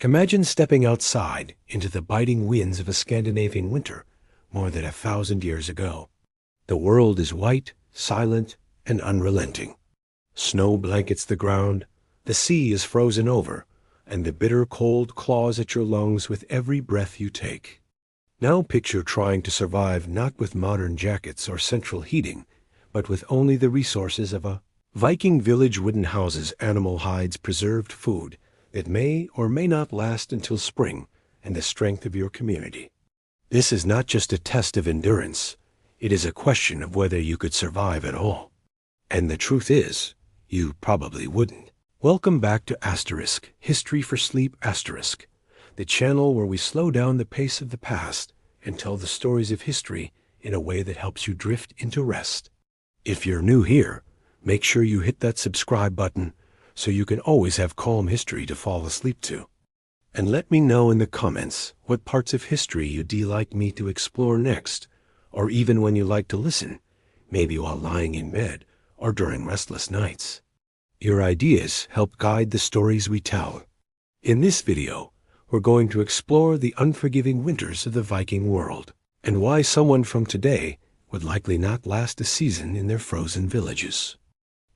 Imagine stepping outside into the biting winds of a Scandinavian winter more than 1,000 years ago. The world is white, silent, and unrelenting. Snow blankets the ground, the sea is frozen over, and the bitter cold claws at your lungs with every breath you take. Now picture trying to survive not with modern jackets or central heating, but with only the resources of a Viking village, wooden houses, animal hides, preserved food that may or may not last until spring, and the strength of your community. This is not just a test of endurance, it is a question of whether you could survive at all. And the truth is, you probably wouldn't. Welcome back to Asterisk, History for Sleep Asterisk, the channel where we slow down the pace of the past and tell the stories of history in a way that helps you drift into rest. If you're new here, make sure you hit that subscribe button so you can always have calm history to fall asleep to. And let me know in the comments what parts of history you'd like me to explore next, or even when you like to listen, maybe while lying in bed or during restless nights. Your ideas help guide the stories we tell. In this video, we're going to explore the unforgiving winters of the Viking world, and why someone from today would likely not last a season in their frozen villages.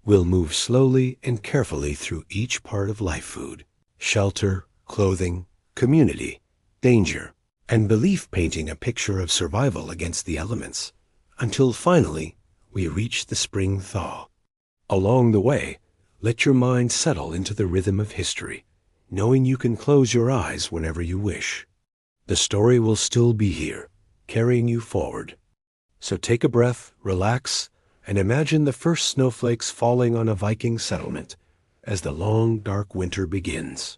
We'll move slowly and carefully through each part of life: food, shelter, clothing, community, danger, and belief, painting a picture of survival against the elements, until finally we reach the spring thaw. Along the way, let your mind settle into the rhythm of history, knowing you can close your eyes whenever you wish. The story will still be here, carrying you forward. So take a breath, relax, and imagine the first snowflakes falling on a Viking settlement as the long, dark winter begins.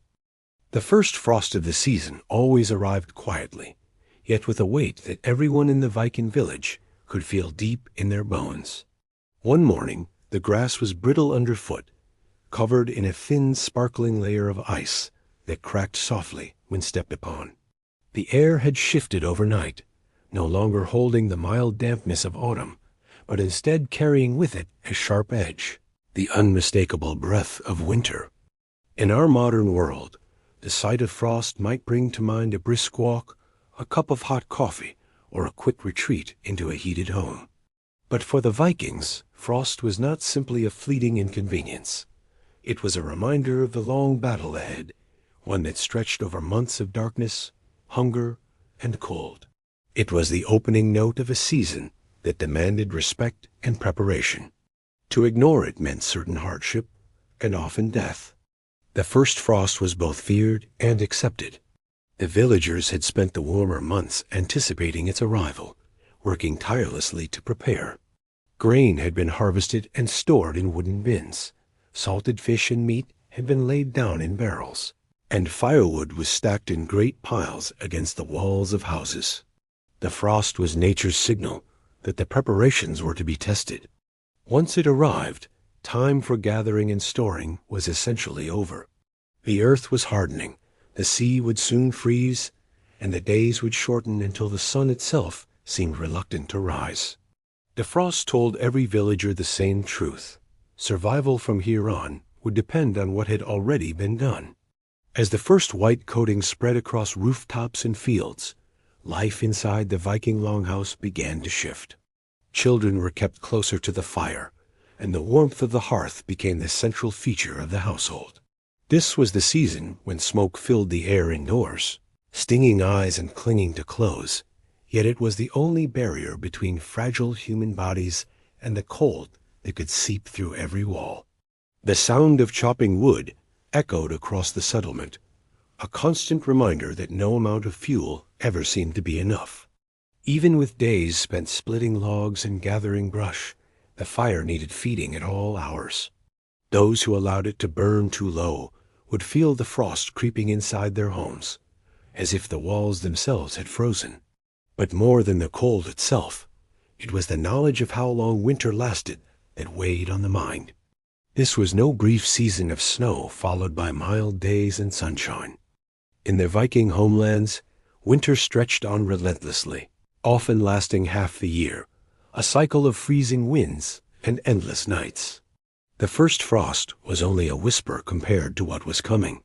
The first frost of the season always arrived quietly, yet with a weight that everyone in the Viking village could feel deep in their bones. One morning, the grass was brittle underfoot, covered in a thin, sparkling layer of ice that cracked softly when stepped upon. The air had shifted overnight, no longer holding the mild dampness of autumn, but instead carrying with it a sharp edge, the unmistakable breath of winter. In our modern world, the sight of frost might bring to mind a brisk walk, a cup of hot coffee, or a quick retreat into a heated home. But for the Vikings, frost was not simply a fleeting inconvenience. It was a reminder of the long battle ahead, one that stretched over months of darkness, hunger, and cold. It was the opening note of a season that demanded respect and preparation. To ignore it meant certain hardship, and often death. The first frost was both feared and accepted. The villagers had spent the warmer months anticipating its arrival, working tirelessly to prepare. Grain had been harvested and stored in wooden bins. Salted fish and meat had been laid down in barrels, and firewood was stacked in great piles against the walls of houses. The frost was nature's signal that the preparations were to be tested. Once it arrived, time for gathering and storing was essentially over. The earth was hardening, the sea would soon freeze, and the days would shorten until the sun itself seemed reluctant to rise. The frost told every villager the same truth: survival from here on would depend on what had already been done. As the first white coating spread across rooftops and fields, life inside the Viking longhouse began to shift. Children were kept closer to the fire, and the warmth of the hearth became the central feature of the household. This was the season when smoke filled the air indoors, stinging eyes and clinging to clothes, yet it was the only barrier between fragile human bodies and the cold that could seep through every wall. The sound of chopping wood echoed across the settlement, a constant reminder that no amount of fuel ever seemed to be enough. Even with days spent splitting logs and gathering brush, the fire needed feeding at all hours. Those who allowed it to burn too low would feel the frost creeping inside their homes, as if the walls themselves had frozen. But more than the cold itself, it was the knowledge of how long winter lasted that weighed on the mind. This was no brief season of snow followed by mild days and sunshine. In the Viking homelands, winter stretched on relentlessly, often lasting half the year, a cycle of freezing winds and endless nights. The first frost was only a whisper compared to what was coming.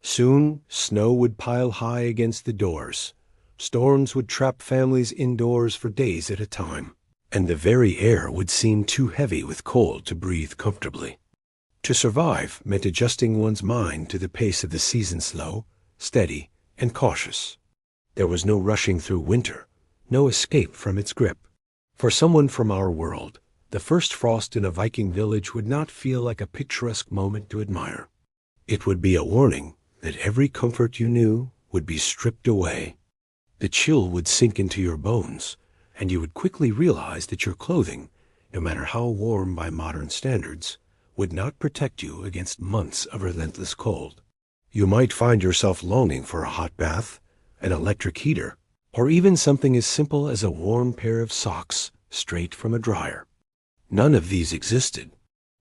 Soon, snow would pile high against the doors. Storms would trap families indoors for days at a time, and the very air would seem too heavy with cold to breathe comfortably. To survive meant adjusting one's mind to the pace of the season, slow, steady, and cautious. There was no rushing through winter, no escape from its grip. For someone from our world, the first frost in a Viking village would not feel like a picturesque moment to admire. It would be a warning that every comfort you knew would be stripped away. The chill would sink into your bones, and you would quickly realize that your clothing, no matter how warm by modern standards, would not protect you against months of relentless cold. You might find yourself longing for a hot bath, an electric heater, or even something as simple as a warm pair of socks straight from a dryer. None of these existed.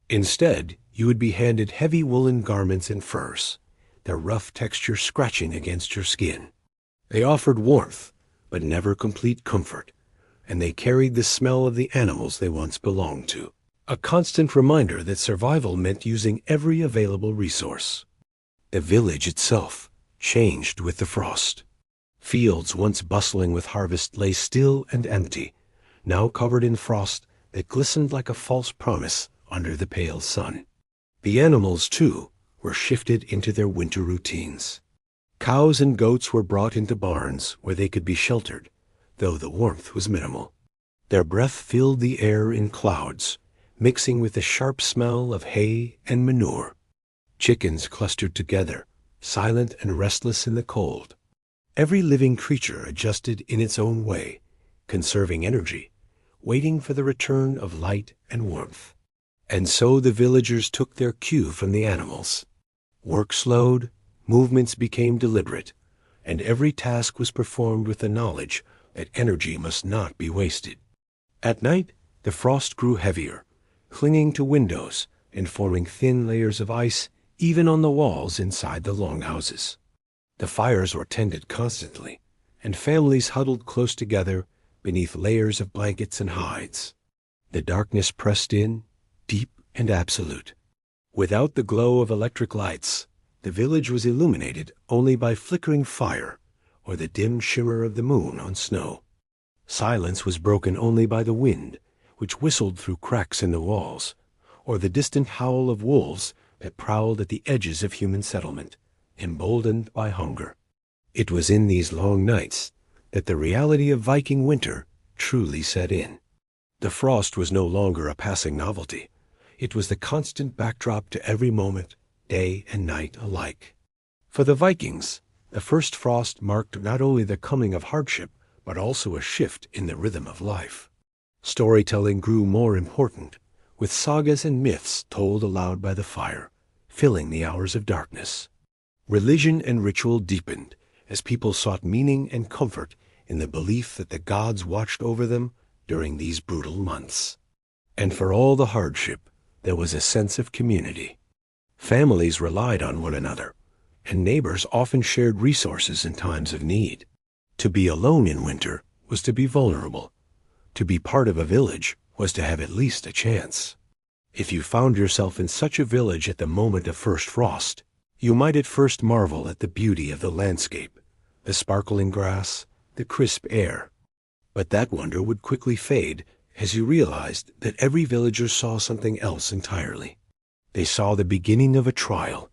Instead, you would be handed heavy woolen garments and furs, their rough texture scratching against your skin. They offered warmth, but never complete comfort, and they carried the smell of the animals they once belonged to, a constant reminder that survival meant using every available resource. The village itself changed with the frost. Fields once bustling with harvest lay still and empty, now covered in frost that glistened like a false promise under the pale sun. The animals, too, were shifted into their winter routines. Cows and goats were brought into barns where they could be sheltered, though the warmth was minimal. Their breath filled the air in clouds, mixing with the sharp smell of hay and manure. Chickens clustered together, silent and restless in the cold. Every living creature adjusted in its own way, conserving energy, waiting for the return of light and warmth. And so the villagers took their cue from the animals. Work slowed, movements became deliberate, and every task was performed with the knowledge that energy must not be wasted. At night, the frost grew heavier, clinging to windows and forming thin layers of ice even on the walls inside the longhouses. The fires were tended constantly, and families huddled close together beneath layers of blankets and hides. The darkness pressed in, deep and absolute. Without the glow of electric lights, the village was illuminated only by flickering fire or the dim shimmer of the moon on snow. Silence was broken only by the wind, which whistled through cracks in the walls, or the distant howl of wolves that prowled at the edges of human settlement, emboldened by hunger. It was in these long nights that the reality of Viking winter truly set in. The frost was no longer a passing novelty. It was the constant backdrop to every moment, day and night alike. For the Vikings, the first frost marked not only the coming of hardship, but also a shift in the rhythm of life. Storytelling grew more important, with sagas and myths told aloud by the fire, filling the hours of darkness. Religion and ritual deepened as people sought meaning and comfort in the belief that the gods watched over them during these brutal months. And for all the hardship, there was a sense of community. Families relied on one another, and neighbors often shared resources in times of need. To be alone in winter was to be vulnerable. To be part of a village was to have at least a chance. If you found yourself in such a village at the moment of first frost, you might at first marvel at the beauty of the landscape, the sparkling grass, the crisp air. But that wonder would quickly fade as you realized that every villager saw something else entirely. They saw the beginning of a trial,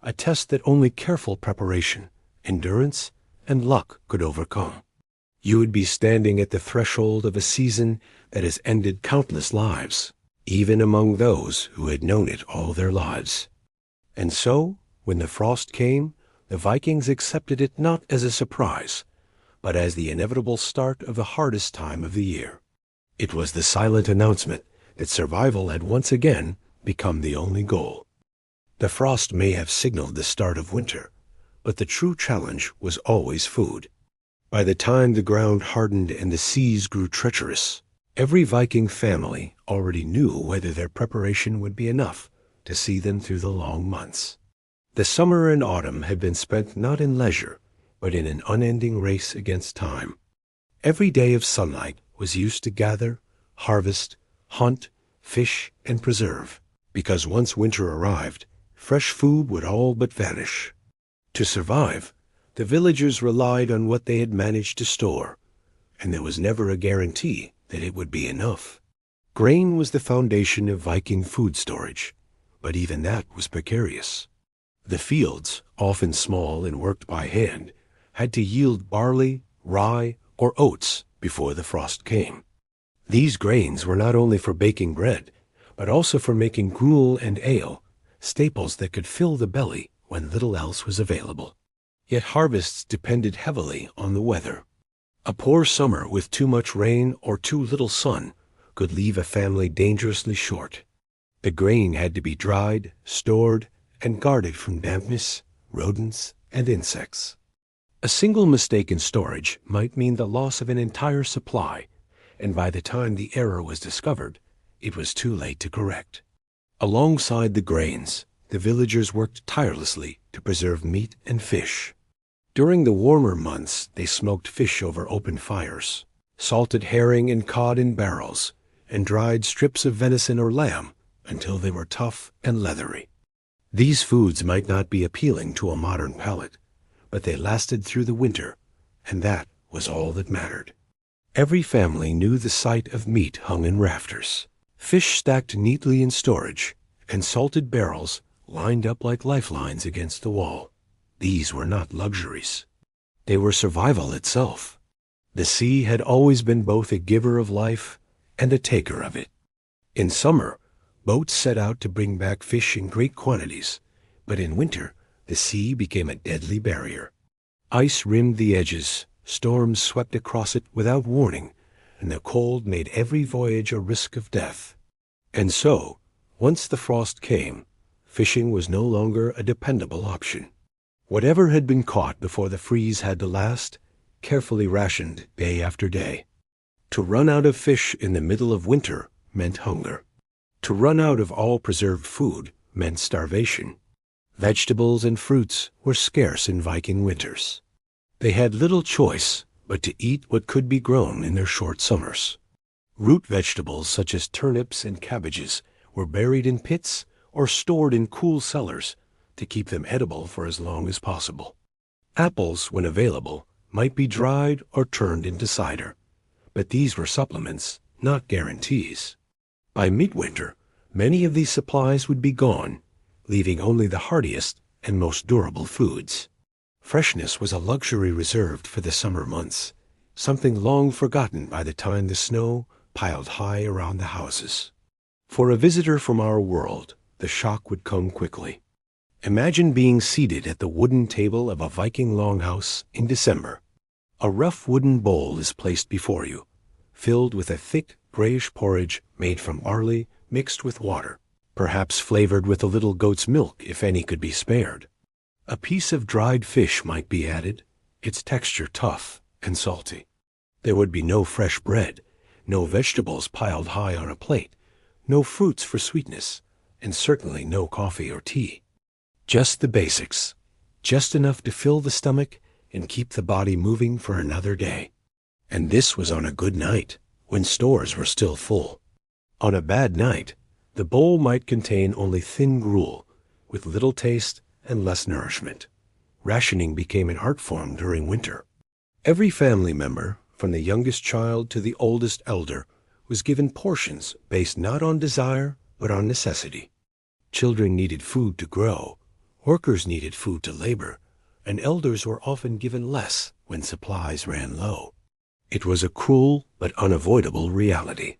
a test that only careful preparation, endurance, and luck could overcome. You would be standing at the threshold of a season that has ended countless lives, even among those who had known it all their lives. And so, when the frost came, the Vikings accepted it not as a surprise, but as the inevitable start of the hardest time of the year. It was the silent announcement that survival had once again become the only goal. The frost may have signaled the start of winter, but the true challenge was always food. By the time the ground hardened and the seas grew treacherous, every Viking family already knew whether their preparation would be enough to see them through the long months. The summer and autumn had been spent not in leisure, but in an unending race against time. Every day of sunlight was used to gather, harvest, hunt, fish, and preserve, because once winter arrived, fresh food would all but vanish. To survive, the villagers relied on what they had managed to store, and there was never a guarantee that it would be enough. Grain was the foundation of Viking food storage, but even that was precarious. The fields, often small and worked by hand, had to yield barley, rye, or oats before the frost came. These grains were not only for baking bread, but also for making gruel and ale, staples that could fill the belly when little else was available. Yet harvests depended heavily on the weather. A poor summer with too much rain or too little sun could leave a family dangerously short. The grain had to be dried, stored, and guarded from dampness, rodents, and insects. A single mistake in storage might mean the loss of an entire supply, and by the time the error was discovered, it was too late to correct. Alongside the grains, the villagers worked tirelessly to preserve meat and fish. During the warmer months, they smoked fish over open fires, salted herring and cod in barrels, and dried strips of venison or lamb until they were tough and leathery. These foods might not be appealing to a modern palate, but they lasted through the winter, and that was all that mattered. Every family knew the sight of meat hung in rafters, fish stacked neatly in storage, and salted barrels lined up like lifelines against the wall. These were not luxuries. They were survival itself. The sea had always been both a giver of life and a taker of it. In summer, boats set out to bring back fish in great quantities, but in winter, the sea became a deadly barrier. Ice rimmed the edges, storms swept across it without warning, and the cold made every voyage a risk of death. And so, once the frost came, fishing was no longer a dependable option. Whatever had been caught before the freeze had to last, carefully rationed day after day. To run out of fish in the middle of winter meant hunger. To run out of all preserved food meant starvation. Vegetables and fruits were scarce in Viking winters. They had little choice but to eat what could be grown in their short summers. Root vegetables such as turnips and cabbages were buried in pits or stored in cool cellars to keep them edible for as long as possible. Apples, when available, might be dried or turned into cider, but these were supplements, not guarantees. By midwinter, many of these supplies would be gone, leaving only the hardiest and most durable foods. Freshness was a luxury reserved for the summer months, something long forgotten by the time the snow piled high around the houses. For a visitor from our world, the shock would come quickly. Imagine being seated at the wooden table of a Viking longhouse in December. A rough wooden bowl is placed before you, filled with a thick, grayish porridge made from barley mixed with water, perhaps flavored with a little goat's milk if any could be spared. A piece of dried fish might be added, its texture tough and salty. There would be no fresh bread, no vegetables piled high on a plate, no fruits for sweetness, and certainly no coffee or tea. Just the basics, just enough to fill the stomach and keep the body moving for another day. And this was on a good night, when stores were still full. On a bad night, the bowl might contain only thin gruel, with little taste and less nourishment. Rationing became an art form during winter. Every family member, from the youngest child to the oldest elder, was given portions based not on desire, but on necessity. Children needed food to grow, workers needed food to labor, and elders were often given less when supplies ran low. It was a cruel but unavoidable reality.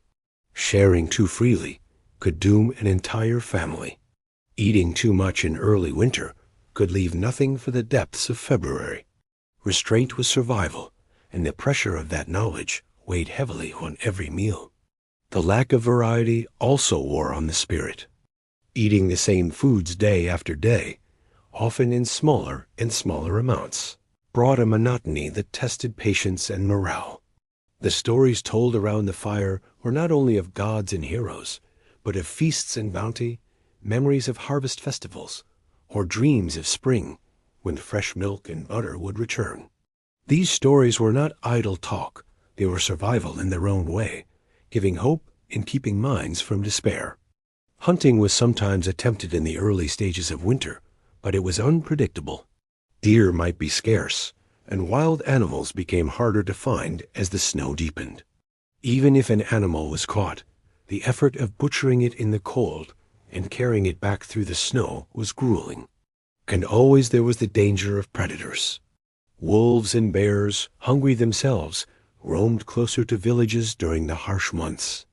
Sharing too freely could doom an entire family. Eating too much in early winter could leave nothing for the depths of February. Restraint was survival, and the pressure of that knowledge weighed heavily on every meal. The lack of variety also wore on the spirit. Eating the same foods day after day, often in smaller and smaller amounts, brought a monotony that tested patience and morale. The stories told around the fire were not only of gods and heroes, but of feasts and bounty, memories of harvest festivals, or dreams of spring, when fresh milk and butter would return. These stories were not idle talk, they were survival in their own way, giving hope and keeping minds from despair. Hunting was sometimes attempted in the early stages of winter, but it was unpredictable. Deer might be scarce, and wild animals became harder to find as the snow deepened. Even if an animal was caught, the effort of butchering it in the cold and carrying it back through the snow was grueling. And always there was the danger of predators. Wolves and bears, hungry themselves, roamed closer to villages during the harsh months.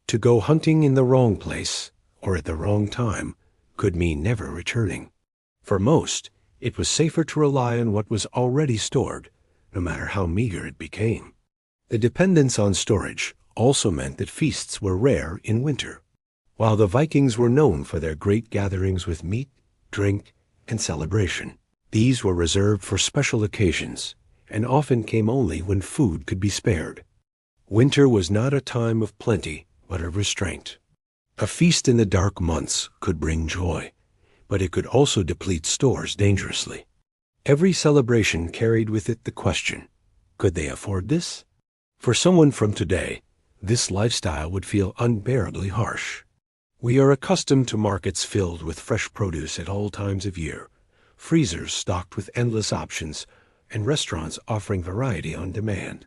To go hunting in the wrong place, or at the wrong time, could mean never returning. For most, it was safer to rely on what was already stored, no matter how meager it became. The dependence on storage also meant that feasts were rare in winter. While the Vikings were known for their great gatherings with meat, drink, and celebration, these were reserved for special occasions, and often came only when food could be spared. Winter was not a time of plenty, but of restraint. A feast in the dark months could bring joy, but it could also deplete stores dangerously. Every celebration carried with it the question, could they afford this? For someone from today, this lifestyle would feel unbearably harsh. We are accustomed to markets filled with fresh produce at all times of year, freezers stocked with endless options, and restaurants offering variety on demand.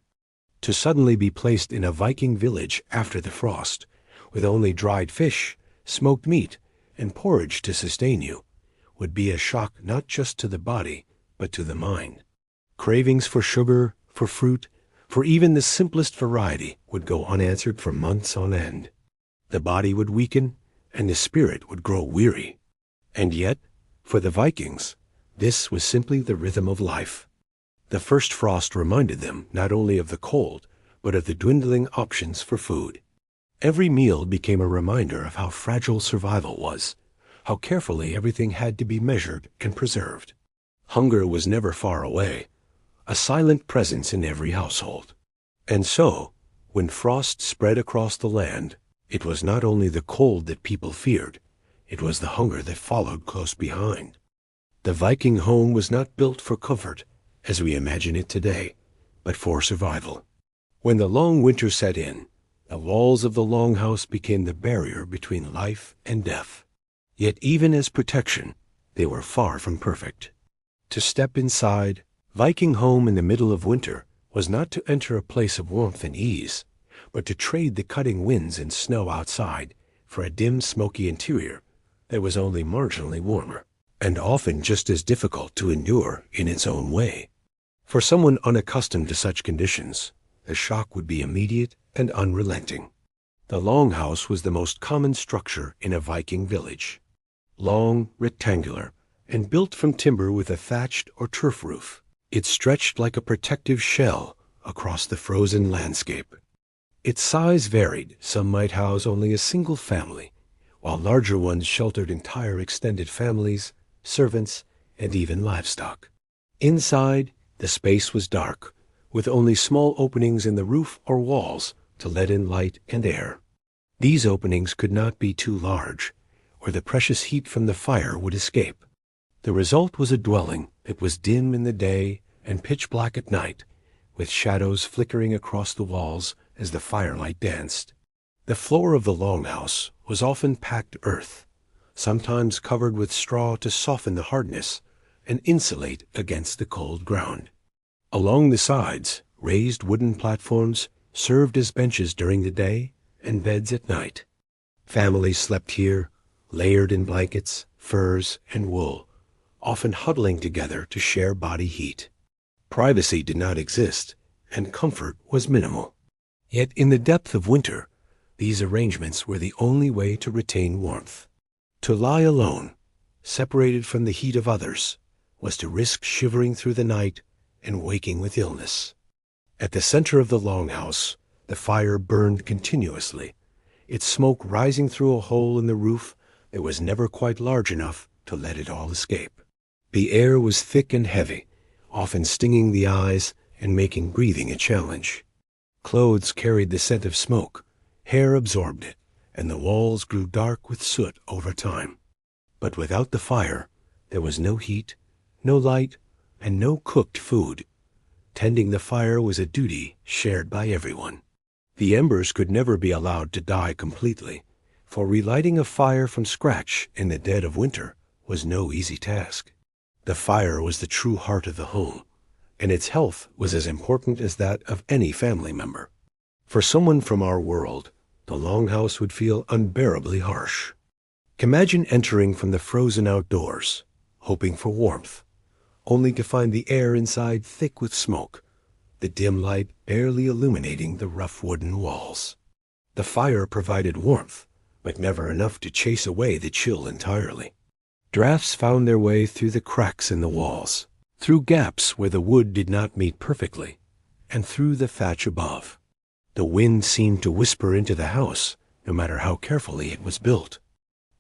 To suddenly be placed in a Viking village after the frost, with only dried fish, smoked meat, and porridge to sustain you, would be a shock not just to the body, but to the mind. Cravings for sugar, for fruit, for even the simplest variety would go unanswered for months on end. The body would weaken, and the spirit would grow weary. And yet, for the Vikings, this was simply the rhythm of life. The first frost reminded them not only of the cold, but of the dwindling options for food. Every meal became a reminder of how fragile survival was, how carefully everything had to be measured and preserved. Hunger was never far away, a silent presence in every household. And so, when frost spread across the land, it was not only the cold that people feared, it was the hunger that followed close behind. The Viking home was not built for comfort, as we imagine it today, but for survival. When the long winter set in, the walls of the longhouse became the barrier between life and death. Yet even as protection, they were far from perfect. To step inside, Viking home in the middle of winter, was not to enter a place of warmth and ease, but to trade the cutting winds and snow outside for a dim, smoky interior that was only marginally warmer, and often just as difficult to endure in its own way. For someone unaccustomed to such conditions, the shock would be immediate and unrelenting. The longhouse was the most common structure in a Viking village. Long, rectangular, and built from timber with a thatched or turf roof, it stretched like a protective shell across the frozen landscape. Its size varied. Some might house only a single family, while larger ones sheltered entire extended families, servants, and even livestock. Inside, the space was dark, with only small openings in the roof or walls to let in light and air. These openings could not be too large, or the precious heat from the fire would escape. The result was a dwelling that was dim in the day and pitch black at night, with shadows flickering across the walls as the firelight danced. The floor of the longhouse was often packed earth, sometimes covered with straw to soften the hardness and insulate against the cold ground. Along the sides, raised wooden platforms served as benches during the day and beds at night. Families slept here, layered in blankets, furs, and wool, often huddling together to share body heat. Privacy did not exist, and comfort was minimal. Yet in the depth of winter, these arrangements were the only way to retain warmth. To lie alone, separated from the heat of others, was to risk shivering through the night and waking with illness. At the center of the longhouse, the fire burned continuously, its smoke rising through a hole in the roof that was never quite large enough to let it all escape. The air was thick and heavy, often stinging the eyes and making breathing a challenge. Clothes carried the scent of smoke, hair absorbed it, and the walls grew dark with soot over time. But without the fire, there was no heat, no light, and no cooked food. Tending the fire was a duty shared by everyone. The embers could never be allowed to die completely, for relighting a fire from scratch in the dead of winter was no easy task. The fire was the true heart of the home, and its health was as important as that of any family member. For someone from our world, the longhouse would feel unbearably harsh. Imagine entering from the frozen outdoors, hoping for warmth, only to find the air inside thick with smoke, the dim light barely illuminating the rough wooden walls. The fire provided warmth, but never enough to chase away the chill entirely. Drafts found their way through the cracks in the walls, through gaps where the wood did not meet perfectly, and through the thatch above. The wind seemed to whisper into the house, no matter how carefully it was built.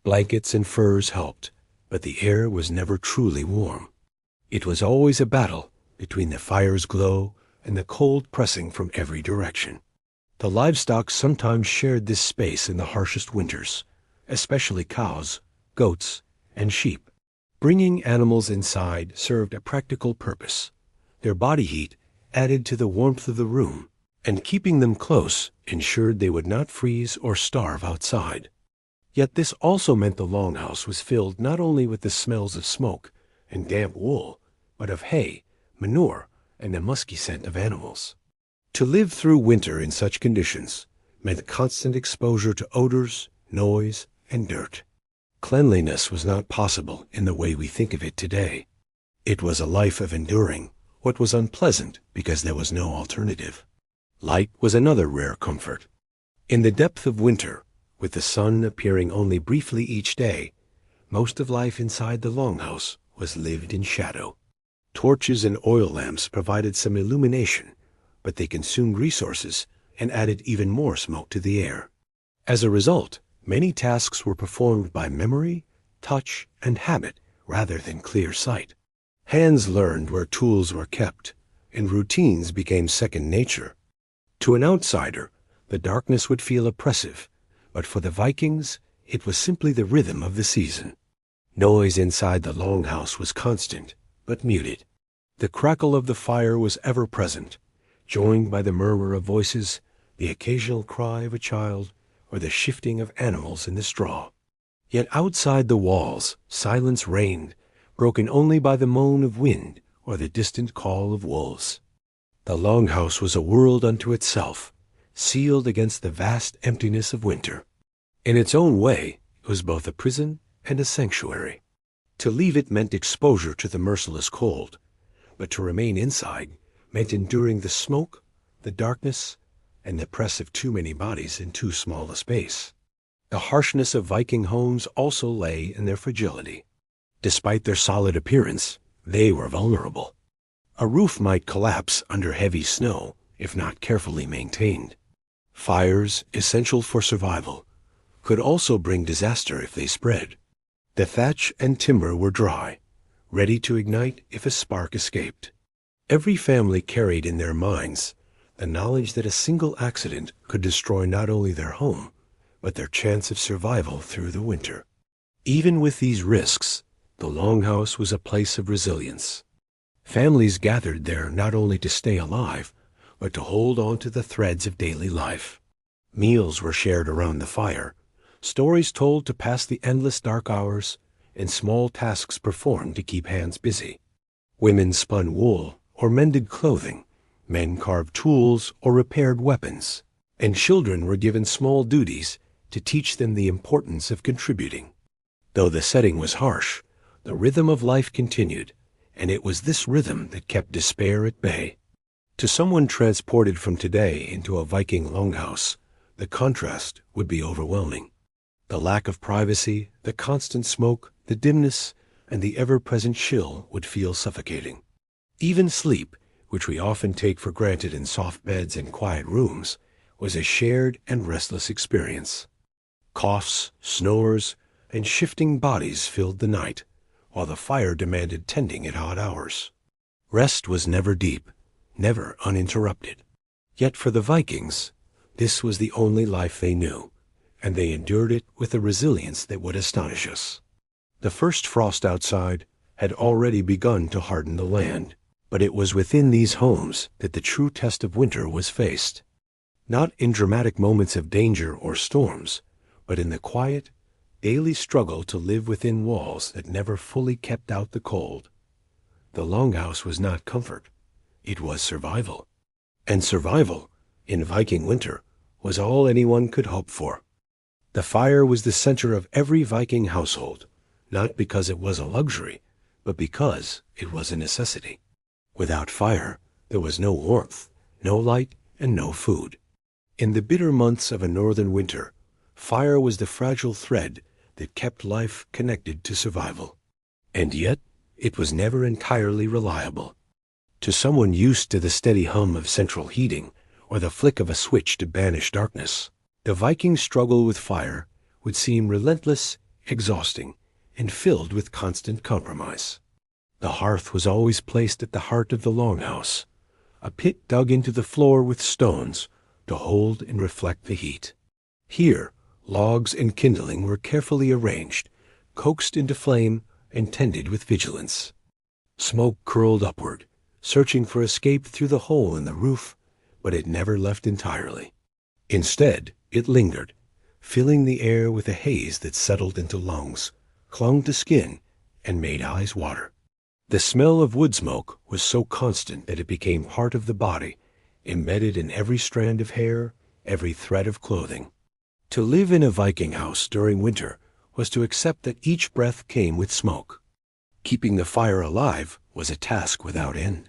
Blankets and furs helped, but the air was never truly warm. It was always a battle between the fire's glow and the cold pressing from every direction. The livestock sometimes shared this space in the harshest winters, especially cows, goats, and sheep. Bringing animals inside served a practical purpose. Their body heat added to the warmth of the room, and keeping them close ensured they would not freeze or starve outside. Yet this also meant the longhouse was filled not only with the smells of smoke and damp wool, but of hay, manure, and the musky scent of animals. To live through winter in such conditions meant constant exposure to odors, noise, and dirt. Cleanliness was not possible in the way we think of it today. It was a life of enduring what was unpleasant because there was no alternative. Light was another rare comfort. In the depth of winter, with the sun appearing only briefly each day, most of life inside the longhouse was lived in shadow. Torches and oil lamps provided some illumination, but they consumed resources and added even more smoke to the air. As a result, many tasks were performed by memory, touch, and habit rather than clear sight. Hands learned where tools were kept, and routines became second nature. To an outsider, the darkness would feel oppressive, but for the Vikings, it was simply the rhythm of the season. Noise inside the longhouse was constant, but muted. The crackle of the fire was ever present, joined by the murmur of voices, the occasional cry of a child, or the shifting of animals in the straw. Yet outside the walls, silence reigned, broken only by the moan of wind or the distant call of wolves. The longhouse was a world unto itself, sealed against the vast emptiness of winter. In its own way, it was both a prison and a sanctuary. To leave it meant exposure to the merciless cold, but to remain inside meant enduring the smoke, the darkness, and the press of too many bodies in too small a space. The harshness of Viking homes also lay in their fragility. Despite their solid appearance, they were vulnerable. A roof might collapse under heavy snow if not carefully maintained. Fires, essential for survival, could also bring disaster if they spread. The thatch and timber were dry, ready to ignite if a spark escaped. Every family carried in their minds the knowledge that a single accident could destroy not only their home, but their chance of survival through the winter. Even with these risks, the longhouse was a place of resilience. Families gathered there not only to stay alive, but to hold on to the threads of daily life. Meals were shared around the fire, stories told to pass the endless dark hours, and small tasks performed to keep hands busy. Women spun wool or mended clothing, men carved tools or repaired weapons, and children were given small duties to teach them the importance of contributing. Though the setting was harsh, the rhythm of life continued, and it was this rhythm that kept despair at bay. To someone transported from today into a Viking longhouse, the contrast would be overwhelming. The lack of privacy, the constant smoke, the dimness, and the ever-present chill would feel suffocating. Even sleep, which we often take for granted in soft beds and quiet rooms, was a shared and restless experience. Coughs, snores, and shifting bodies filled the night, while the fire demanded tending at odd hours. Rest was never deep, never uninterrupted. Yet for the Vikings, this was the only life they knew, and they endured it with a resilience that would astonish us. The first frost outside had already begun to harden the land, but it was within these homes that the true test of winter was faced. Not in dramatic moments of danger or storms, but in the quiet, daily struggle to live within walls that never fully kept out the cold. The longhouse was not comfort. It was survival. And survival, in Viking winter, was all anyone could hope for. The fire was the center of every Viking household, not because it was a luxury, but because it was a necessity. Without fire, there was no warmth, no light, and no food. In the bitter months of a northern winter, fire was the fragile thread that kept life connected to survival. And yet, it was never entirely reliable. To someone used to the steady hum of central heating or the flick of a switch to banish darkness, the Viking struggle with fire would seem relentless, exhausting, and filled with constant compromise. The hearth was always placed at the heart of the longhouse, a pit dug into the floor with stones to hold and reflect the heat. Here, logs and kindling were carefully arranged, coaxed into flame, and tended with vigilance. Smoke curled upward, searching for escape through the hole in the roof, but it never left entirely. Instead, it lingered, filling the air with a haze that settled into lungs, clung to skin, and made eyes water. The smell of wood smoke was so constant that it became part of the body, embedded in every strand of hair, every thread of clothing. To live in a Viking house during winter was to accept that each breath came with smoke. Keeping the fire alive was a task without end.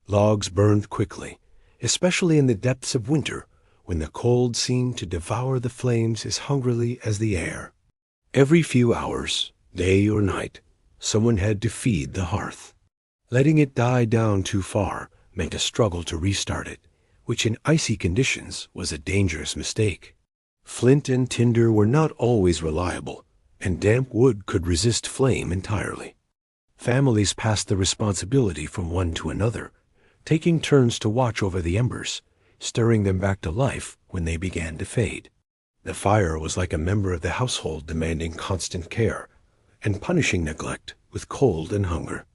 Logs burned quickly, especially in the depths of winter, when the cold seemed to devour the flames as hungrily as the air. Every few hours, day or night, someone had to feed the hearth. Letting it die down too far meant a struggle to restart it, which in icy conditions was a dangerous mistake. Flint and tinder were not always reliable, and damp wood could resist flame entirely. Families passed the responsibility from one to another, taking turns to watch over the embers, stirring them back to life when they began to fade. The fire was like a member of the household demanding constant care, and punishing neglect with cold and hunger.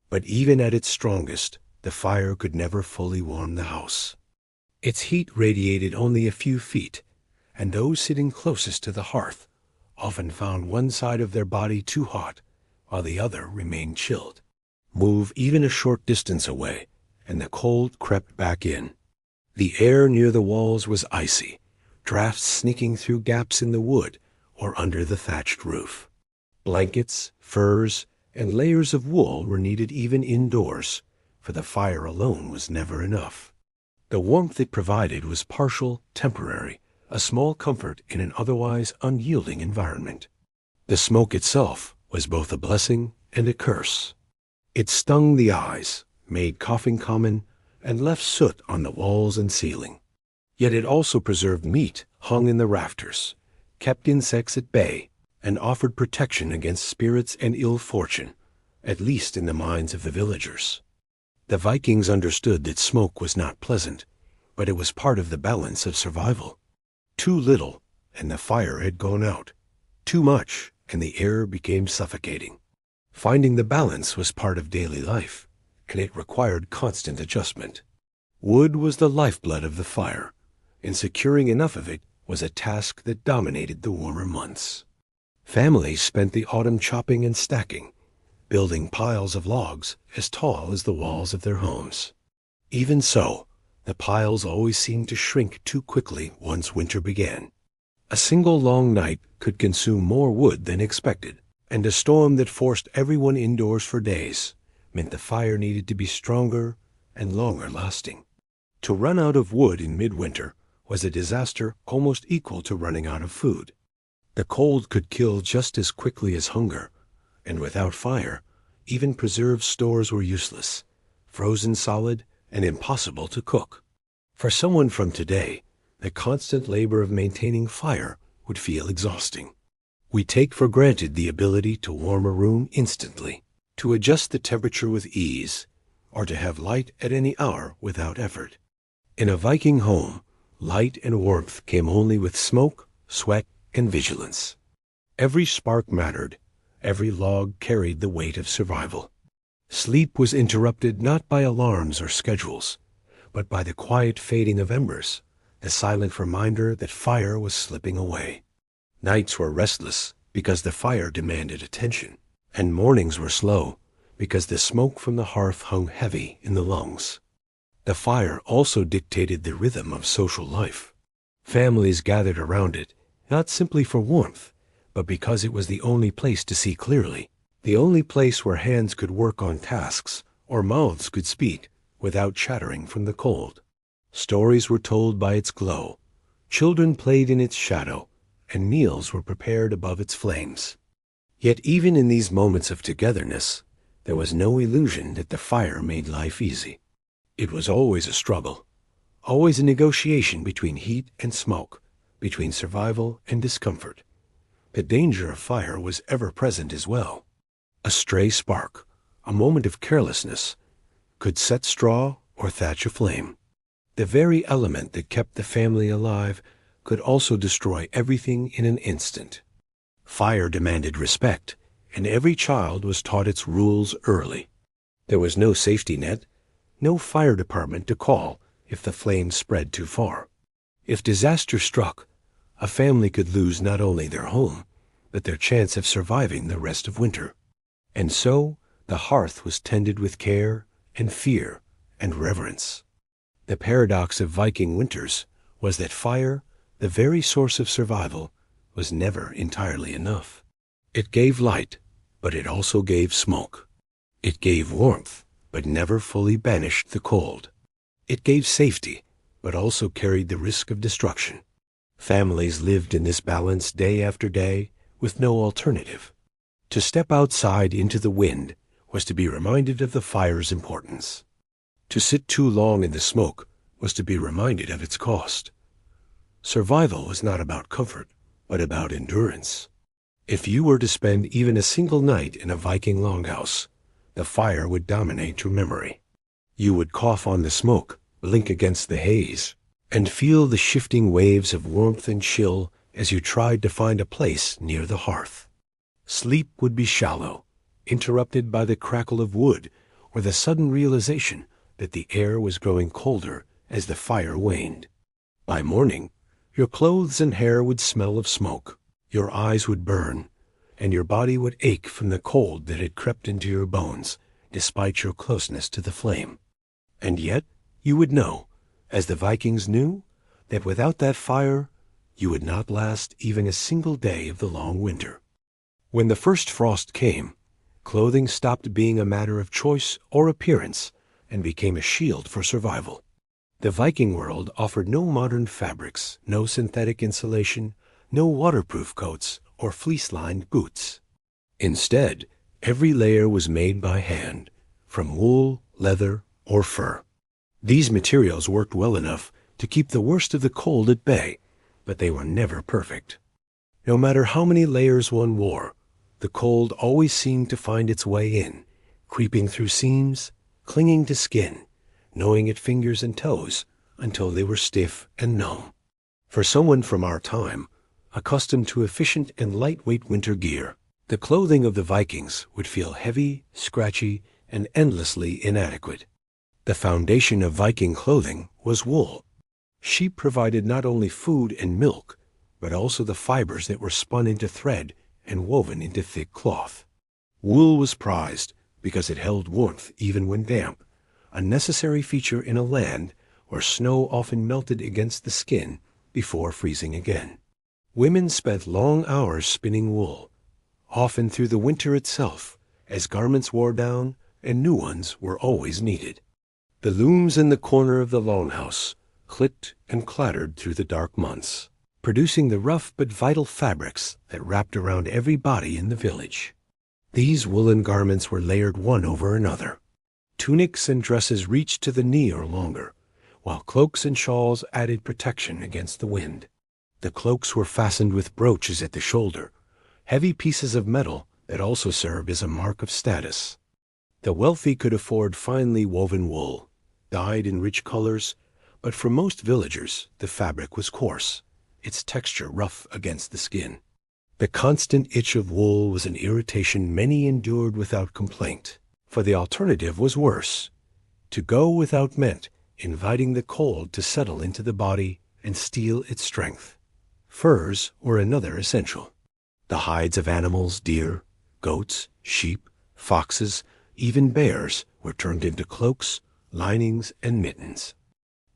But even at its strongest, the fire could never fully warm the house. Its heat radiated only a few feet, and those sitting closest to the hearth often found one side of their body too hot, while the other remained chilled. Move even a short distance away, and the cold crept back in. The air near the walls was icy, drafts sneaking through gaps in the wood or under the thatched roof. Blankets, furs, and layers of wool were needed even indoors, for the fire alone was never enough. The warmth it provided was partial, temporary, a small comfort in an otherwise unyielding environment. The smoke itself was both a blessing and a curse. It stung the eyes, made coughing common, and left soot on the walls and ceiling. Yet it also preserved meat hung in the rafters, kept insects at bay, and offered protection against spirits and ill fortune, at least in the minds of the villagers. The Vikings understood that smoke was not pleasant, but it was part of the balance of survival. Too little, and the fire had gone out. Too much, and the air became suffocating. Finding the balance was part of daily life, and it required constant adjustment. Wood was the lifeblood of the fire, and securing enough of it was a task that dominated the warmer months. Families spent the autumn chopping and stacking, building piles of logs as tall as the walls of their homes. Even so, the piles always seemed to shrink too quickly once winter began. A single long night could consume more wood than expected, and a storm that forced everyone indoors for days meant the fire needed to be stronger and longer lasting. To run out of wood in midwinter was a disaster almost equal to running out of food. The cold could kill just as quickly as hunger, and without fire, even preserved stores were useless, frozen solid and impossible to cook. For someone from today, the constant labor of maintaining fire would feel exhausting. We take for granted the ability to warm a room instantly, to adjust the temperature with ease, or to have light at any hour without effort. In a Viking home, light and warmth came only with smoke, sweat, and vigilance. Every spark mattered, every log carried the weight of survival. Sleep was interrupted not by alarms or schedules, but by the quiet fading of embers, the silent reminder that fire was slipping away. Nights were restless because the fire demanded attention, and mornings were slow because the smoke from the hearth hung heavy in the lungs. The fire also dictated the rhythm of social life. Families gathered around it, not simply for warmth, but because it was the only place to see clearly, the only place where hands could work on tasks or mouths could speak without chattering from the cold. Stories were told by its glow, children played in its shadow, and meals were prepared above its flames. Yet even in these moments of togetherness, there was no illusion that the fire made life easy. It was always a struggle, always a negotiation between heat and smoke, between survival and discomfort. The danger of fire was ever present as well. A stray spark, a moment of carelessness, could set straw or thatch a flame. The very element that kept the family alive could also destroy everything in an instant. Fire demanded respect, and every child was taught its rules early. There was no safety net, no fire department to call if the flames spread too far. If disaster struck, a family could lose not only their home, but their chance of surviving the rest of winter. And so, the hearth was tended with care and fear and reverence. The paradox of Viking winters was that fire, the very source of survival, was never entirely enough. It gave light, but it also gave smoke. It gave warmth, but never fully banished the cold. It gave safety, but also carried the risk of destruction. Families lived in this balance day after day with no alternative. To step outside into the wind was to be reminded of the fire's importance. To sit too long in the smoke was to be reminded of its cost. Survival was not about comfort, but about endurance. If you were to spend even a single night in a Viking longhouse, the fire would dominate your memory. You would cough on the smoke, blink against the haze, and feel the shifting waves of warmth and chill as you tried to find a place near the hearth. Sleep would be shallow, interrupted by the crackle of wood or the sudden realization that the air was growing colder as the fire waned. By morning, your clothes and hair would smell of smoke, your eyes would burn, and your body would ache from the cold that had crept into your bones, despite your closeness to the flame. And yet, you would know, as the Vikings knew, that without that fire, you would not last even a single day of the long winter. When the first frost came, clothing stopped being a matter of choice or appearance and became a shield for survival. The Viking world offered no modern fabrics, no synthetic insulation, no waterproof coats or fleece-lined boots. Instead, every layer was made by hand, from wool, leather, or fur. These materials worked well enough to keep the worst of the cold at bay, but they were never perfect. No matter how many layers one wore, the cold always seemed to find its way in, creeping through seams, clinging to skin, gnawing at fingers and toes until they were stiff and numb. For someone from our time, accustomed to efficient and lightweight winter gear, the clothing of the Vikings would feel heavy, scratchy, and endlessly inadequate. The foundation of Viking clothing was wool. Sheep provided not only food and milk, but also the fibers that were spun into thread and woven into thick cloth. Wool was prized because it held warmth even when damp, a necessary feature in a land where snow often melted against the skin before freezing again. Women spent long hours spinning wool, often through the winter itself, as garments wore down and new ones were always needed. The looms in the corner of the longhouse clicked and clattered through the dark months, producing the rough but vital fabrics that wrapped around every body in the village. These woolen garments were layered one over another. Tunics and dresses reached to the knee or longer, while cloaks and shawls added protection against the wind. The cloaks were fastened with brooches at the shoulder, heavy pieces of metal that also served as a mark of status. The wealthy could afford finely woven wool, dyed in rich colors, but for most villagers the fabric was coarse, its texture rough against the skin. The constant itch of wool was an irritation many endured without complaint, for the alternative was worse. To go without meant inviting the cold to settle into the body and steal its strength. Furs were another essential. The hides of animals, deer, goats, sheep, foxes, Even bears were turned into cloaks, linings, and mittens.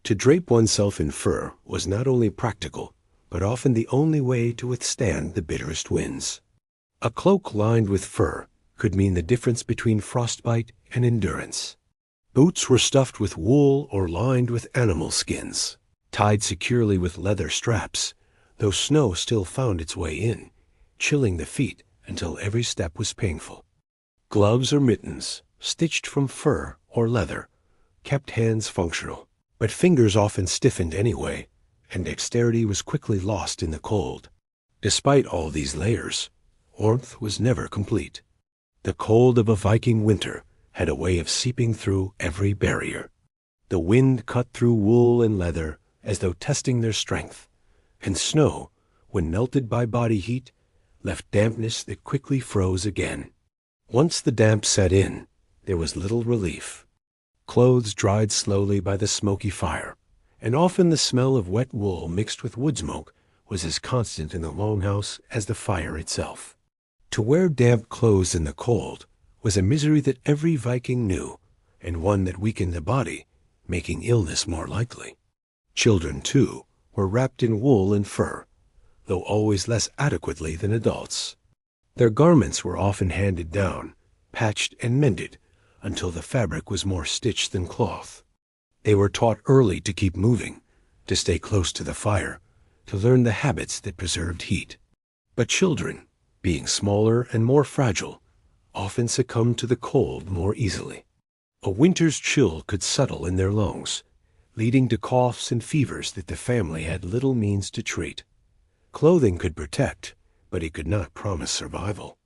To drape oneself in fur was not only practical, but often the only way to withstand the bitterest winds. A cloak lined with fur could mean the difference between frostbite and endurance. Boots were stuffed with wool or lined with animal skins, tied securely with leather straps, though snow still found its way in, chilling the feet until every step was painful. Gloves or mittens, stitched from fur or leather, kept hands functional, but fingers often stiffened anyway, and dexterity was quickly lost in the cold. Despite all these layers, warmth was never complete. The cold of a Viking winter had a way of seeping through every barrier. The wind cut through wool and leather as though testing their strength, and snow, when melted by body heat, left dampness that quickly froze again. Once the damp set in, there was little relief. Clothes dried slowly by the smoky fire, and often the smell of wet wool mixed with wood smoke was as constant in the longhouse as the fire itself. To wear damp clothes in the cold was a misery that every Viking knew, and one that weakened the body, making illness more likely. Children, too, were wrapped in wool and fur, though always less adequately than adults. Their garments were often handed down, patched and mended, until the fabric was more stitched than cloth. They were taught early to keep moving, to stay close to the fire, to learn the habits that preserved heat. But children, being smaller and more fragile, often succumbed to the cold more easily. A winter's chill could settle in their lungs, leading to coughs and fevers that the family had little means to treat. Clothing could protect, but it could not promise survival.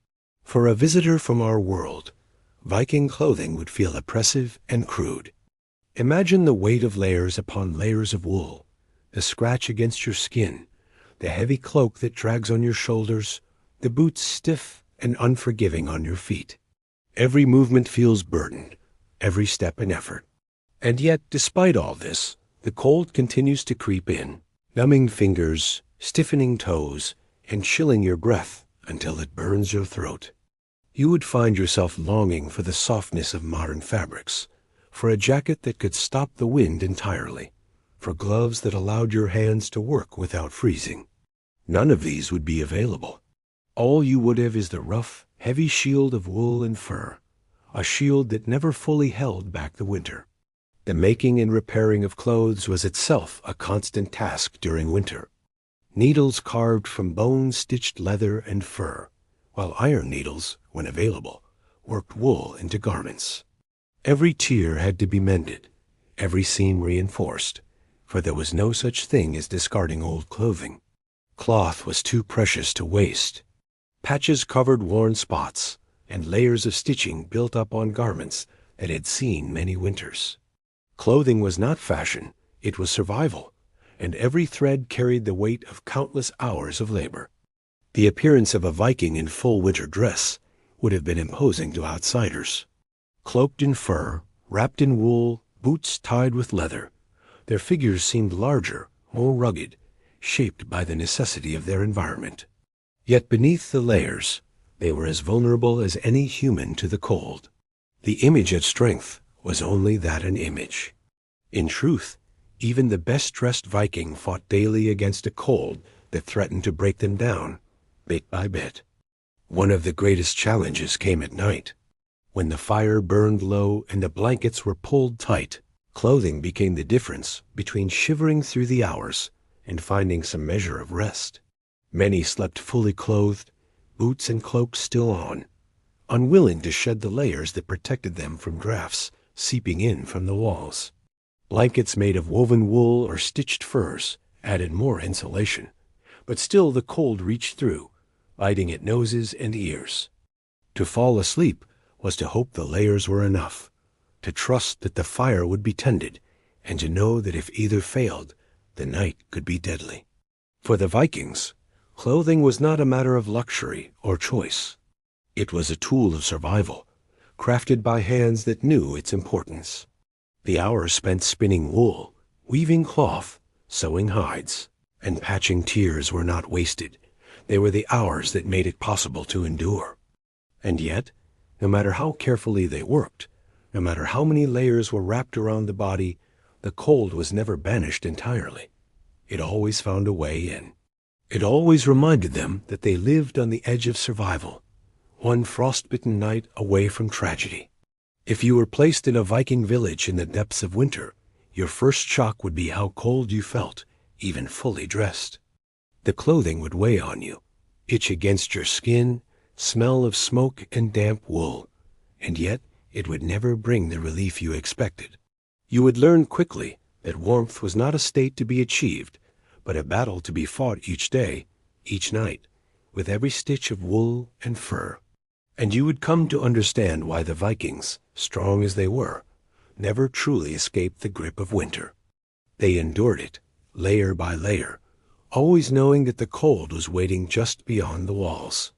For a visitor from our world, Viking clothing would feel oppressive and crude. Imagine the weight of layers upon layers of wool, the scratch against your skin, the heavy cloak that drags on your shoulders, the boots stiff and unforgiving on your feet. Every movement feels burdened, every step an effort. And yet, despite all this, the cold continues to creep in, numbing fingers, stiffening toes, and chilling your breath until it burns your throat. You would find yourself longing for the softness of modern fabrics, for a jacket that could stop the wind entirely, for gloves that allowed your hands to work without freezing. None of these would be available. All you would have is the rough, heavy shield of wool and fur, a shield that never fully held back the winter. The making and repairing of clothes was itself a constant task during winter. Needles carved from bone-stitched leather and fur, while iron needles, when available, worked wool into garments. Every tier had to be mended, every seam reinforced, for there was no such thing as discarding old clothing. Cloth was too precious to waste. Patches covered worn spots, and layers of stitching built up on garments that had seen many winters. Clothing was not fashion, it was survival, and every thread carried the weight of countless hours of labor. The appearance of a Viking in full winter dress would have been imposing to outsiders. Cloaked in fur, wrapped in wool, boots tied with leather, their figures seemed larger, more rugged, shaped by the necessity of their environment. Yet beneath the layers, they were as vulnerable as any human to the cold. The image at strength was only that an image. In truth, even the best-dressed Viking fought daily against a cold that threatened to break them down, bit by bit. One of the greatest challenges came at night. When the fire burned low and the blankets were pulled tight, clothing became the difference between shivering through the hours and finding some measure of rest. Many slept fully clothed, boots and cloaks still on, unwilling to shed the layers that protected them from drafts seeping in from the walls. Blankets made of woven wool or stitched furs added more insulation, but still the cold reached through, biting at noses and ears. To fall asleep was to hope the layers were enough, to trust that the fire would be tended, and to know that if either failed, the night could be deadly. For the Vikings, clothing was not a matter of luxury or choice. It was a tool of survival, crafted by hands that knew its importance. The hours spent spinning wool, weaving cloth, sewing hides, and patching tears were not wasted. They were the hours that made it possible to endure. And yet, No matter how carefully they worked, no matter how many layers were wrapped around the body, the cold was never banished entirely. It always found a way in. It always reminded them that they lived on the edge of survival, one frostbitten night away from tragedy. If you were placed in a Viking village in the depths of winter, your first shock would be how cold you felt, even fully dressed. The clothing would weigh on you, itch against your skin, smell of smoke and damp wool, and yet it would never bring the relief you expected. You would learn quickly that warmth was not a state to be achieved, but a battle to be fought each day, each night, with every stitch of wool and fur. And you would come to understand why the Vikings, strong as they were, never truly escaped the grip of winter. They endured it, layer by layer, always knowing that the cold was waiting just beyond the walls.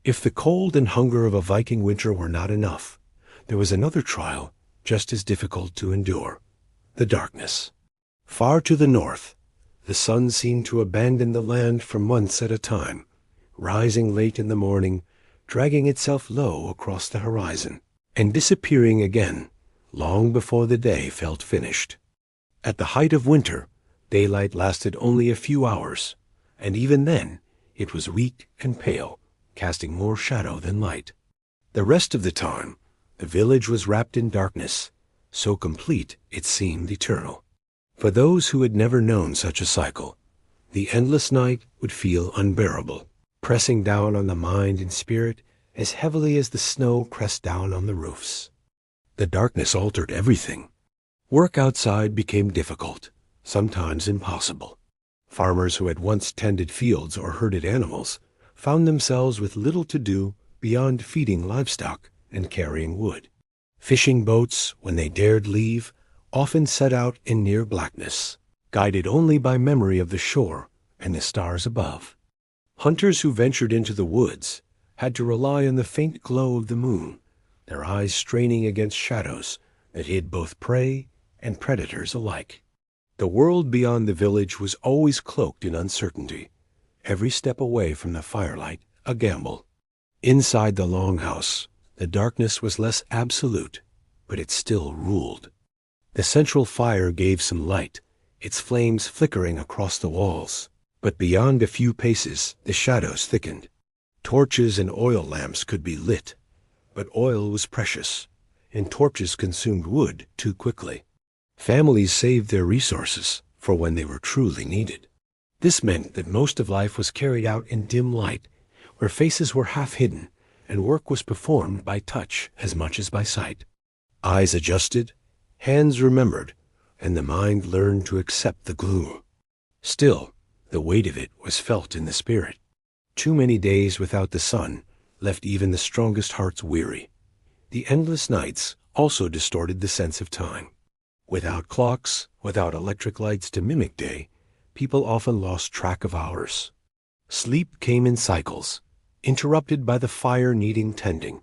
If the cold and hunger of a Viking winter were not enough, there was another trial just as difficult to endure: the darkness. Far to the north, the sun seemed to abandon the land for months at a time, rising late in the morning, dragging itself low across the horizon, and disappearing again long before the day felt finished. At the height of winter, daylight lasted only a few hours, and even then it was weak and pale, casting more shadow than light. The rest of the time, the village was wrapped in darkness, so complete it seemed eternal. For those who had never known such a cycle, the endless night would feel unbearable, pressing down on the mind and spirit as heavily as the snow pressed down on the roofs. The darkness altered everything. Work outside became difficult, sometimes impossible. Farmers who had once tended fields or herded animals found themselves with little to do beyond feeding livestock and carrying wood. Fishing boats, when they dared leave, often set out in near blackness, guided only by memory of the shore and the stars above. Hunters who ventured into the woods had to rely on the faint glow of the moon, their eyes straining against shadows that hid both prey and predators alike. The world beyond the village was always cloaked in uncertainty, every step away from the firelight a gamble. Inside the longhouse, the darkness was less absolute, but it still ruled. The central fire gave some light, its flames flickering across the walls, but beyond a few paces the shadows thickened. Torches and oil lamps could be lit, but oil was precious, and torches consumed wood too quickly. Families saved their resources for when they were truly needed. This meant that most of life was carried out in dim light, where faces were half hidden, and work was performed by touch as much as by sight. Eyes adjusted, hands remembered, and the mind learned to accept the gloom. Still, the weight of it was felt in the spirit. Too many days without the sun left even the strongest hearts weary. The endless nights also distorted the sense of time. Without clocks, without electric lights to mimic day, people often lost track of hours. Sleep came in cycles, interrupted by the fire needing tending,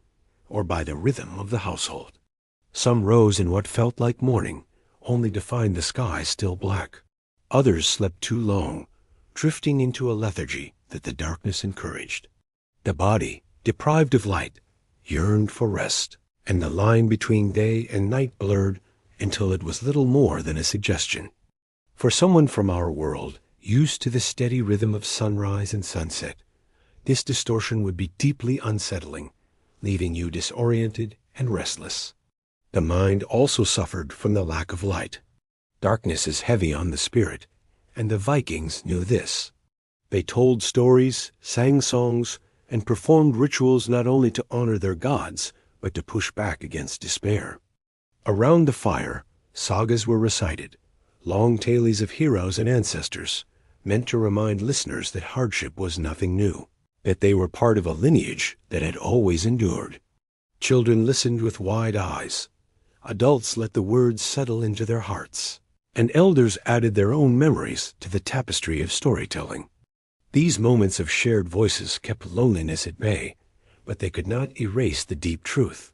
or by the rhythm of the household. Some rose in what felt like morning, only to find the sky still black. Others slept too long, drifting into a lethargy that the darkness encouraged. The body, deprived of light, yearned for rest, and the line between day and night blurred until it was little more than a suggestion. For someone from our world, used to the steady rhythm of sunrise and sunset, this distortion would be deeply unsettling, leaving you disoriented and restless. The mind also suffered from the lack of light. Darkness is heavy on the spirit, and the Vikings knew this. They told stories, sang songs, and performed rituals not only to honor their gods, but to push back against despair. Around the fire, sagas were recited, long tales of heroes and ancestors, meant to remind listeners that hardship was nothing new, that they were part of a lineage that had always endured. Children listened with wide eyes. Adults let the words settle into their hearts, and elders added their own memories to the tapestry of storytelling. These moments of shared voices kept loneliness at bay, but they could not erase the deep truth.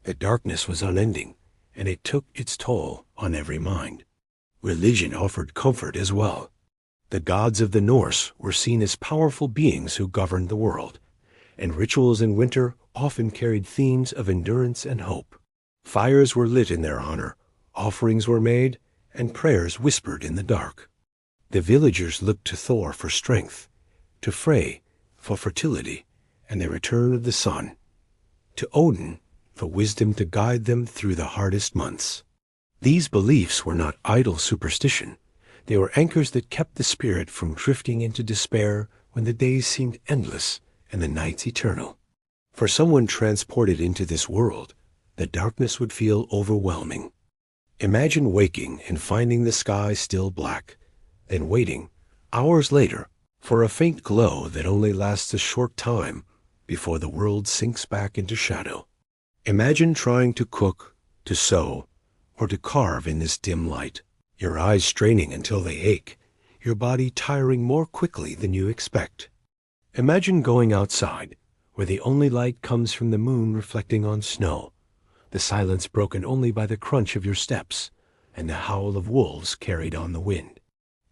The darkness was unending, and it took its toll on every mind. Religion offered comfort as well. The gods of the Norse were seen as powerful beings who governed the world, and rituals in winter often carried themes of endurance and hope. Fires were lit in their honor, offerings were made, and prayers whispered in the dark. The villagers looked to Thor for strength, to Frey for fertility and the return of the sun, to Odin for wisdom to guide them through the hardest months. These beliefs were not idle superstition. They were anchors that kept the spirit from drifting into despair when the days seemed endless and the nights eternal. For someone transported into this world, the darkness would feel overwhelming. Imagine waking and finding the sky still black, then waiting, hours later, for a faint glow that only lasts a short time before the world sinks back into shadow. Imagine trying to cook, to sew, or to carve in this dim light, your eyes straining until they ache, your body tiring more quickly than you expect. Imagine going outside, where the only light comes from the moon reflecting on snow, the silence broken only by the crunch of your steps and the howl of wolves carried on the wind.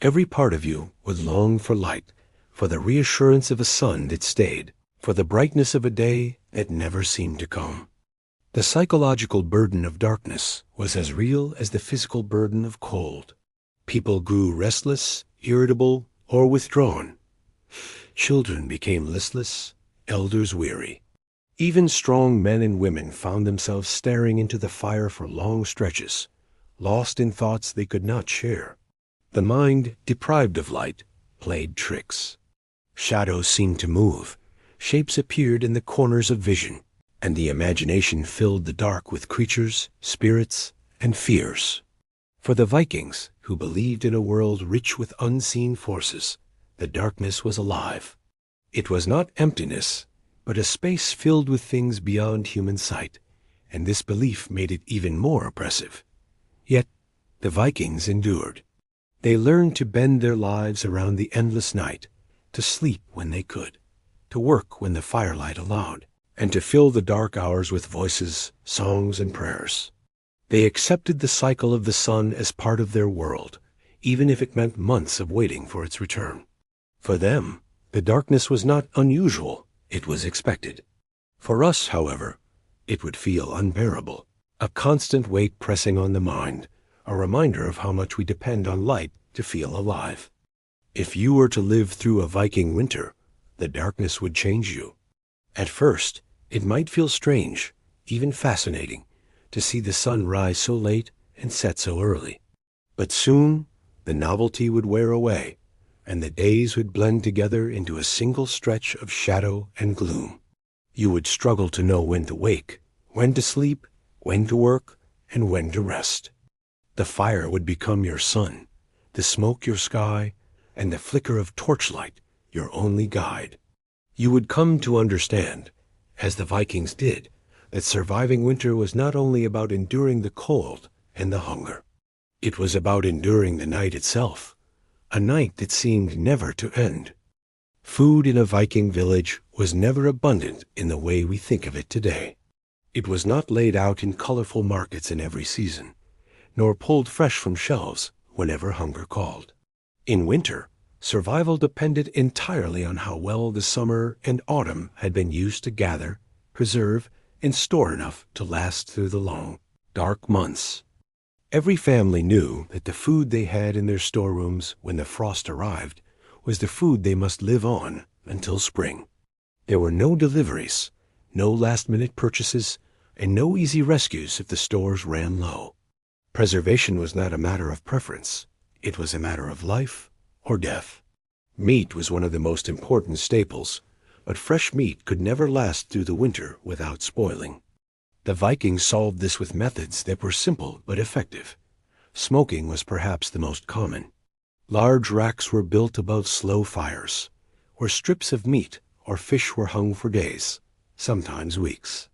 Every part of you would long for light, for the reassurance of a sun that stayed, for the brightness of a day that never seemed to come. The psychological burden of darkness was as real as the physical burden of cold. People grew restless, irritable, or withdrawn. Children became listless, elders weary. Even strong men and women found themselves staring into the fire for long stretches, lost in thoughts they could not share. The mind, deprived of light, played tricks. Shadows seemed to move, shapes appeared in the corners of vision, and the imagination filled the dark with creatures, spirits, and fears. For the Vikings, who believed in a world rich with unseen forces, the darkness was alive. It was not emptiness, but a space filled with things beyond human sight, and this belief made it even more oppressive. Yet the Vikings endured. They learned to bend their lives around the endless night, to sleep when they could, to work when the firelight allowed, and to fill the dark hours with voices, songs, and prayers. They accepted the cycle of the sun as part of their world, even if it meant months of waiting for its return. For them, the darkness was not unusual, it was expected. For us, however, it would feel unbearable, a constant weight pressing on the mind, a reminder of how much we depend on light to feel alive. If you were to live through a Viking winter, the darkness would change you. At first, it might feel strange, even fascinating, to see the sun rise so late and set so early. But soon, the novelty would wear away, and the days would blend together into a single stretch of shadow and gloom. You would struggle to know when to wake, when to sleep, when to work, and when to rest. The fire would become your sun, the smoke your sky, and the flicker of torchlight your only guide. You would come to understand, as the Vikings did, that surviving winter was not only about enduring the cold and the hunger. It was about enduring the night itself, a night that seemed never to end. Food in a Viking village was never abundant in the way we think of it today. It was not laid out in colorful markets in every season, nor pulled fresh from shelves whenever hunger called. In winter, survival depended entirely on how well the summer and autumn had been used to gather, preserve, and store enough to last through the long, dark months. Every family knew that the food they had in their storerooms when the frost arrived was the food they must live on until spring. There were no deliveries, no last-minute purchases, and no easy rescues if the stores ran low. Preservation was not a matter of preference. It was a matter of life or death. Meat was one of the most important staples, but fresh meat could never last through the winter without spoiling. The Vikings solved this with methods that were simple but effective. Smoking was perhaps the most common. Large racks were built above slow fires, where strips of meat or fish were hung for days, sometimes weeks.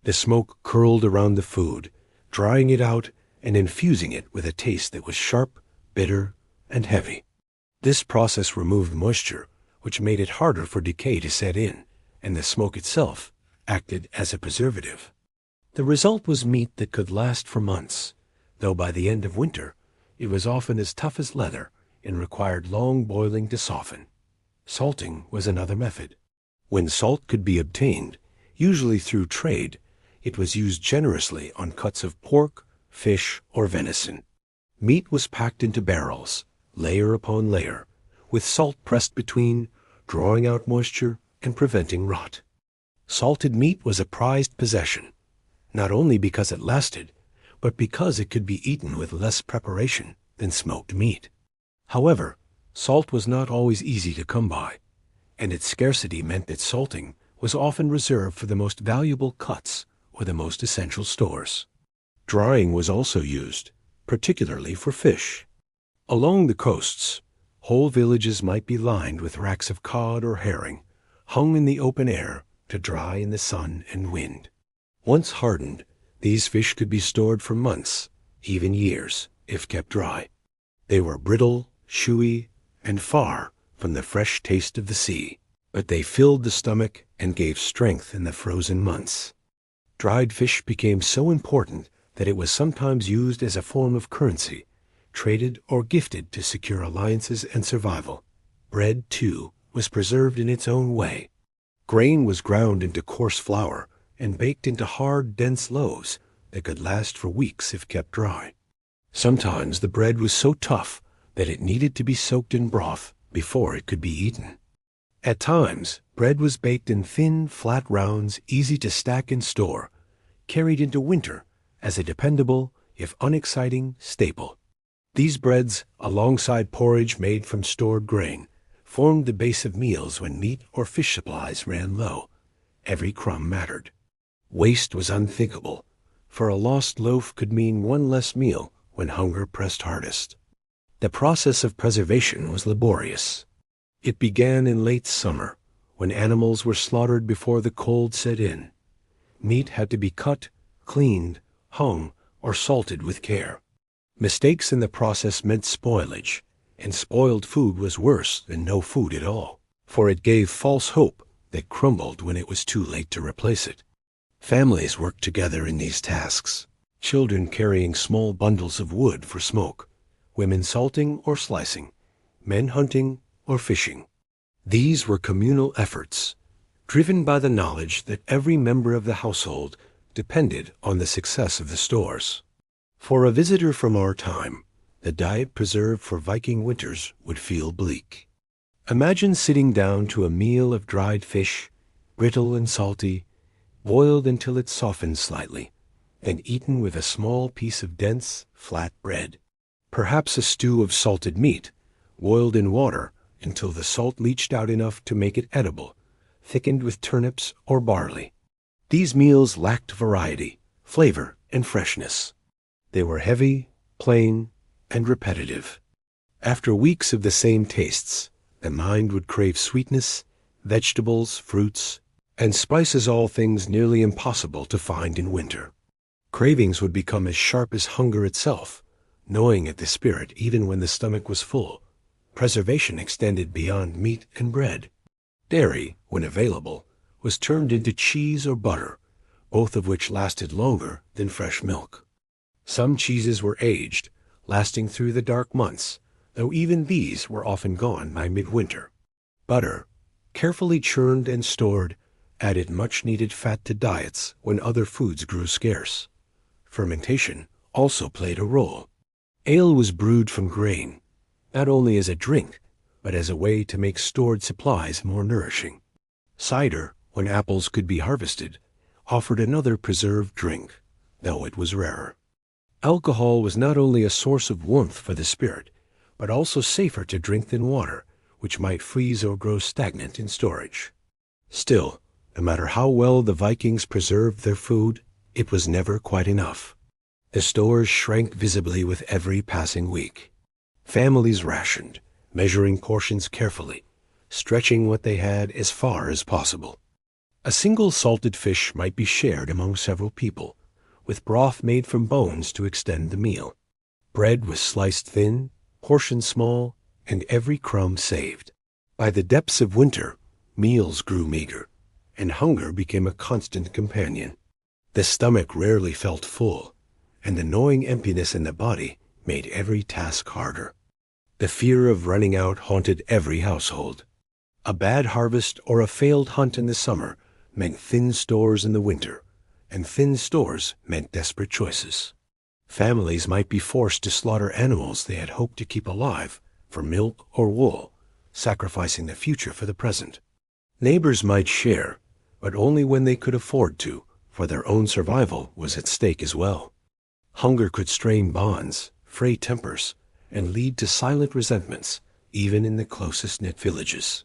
The smoke curled around the food, drying it out and infusing it with a taste that was sharp, bitter, and heavy. This process removed moisture, which made it harder for decay to set in, and the smoke itself acted as a preservative. The result was meat that could last for months, though by the end of winter it was often as tough as leather and required long boiling to soften. Salting was another method. When salt could be obtained, usually through trade, it was used generously on cuts of pork, fish, or venison. Meat was packed into barrels, layer upon layer, with salt pressed between, drawing out moisture and preventing rot. Salted meat was a prized possession, not only because it lasted, but because it could be eaten with less preparation than smoked meat. However, salt was not always easy to come by, and its scarcity meant that salting was often reserved for the most valuable cuts or the most essential stores. Drying was also used, particularly for fish. Along the coasts, whole villages might be lined with racks of cod or herring, hung in the open air to dry in the sun and wind. Once hardened, these fish could be stored for months, even years, if kept dry. They were brittle, chewy, and far from the fresh taste of the sea, but they filled the stomach and gave strength in the frozen months. Dried fish became so important that it was sometimes used as a form of currency, traded or gifted to secure alliances and survival. Bread, too, was preserved in its own way. Grain was ground into coarse flour and baked into hard, dense loaves that could last for weeks if kept dry. Sometimes the bread was so tough that it needed to be soaked in broth before it could be eaten. At times, bread was baked in thin, flat rounds easy to stack and store, carried into winter as a dependable, if unexciting, staple. These breads, alongside porridge made from stored grain, formed the base of meals when meat or fish supplies ran low. Every crumb mattered. Waste was unthinkable, for a lost loaf could mean one less meal when hunger pressed hardest. The process of preservation was laborious. It began in late summer, when animals were slaughtered before the cold set in. Meat had to be cut, cleaned, hung, or salted with care. Mistakes in the process meant spoilage, and spoiled food was worse than no food at all, for it gave false hope that crumbled when it was too late to replace it. Families worked together in these tasks, children carrying small bundles of wood for smoke, women salting or slicing, men hunting or fishing. These were communal efforts, driven by the knowledge that every member of the household depended on the success of the stores. For a visitor from our time, the diet preserved for Viking winters would feel bleak. Imagine sitting down to a meal of dried fish, brittle and salty, boiled until it softened slightly, and eaten with a small piece of dense, flat bread. Perhaps a stew of salted meat, boiled in water until the salt leached out enough to make it edible, thickened with turnips or barley. These meals lacked variety, flavor, and freshness. They were heavy, plain, and repetitive. After weeks of the same tastes, the mind would crave sweetness, vegetables, fruits, and spices, all things nearly impossible to find in winter. Cravings would become as sharp as hunger itself, gnawing at the spirit even when the stomach was full. Preservation extended beyond meat and bread. Dairy, when available, was turned into cheese or butter, both of which lasted longer than fresh milk. Some cheeses were aged, lasting through the dark months, though even these were often gone by midwinter. Butter, carefully churned and stored, added much-needed fat to diets when other foods grew scarce. Fermentation also played a role. Ale was brewed from grain, not only as a drink, but as a way to make stored supplies more nourishing. Cider, when apples could be harvested, offered another preserved drink, though it was rarer. Alcohol was not only a source of warmth for the spirit, but also safer to drink than water, which might freeze or grow stagnant in storage. Still, no matter how well the Vikings preserved their food, it was never quite enough. The stores shrank visibly with every passing week. Families rationed, measuring portions carefully, stretching what they had as far as possible. A single salted fish might be shared among several people, with broth made from bones to extend the meal. Bread was sliced thin, portions small, and every crumb saved. By the depths of winter, meals grew meager, and hunger became a constant companion. The stomach rarely felt full, and the gnawing emptiness in the body made every task harder. The fear of running out haunted every household. A bad harvest or a failed hunt in the summer meant thin stores in the winter, and thin stores meant desperate choices. Families might be forced to slaughter animals they had hoped to keep alive for milk or wool, sacrificing the future for the present. Neighbors might share, but only when they could afford to, for their own survival was at stake as well. Hunger could strain bonds, fray tempers, and lead to silent resentments, even in the closest-knit villages.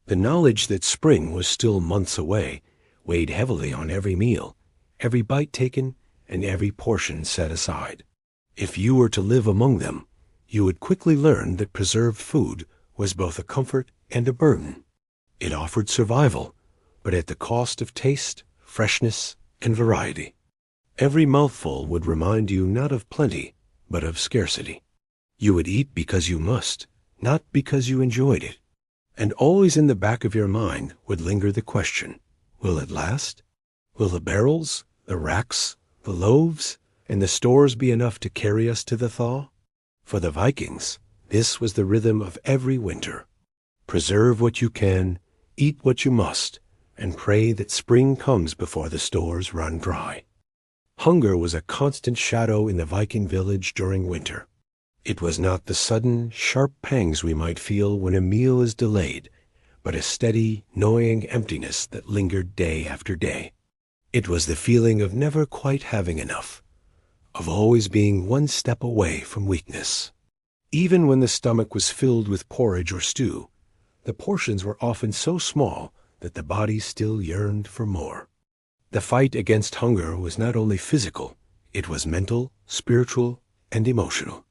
The knowledge that spring was still months away weighed heavily on every meal, every bite taken, and every portion set aside. If you were to live among them, you would quickly learn that preserved food was both a comfort and a burden. It offered survival, but at the cost of taste, freshness, and variety. Every mouthful would remind you not of plenty, but of scarcity. You would eat because you must, not because you enjoyed it. And always in the back of your mind would linger the question, will it last? Will the barrels, the racks, the loaves, and the stores be enough to carry us to the thaw? For the Vikings, this was the rhythm of every winter. Preserve what you can, eat what you must, and pray that spring comes before the stores run dry. Hunger was a constant shadow in the Viking village during winter. It was not the sudden, sharp pangs we might feel when a meal is delayed, but a steady, gnawing emptiness that lingered day after day. It was the feeling of never quite having enough, of always being one step away from weakness. Even when the stomach was filled with porridge or stew, the portions were often so small that the body still yearned for more. The fight against hunger was not only physical, it was mental, spiritual, and emotional.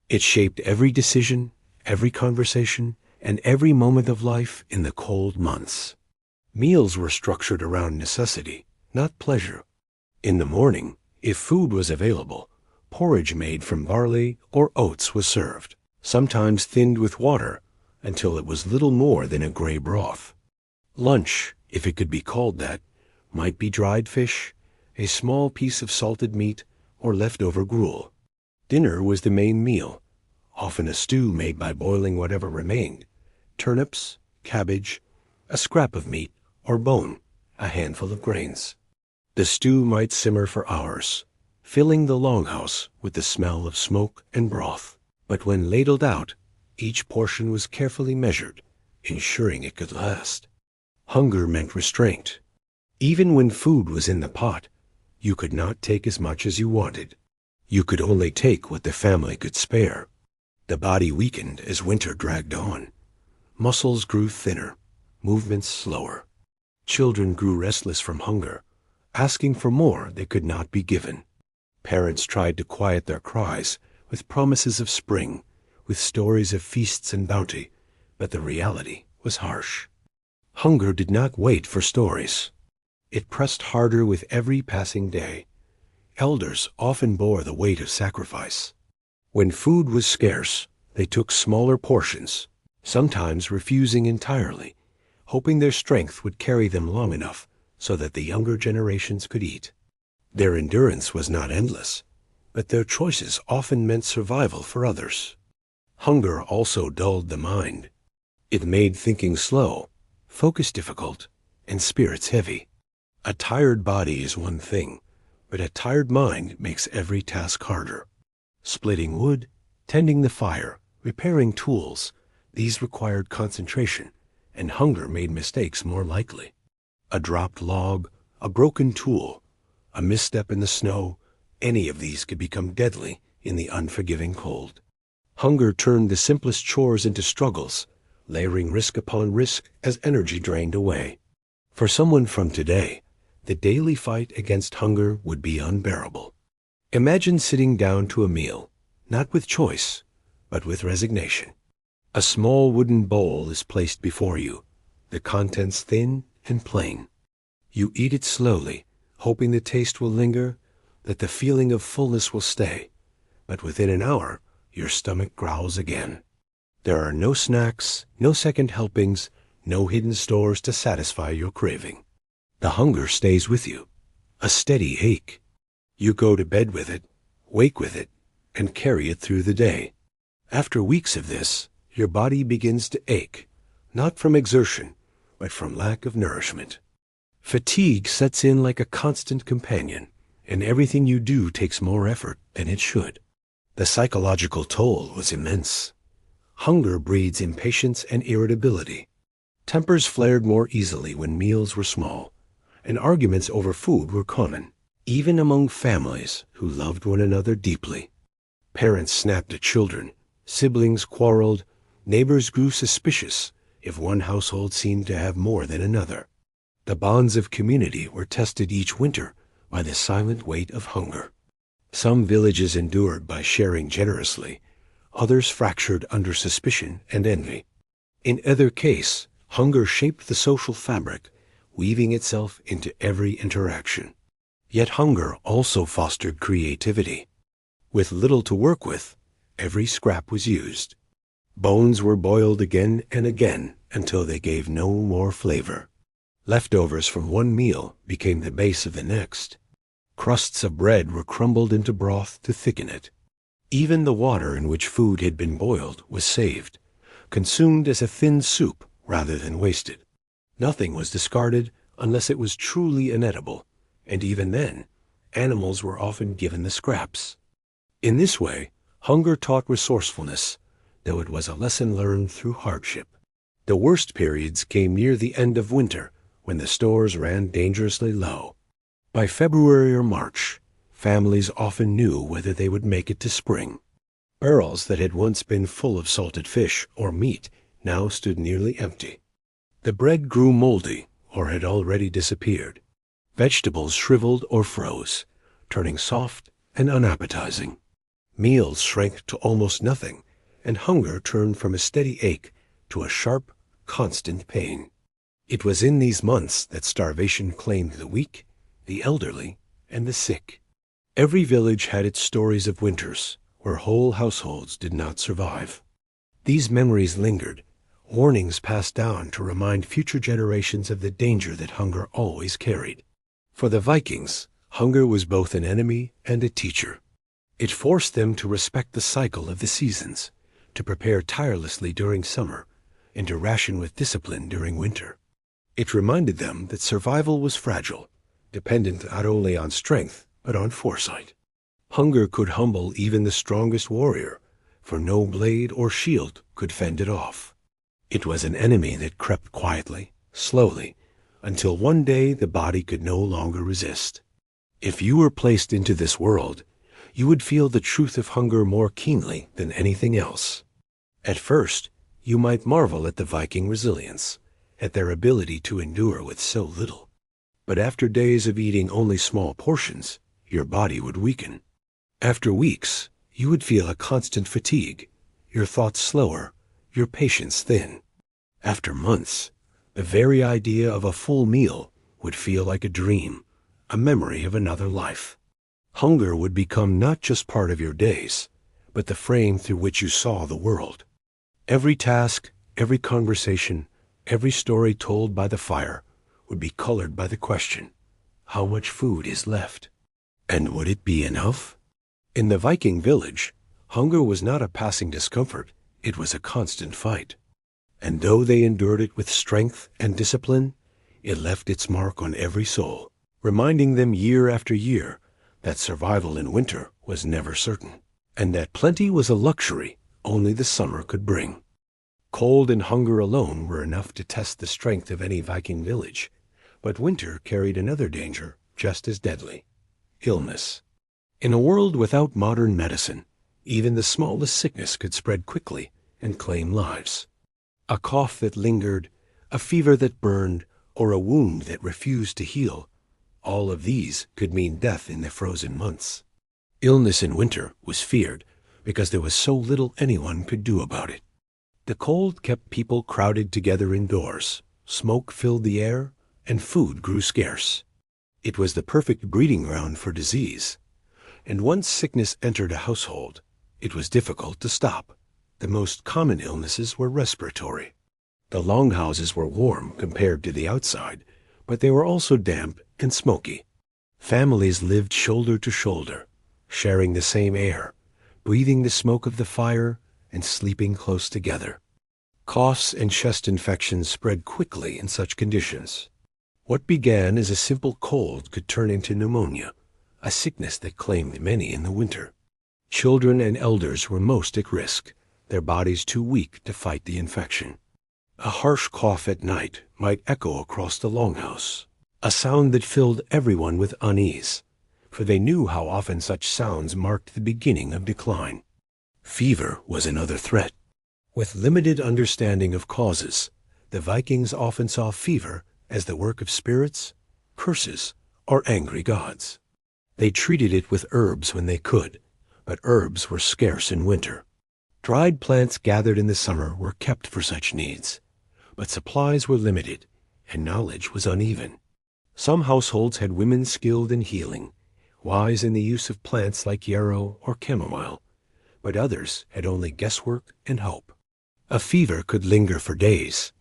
It shaped every decision, every conversation, and every moment of life in the cold months. Meals were structured around necessity, not pleasure. In the morning, if food was available, porridge made from barley or oats was served, sometimes thinned with water, until it was little more than a gray broth. Lunch, if it could be called that, might be dried fish, a small piece of salted meat, or leftover gruel. Dinner was the main meal, often a stew made by boiling whatever remained, turnips, cabbage, a scrap of meat, or bone, a handful of grains. The stew might simmer for hours, filling the longhouse with the smell of smoke and broth. But when ladled out, each portion was carefully measured, ensuring it could last. Hunger meant restraint. Even when food was in the pot, you could not take as much as you wanted. You could only take what the family could spare. The body weakened as winter dragged on. Muscles grew thinner, movements slower. Children grew restless from hunger, asking for more that could not be given. Parents tried to quiet their cries with promises of spring, with stories of feasts and bounty, but the reality was harsh. Hunger did not wait for stories. It pressed harder with every passing day. Elders often bore the weight of sacrifice. When food was scarce, they took smaller portions, sometimes refusing entirely, hoping their strength would carry them long enough so that the younger generations could eat. Their endurance was not endless, but their choices often meant survival for others. Hunger also dulled the mind. It made thinking slow, focus difficult, and spirits heavy. A tired body is one thing, but a tired mind makes every task harder. Splitting wood, tending the fire, repairing tools, these required concentration, and hunger made mistakes more likely. A dropped log, a broken tool, a misstep in the snow, any of these could become deadly in the unforgiving cold. Hunger turned the simplest chores into struggles, layering risk upon risk as energy drained away. For someone from today, the daily fight against hunger would be unbearable. Imagine sitting down to a meal, not with choice, but with resignation. A small wooden bowl is placed before you, the contents thin and plain. You eat it slowly, hoping the taste will linger, that the feeling of fullness will stay. But within an hour, your stomach growls again. There are no snacks, no second helpings, no hidden stores to satisfy your craving. The hunger stays with you, a steady ache. You go to bed with it, wake with it, and carry it through the day. After weeks of this, your body begins to ache, not from exertion, but from lack of nourishment. Fatigue sets in like a constant companion, and everything you do takes more effort than it should. The psychological toll was immense. Hunger breeds impatience and irritability. Tempers flared more easily when meals were small, and arguments over food were common, even among families who loved one another deeply. Parents snapped at children, siblings quarreled, neighbors grew suspicious if one household seemed to have more than another. The bonds of community were tested each winter by the silent weight of hunger. Some villages endured by sharing generously, others fractured under suspicion and envy. In either case, hunger shaped the social fabric, weaving itself into every interaction. Yet hunger also fostered creativity. With little to work with, every scrap was used. Bones were boiled again and again until they gave no more flavor. Leftovers from one meal became the base of the next. Crusts of bread were crumbled into broth to thicken it. Even the water in which food had been boiled was saved, consumed as a thin soup rather than wasted. Nothing was discarded unless it was truly inedible, and even then, animals were often given the scraps. In this way, hunger taught resourcefulness, though it was a lesson learned through hardship. The worst periods came near the end of winter, when the stores ran dangerously low. By February or March, families often knew whether they would make it to spring. Barrels that had once been full of salted fish or meat now stood nearly empty. The bread grew moldy or had already disappeared. Vegetables shriveled or froze, turning soft and unappetizing. Meals shrank to almost nothing, and hunger turned from a steady ache to a sharp, constant pain. It was in these months that starvation claimed the weak, the elderly, and the sick. Every village had its stories of winters where whole households did not survive. These memories lingered, warnings passed down to remind future generations of the danger that hunger always carried. For the Vikings, hunger was both an enemy and a teacher. It forced them to respect the cycle of the seasons, to prepare tirelessly during summer, and to ration with discipline during winter. It reminded them that survival was fragile, dependent not only on strength, but on foresight. Hunger could humble even the strongest warrior, for no blade or shield could fend it off. It was an enemy that crept quietly, slowly, until one day the body could no longer resist. If you were placed into this world, you would feel the truth of hunger more keenly than anything else. At first, you might marvel at the Viking resilience, at their ability to endure with so little. But after days of eating only small portions, your body would weaken. After weeks, you would feel a constant fatigue, your thoughts slower, your patience thin. After months, the very idea of a full meal would feel like a dream, a memory of another life. Hunger would become not just part of your days, but the frame through which you saw the world. Every task, every conversation, every story told by the fire would be colored by the question, how much food is left? And would it be enough? In the Viking village, hunger was not a passing discomfort, it was a constant fight. And though they endured it with strength and discipline, it left its mark on every soul, reminding them year after year that survival in winter was never certain, and that plenty was a luxury only the summer could bring. Cold and hunger alone were enough to test the strength of any Viking village, but winter carried another danger just as deadly: illness. In a world without modern medicine, even the smallest sickness could spread quickly and claim lives. A cough that lingered, a fever that burned, or a wound that refused to heal, all of these could mean death in the frozen months. Illness in winter was feared because there was so little anyone could do about it. The cold kept people crowded together indoors, smoke filled the air, and food grew scarce. It was the perfect breeding ground for disease, and once sickness entered a household, it was difficult to stop. The most common illnesses were respiratory. The longhouses were warm compared to the outside, but they were also damp and smoky. Families lived shoulder to shoulder, sharing the same air, breathing the smoke of the fire, and sleeping close together. Coughs and chest infections spread quickly in such conditions. What began as a simple cold could turn into pneumonia, a sickness that claimed many in the winter. Children and elders were most at risk, their bodies too weak to fight the infection. A harsh cough at night might echo across the longhouse, a sound that filled everyone with unease, for they knew how often such sounds marked the beginning of decline. Fever was another threat. With limited understanding of causes, the Vikings often saw fever as the work of spirits, curses, or angry gods. They treated it with herbs when they could, but herbs were scarce in winter. Dried plants gathered in the summer were kept for such needs, but supplies were limited, and knowledge was uneven. Some households had women skilled in healing, wise in the use of plants like yarrow or chamomile, but others had only guesswork and hope. A fever could linger for days,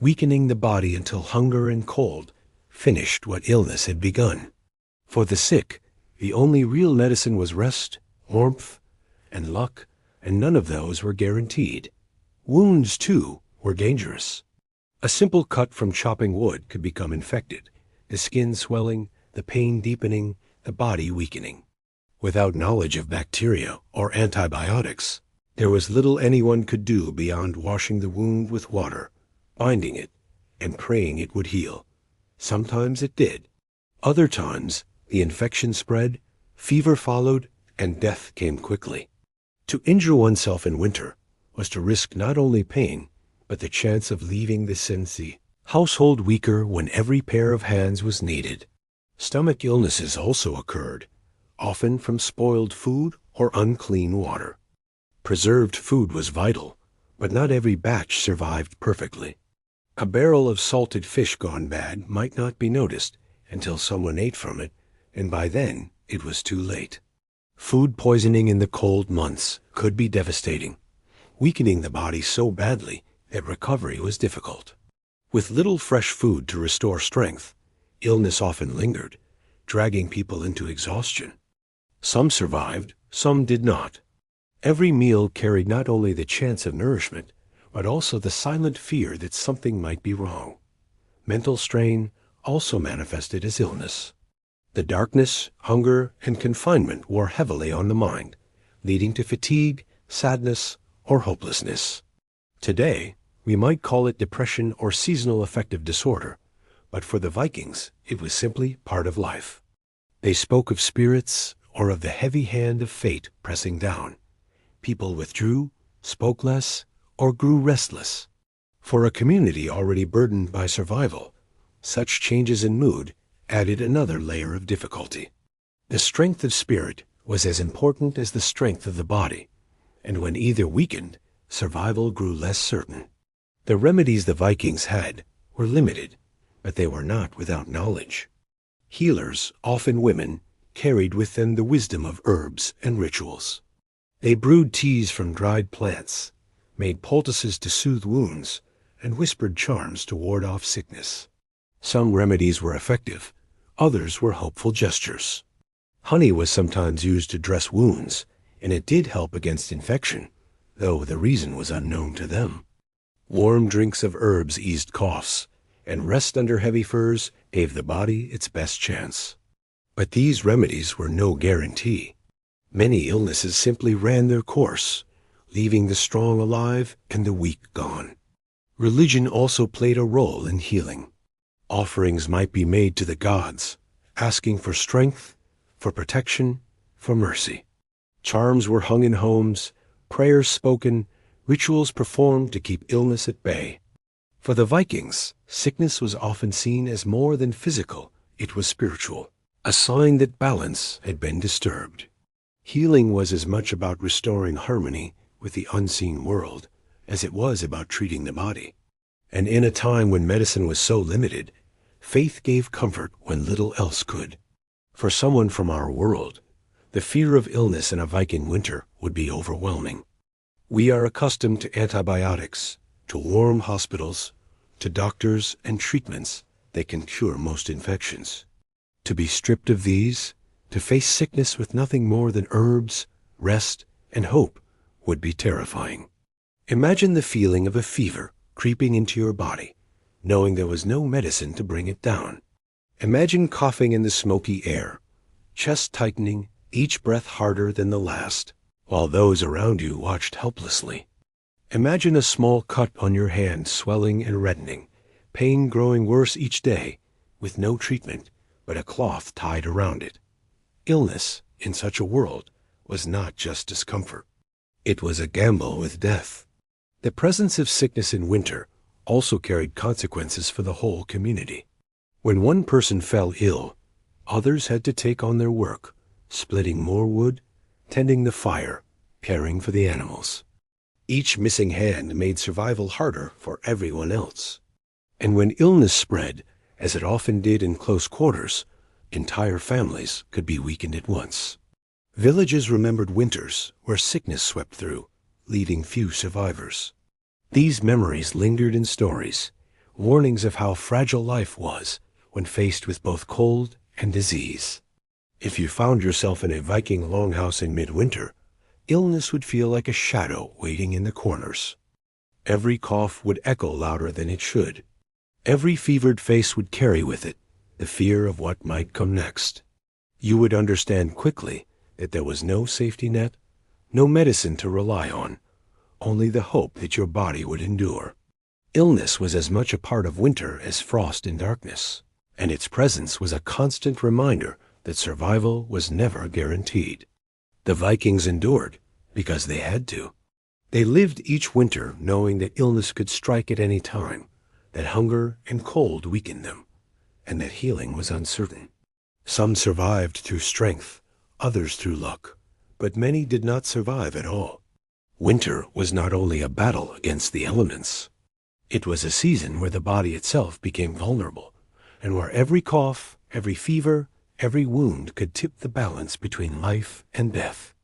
weakening the body until hunger and cold finished what illness had begun. For the sick, the only real medicine was rest, warmth, and luck, and none of those were guaranteed. Wounds, too, were dangerous. A simple cut from chopping wood could become infected, the skin swelling, the pain deepening, the body weakening. Without knowledge of bacteria or antibiotics, there was little anyone could do beyond washing the wound with water, binding it, and praying it would heal. Sometimes it did. Other times, the infection spread, fever followed, and death came quickly. To injure oneself in winter was to risk not only pain, but the chance of leaving the sensi household weaker when every pair of hands was needed. Stomach illnesses also occurred, often from spoiled food or unclean water. Preserved food was vital, but not every batch survived perfectly. A barrel of salted fish gone bad might not be noticed until someone ate from it, and by then it was too late. Food poisoning in the cold months could be devastating, weakening the body so badly that recovery was difficult. With little fresh food to restore strength, illness often lingered, dragging people into exhaustion. Some survived, some did not. Every meal carried not only the chance of nourishment, but also the silent fear that something might be wrong. Mental strain also manifested as illness. The darkness, hunger, and confinement wore heavily on the mind, leading to fatigue, sadness, or hopelessness. Today, we might call it depression or seasonal affective disorder, but for the Vikings, it was simply part of life. They spoke of spirits or of the heavy hand of fate pressing down. People withdrew, spoke less, or grew restless. For a community already burdened by survival, such changes in mood added another layer of difficulty. The strength of spirit was as important as the strength of the body, and when either weakened, survival grew less certain. The remedies the Vikings had were limited, but they were not without knowledge. Healers, often women, carried with them the wisdom of herbs and rituals. They brewed teas from dried plants, made poultices to soothe wounds, and whispered charms to ward off sickness. Some remedies were effective, others were hopeful gestures. Honey was sometimes used to dress wounds, and it did help against infection, though the reason was unknown to them. Warm drinks of herbs eased coughs, and rest under heavy furs gave the body its best chance. But these remedies were no guarantee. Many illnesses simply ran their course, leaving the strong alive and the weak gone. Religion also played a role in healing. Offerings might be made to the gods, asking for strength, for protection, for mercy. Charms were hung in homes, prayers spoken, rituals performed to keep illness at bay. For the Vikings, sickness was often seen as more than physical, it was spiritual, a sign that balance had been disturbed. Healing was as much about restoring harmony with the unseen world as it was about treating the body. And in a time when medicine was so limited, faith gave comfort when little else could. For someone from our world, the fear of illness in a Viking winter would be overwhelming. We are accustomed to antibiotics, to warm hospitals, to doctors and treatments that can cure most infections. To be stripped of these, to face sickness with nothing more than herbs, rest, and hope would be terrifying. Imagine the feeling of a fever creeping into your body, knowing there was no medicine to bring it down. Imagine coughing in the smoky air, chest tightening, each breath harder than the last, while those around you watched helplessly. Imagine a small cut on your hand swelling and reddening, pain growing worse each day, with no treatment but a cloth tied around it. Illness, in such a world, was not just discomfort. It was a gamble with death. The presence of sickness in winter also carried consequences for the whole community. When one person fell ill, others had to take on their work, splitting more wood, tending the fire, caring for the animals. Each missing hand made survival harder for everyone else. And when illness spread, as it often did in close quarters, entire families could be weakened at once. Villages remembered winters where sickness swept through, leaving few survivors. These memories lingered in stories, warnings of how fragile life was when faced with both cold and disease. If you found yourself in a Viking longhouse in midwinter, illness would feel like a shadow waiting in the corners. Every cough would echo louder than it should. Every fevered face would carry with it the fear of what might come next. You would understand quickly that there was no safety net, no medicine to rely on, only the hope that your body would endure. Illness was as much a part of winter as frost and darkness, and its presence was a constant reminder that survival was never guaranteed. The Vikings endured because they had to. They lived each winter knowing that illness could strike at any time, that hunger and cold weakened them, and that healing was uncertain. Some survived through strength, others through luck, but many did not survive at all. Winter was not only a battle against the elements. It was a season where the body itself became vulnerable, and where every cough, every fever, every wound could tip the balance between life and death.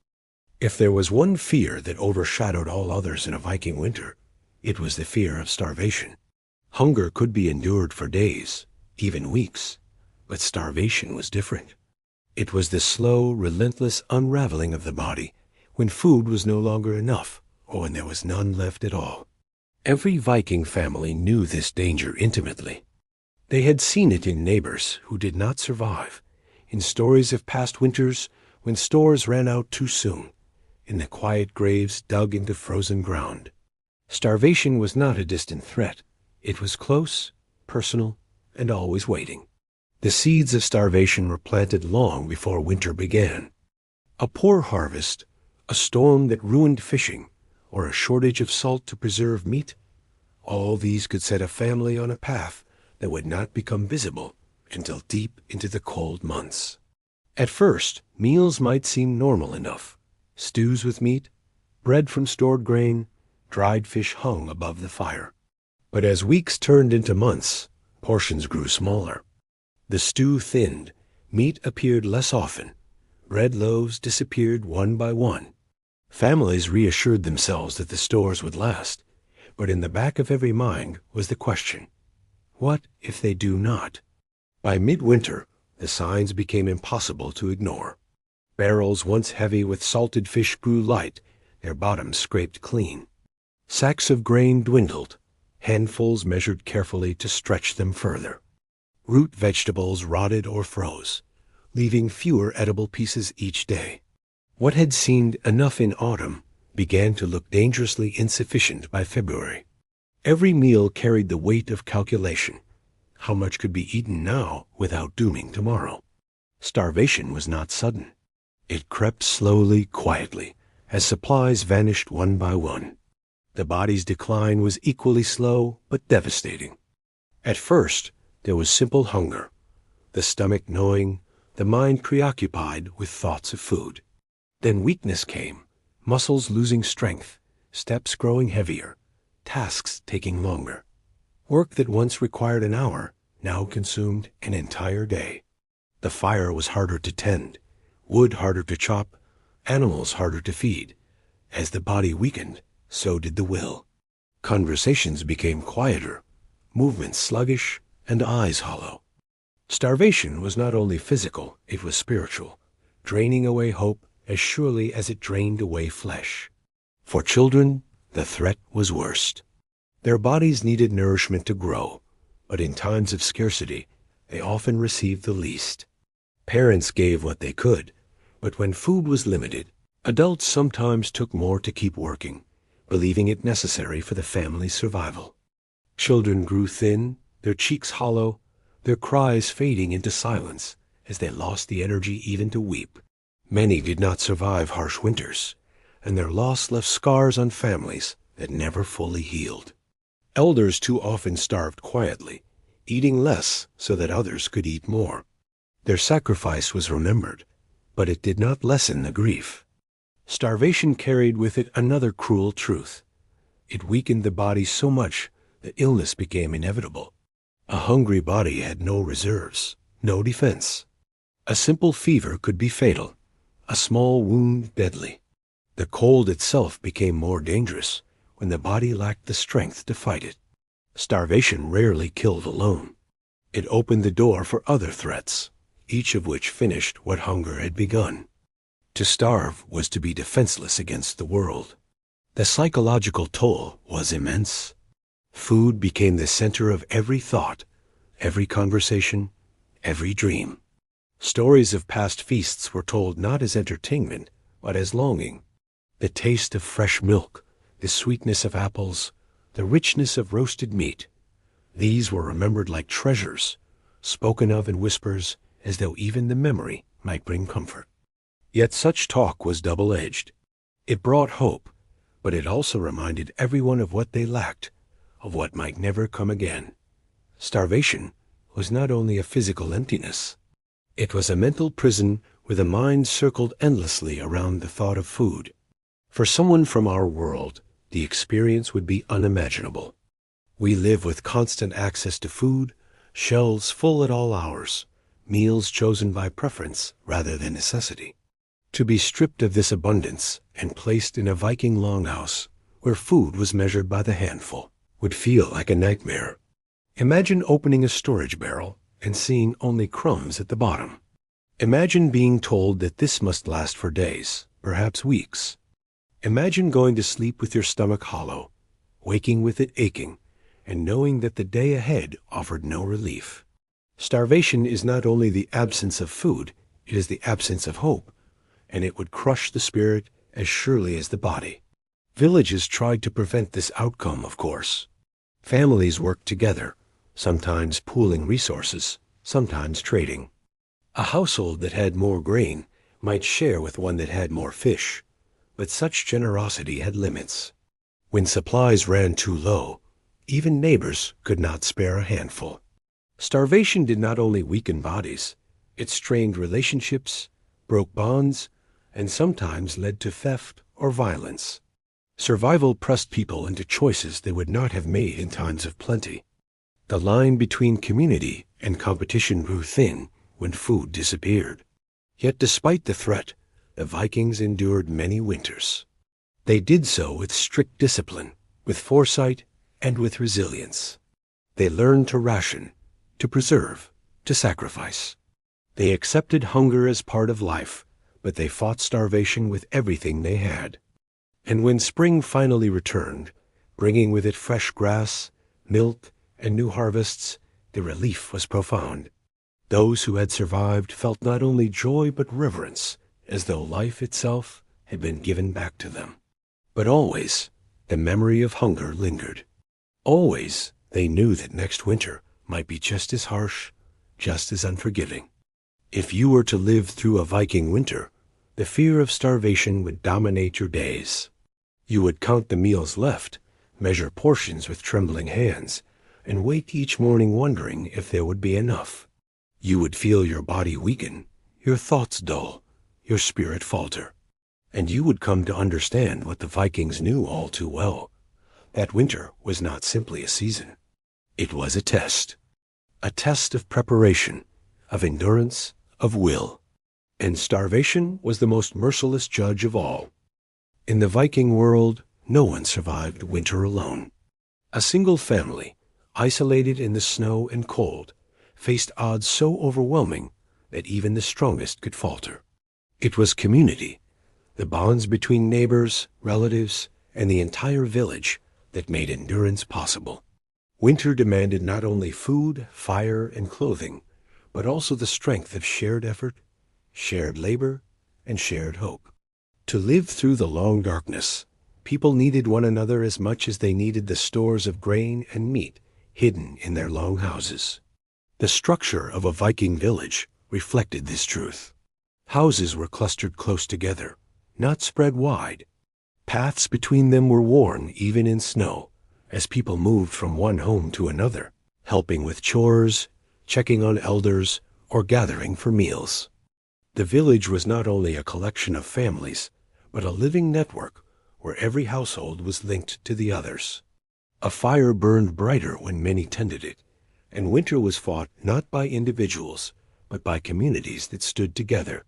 If there was one fear that overshadowed all others in a Viking winter, it was the fear of starvation. Hunger could be endured for days, even weeks, but starvation was different. It was the slow, relentless unraveling of the body when food was no longer enough or when there was none left at all. Every Viking family knew this danger intimately. They had seen it in neighbors who did not survive, in stories of past winters when stores ran out too soon, in the quiet graves dug into frozen ground. Starvation was not a distant threat. It was close, personal, and always waiting. The seeds of starvation were planted long before winter began. A poor harvest, a storm that ruined fishing, or a shortage of salt to preserve meat, all these could set a family on a path that would not become visible until deep into the cold months. At first, meals might seem normal enough. Stews with meat, bread from stored grain, dried fish hung above the fire. But as weeks turned into months, portions grew smaller. The stew thinned, meat appeared less often, bread loaves disappeared one by one. Families reassured themselves that the stores would last, but in the back of every mind was the question, what if they do not? By midwinter, the signs became impossible to ignore. Barrels once heavy with salted fish grew light, their bottoms scraped clean. Sacks of grain dwindled, handfuls measured carefully to stretch them further. Root vegetables rotted or froze, leaving fewer edible pieces each day. What had seemed enough in autumn began to look dangerously insufficient by February. Every meal carried the weight of calculation. How much could be eaten now without dooming tomorrow? Starvation was not sudden. It crept slowly, quietly, as supplies vanished one by one. The body's decline was equally slow but devastating. At first, there was simple hunger, the stomach gnawing, the mind preoccupied with thoughts of food. Then weakness came, muscles losing strength, steps growing heavier, tasks taking longer. Work that once required an hour now consumed an entire day. The fire was harder to tend, wood harder to chop, animals harder to feed. As the body weakened, so did the will. Conversations became quieter, movements sluggish, and eyes hollow. Starvation was not only physical, it was spiritual, draining away hope as surely as it drained away flesh. For children, the threat was worst. Their bodies needed nourishment to grow, but in times of scarcity, they often received the least. Parents gave what they could, but when food was limited, adults sometimes took more to keep working, believing it necessary for the family's survival. Children grew thin, their cheeks hollow, their cries fading into silence as they lost the energy even to weep. Many did not survive harsh winters, and their loss left scars on families that never fully healed. Elders too often starved quietly, eating less so that others could eat more. Their sacrifice was remembered, but it did not lessen the grief. Starvation carried with it another cruel truth. It weakened the body so much that illness became inevitable. A hungry body had no reserves, no defense. A simple fever could be fatal, a small wound deadly. The cold itself became more dangerous when the body lacked the strength to fight it. Starvation rarely killed alone. It opened the door for other threats, each of which finished what hunger had begun. To starve was to be defenseless against the world. The psychological toll was immense. Food became the center of every thought, every conversation, every dream. Stories of past feasts were told not as entertainment, but as longing. The taste of fresh milk, the sweetness of apples, the richness of roasted meat. These were remembered like treasures, spoken of in whispers as though even the memory might bring comfort. Yet such talk was double-edged. It brought hope, but it also reminded everyone of what they lacked, of what might never come again. Starvation was not only a physical emptiness. It was a mental prison where the mind circled endlessly around the thought of food. For someone from our world, the experience would be unimaginable. We live with constant access to food, shelves full at all hours, meals chosen by preference rather than necessity. To be stripped of this abundance and placed in a Viking longhouse, where food was measured by the handful, would feel like a nightmare. Imagine opening a storage barrel and seeing only crumbs at the bottom. Imagine being told that this must last for days, perhaps weeks. Imagine going to sleep with your stomach hollow, waking with it aching, and knowing that the day ahead offered no relief. Starvation is not only the absence of food, it is the absence of hope, and it would crush the spirit as surely as the body. Villages tried to prevent this outcome, of course. Families worked together, sometimes pooling resources, sometimes trading. A household that had more grain might share with one that had more fish, but such generosity had limits. When supplies ran too low, even neighbors could not spare a handful. Starvation did not only weaken bodies, it strained relationships, broke bonds, and sometimes led to theft or violence. Survival pressed people into choices they would not have made in times of plenty. The line between community and competition grew thin when food disappeared. Yet despite the threat, the Vikings endured many winters. They did so with strict discipline, with foresight, and with resilience. They learned to ration, to preserve, to sacrifice. They accepted hunger as part of life, but they fought starvation with everything they had. And when spring finally returned, bringing with it fresh grass, milk, and new harvests, the relief was profound. Those who had survived felt not only joy but reverence, as though life itself had been given back to them. But always, the memory of hunger lingered. Always, they knew that next winter might be just as harsh, just as unforgiving. If you were to live through a Viking winter, the fear of starvation would dominate your days. You would count the meals left, measure portions with trembling hands, and wake each morning wondering if there would be enough. You would feel your body weaken, your thoughts dull, your spirit falter. And you would come to understand what the Vikings knew all too well. That winter was not simply a season. It was a test of preparation, of endurance, of will. And starvation was the most merciless judge of all. In the Viking world, no one survived winter alone. A single family, isolated in the snow and cold, faced odds so overwhelming that even the strongest could falter. It was community, the bonds between neighbors, relatives, and the entire village that made endurance possible. Winter demanded not only food, fire, and clothing, but also the strength of shared effort, shared labor, and shared hope. To live through the long darkness, people needed one another as much as they needed the stores of grain and meat hidden in their longhouses. The structure of a Viking village reflected this truth. Houses were clustered close together, not spread wide. Paths between them were worn even in snow, as people moved from one home to another, helping with chores, checking on elders, or gathering for meals. The village was not only a collection of families, but a living network where every household was linked to the others. A fire burned brighter when many tended it, and winter was fought not by individuals, but by communities that stood together.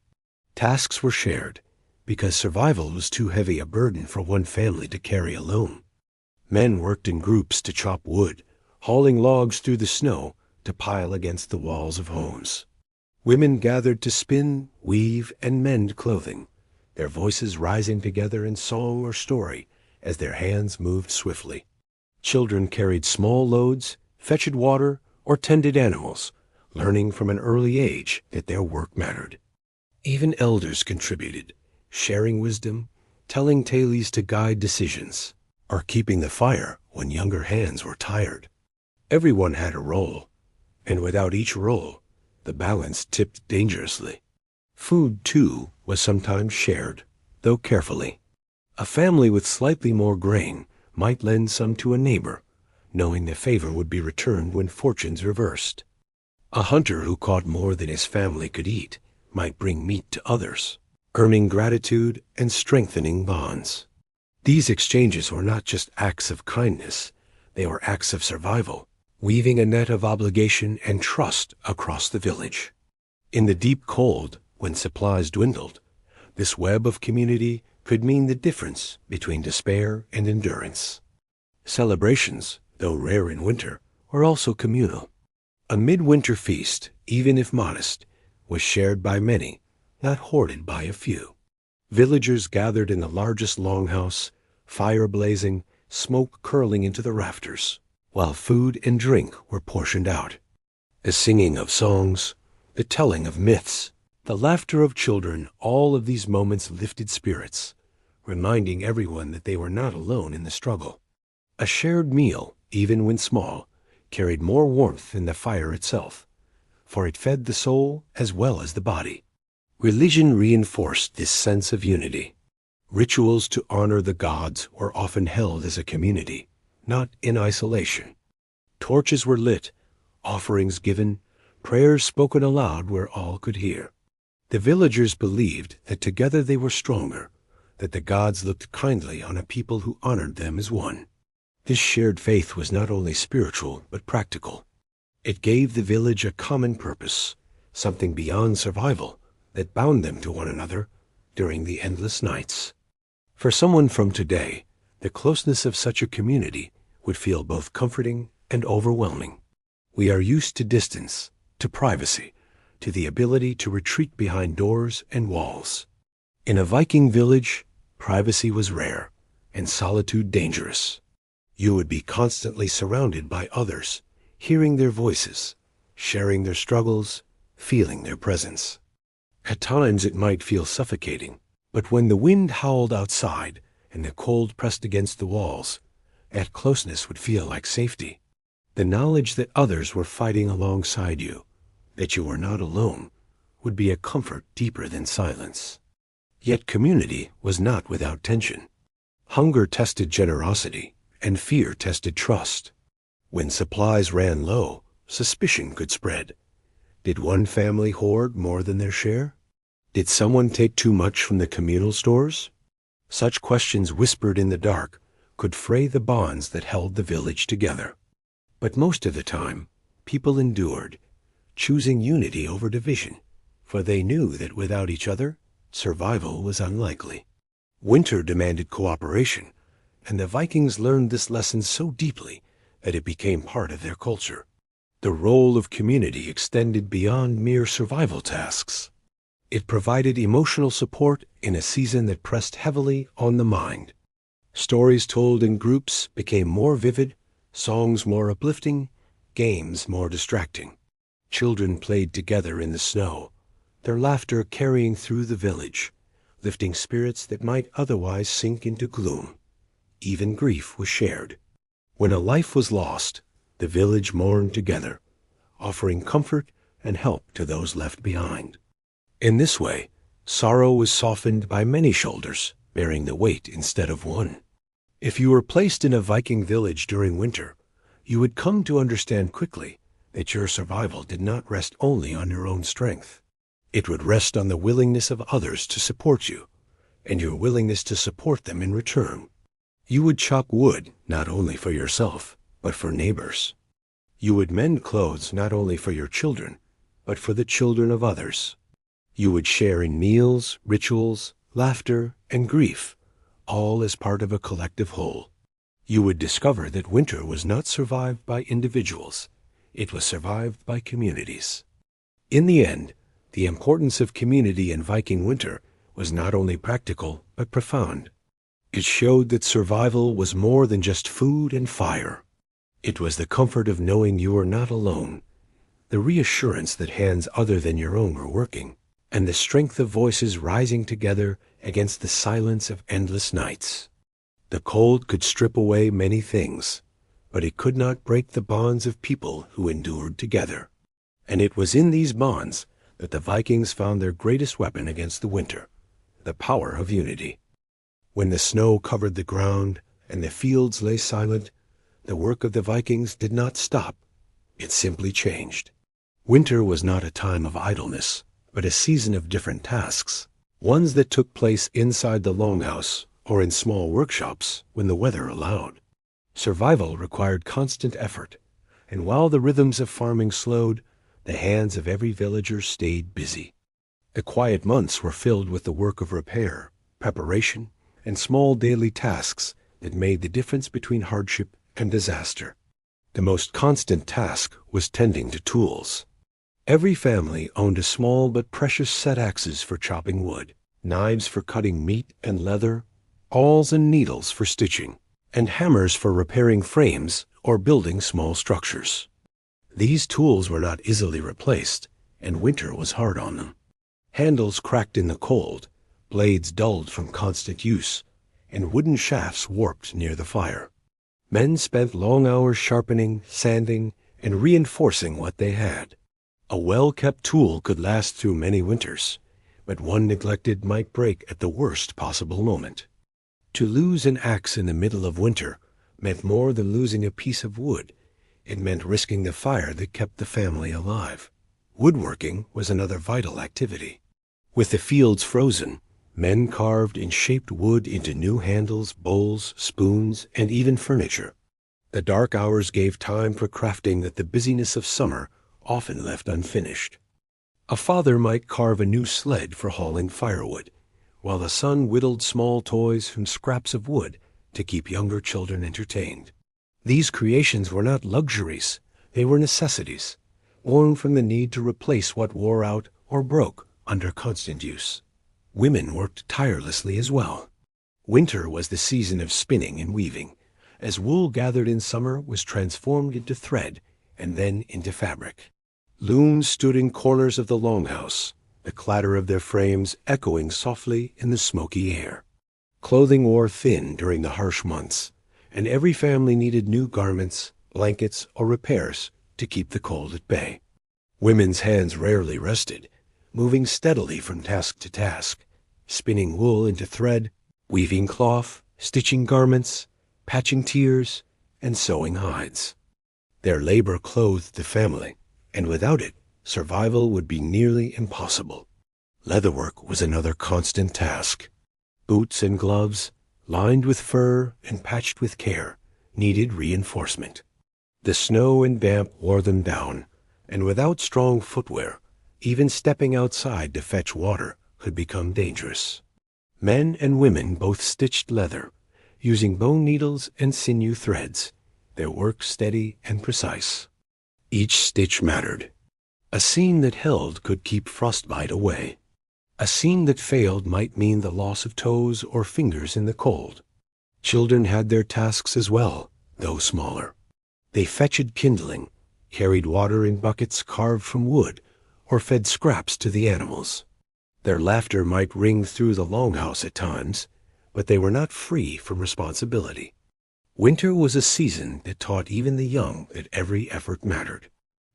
Tasks were shared, because survival was too heavy a burden for one family to carry alone. Men worked in groups to chop wood, hauling logs through the snow to pile against the walls of homes. Women gathered to spin, weave, and mend clothing, their voices rising together in song or story as their hands moved swiftly. Children carried small loads, fetched water, or tended animals, learning from an early age that their work mattered. Even elders contributed, sharing wisdom, telling tales to guide decisions, or keeping the fire when younger hands were tired. Everyone had a role, and without each role, the balance tipped dangerously. Food, too, was sometimes shared, though carefully. A family with slightly more grain might lend some to a neighbor, knowing the favor would be returned when fortunes reversed. A hunter who caught more than his family could eat might bring meat to others, earning gratitude and strengthening bonds. These exchanges were not just acts of kindness, they were acts of survival, weaving a net of obligation and trust across the village. In the deep cold, when supplies dwindled, this web of community could mean the difference between despair and endurance. Celebrations, though rare in winter, were also communal. A midwinter feast, even if modest, was shared by many, not hoarded by a few. Villagers gathered in the largest longhouse, fire blazing, smoke curling into the rafters, while food and drink were portioned out. The singing of songs, the telling of myths, the laughter of children, all of these moments lifted spirits, reminding everyone that they were not alone in the struggle. A shared meal, even when small, carried more warmth than the fire itself, for it fed the soul as well as the body. Religion reinforced this sense of unity. Rituals to honor the gods were often held as a community, not in isolation. Torches were lit, offerings given, prayers spoken aloud where all could hear. The villagers believed that together they were stronger, that the gods looked kindly on a people who honored them as one. This shared faith was not only spiritual but practical. It gave the village a common purpose, something beyond survival that bound them to one another during the endless nights. For someone from today, the closeness of such a community would feel both comforting and overwhelming. We are used to distance, to privacy, to the ability to retreat behind doors and walls. In a Viking village, privacy was rare and solitude dangerous. You would be constantly surrounded by others, hearing their voices, sharing their struggles, feeling their presence. At times it might feel suffocating, but when the wind howled outside and the cold pressed against the walls, that closeness would feel like safety. The knowledge that others were fighting alongside you, that you were not alone, would be a comfort deeper than silence. Yet community was not without tension. Hunger tested generosity, and fear tested trust. When supplies ran low, suspicion could spread. Did one family hoard more than their share? Did someone take too much from the communal stores? Such questions whispered in the dark could fray the bonds that held the village together. But most of the time, people endured, choosing unity over division, for they knew that without each other, survival was unlikely. Winter demanded cooperation, and the Vikings learned this lesson so deeply that it became part of their culture. The role of community extended beyond mere survival tasks. It provided emotional support in a season that pressed heavily on the mind. Stories told in groups became more vivid, songs more uplifting, games more distracting. Children played together in the snow, their laughter carrying through the village, lifting spirits that might otherwise sink into gloom. Even grief was shared. When a life was lost, the village mourned together, offering comfort and help to those left behind. In this way, sorrow was softened by many shoulders, bearing the weight instead of one. If you were placed in a Viking village during winter, you would come to understand quickly that your survival did not rest only on your own strength. It would rest on the willingness of others to support you, and your willingness to support them in return. You would chop wood not only for yourself, but for neighbors. You would mend clothes not only for your children, but for the children of others. You would share in meals, rituals, laughter, and grief, all as part of a collective whole. You would discover that winter was not survived by individuals, it was survived by communities. In the end, the importance of community in Viking winter was not only practical, but profound. It showed that survival was more than just food and fire. It was the comfort of knowing you were not alone, the reassurance that hands other than your own were working, and the strength of voices rising together against the silence of endless nights. The cold could strip away many things, but it could not break the bonds of people who endured together. And it was in these bonds that the Vikings found their greatest weapon against the winter, the power of unity. When the snow covered the ground and the fields lay silent, the work of the Vikings did not stop. It simply changed. Winter was not a time of idleness, but a season of different tasks, ones that took place inside the longhouse or in small workshops when the weather allowed. Survival required constant effort, and while the rhythms of farming slowed, the hands of every villager stayed busy. The quiet months were filled with the work of repair, preparation, and small daily tasks that made the difference between hardship and disaster. The most constant task was tending to tools. Every family owned a small but precious set axes for chopping wood, knives for cutting meat and leather, awls and needles for stitching, and hammers for repairing frames or building small structures. These tools were not easily replaced, and winter was hard on them. Handles cracked in the cold, blades dulled from constant use, and wooden shafts warped near the fire. Men spent long hours sharpening, sanding, and reinforcing what they had. A well-kept tool could last through many winters, but one neglected might break at the worst possible moment. To lose an axe in the middle of winter meant more than losing a piece of wood. It meant risking the fire that kept the family alive. Woodworking was another vital activity. With the fields frozen, men carved and shaped wood into new handles, bowls, spoons, and even furniture. The dark hours gave time for crafting that the busyness of summer often left unfinished. A father might carve a new sled for hauling firewood, while the son whittled small toys from scraps of wood to keep younger children entertained. These creations were not luxuries, they were necessities, born from the need to replace what wore out or broke under constant use. Women worked tirelessly as well. Winter was the season of spinning and weaving, as wool gathered in summer was transformed into thread and then into fabric. Looms stood in corners of the longhouse, the clatter of their frames echoing softly in the smoky air. Clothing wore thin during the harsh months, and every family needed new garments, blankets, or repairs to keep the cold at bay. Women's hands rarely rested, moving steadily from task to task, spinning wool into thread, weaving cloth, stitching garments, patching tears, and sewing hides. Their labor clothed the family, and without it, survival would be nearly impossible. Leatherwork was another constant task. Boots and gloves, lined with fur and patched with care, needed reinforcement. The snow and damp wore them down, and without strong footwear, even stepping outside to fetch water could become dangerous. Men and women both stitched leather, using bone needles and sinew threads, their work steady and precise. Each stitch mattered. A seam that held could keep frostbite away. A seam that failed might mean the loss of toes or fingers in the cold. Children had their tasks as well, though smaller. They fetched kindling, carried water in buckets carved from wood, or fed scraps to the animals. Their laughter might ring through the longhouse at times, but they were not free from responsibility. Winter was a season that taught even the young that every effort mattered.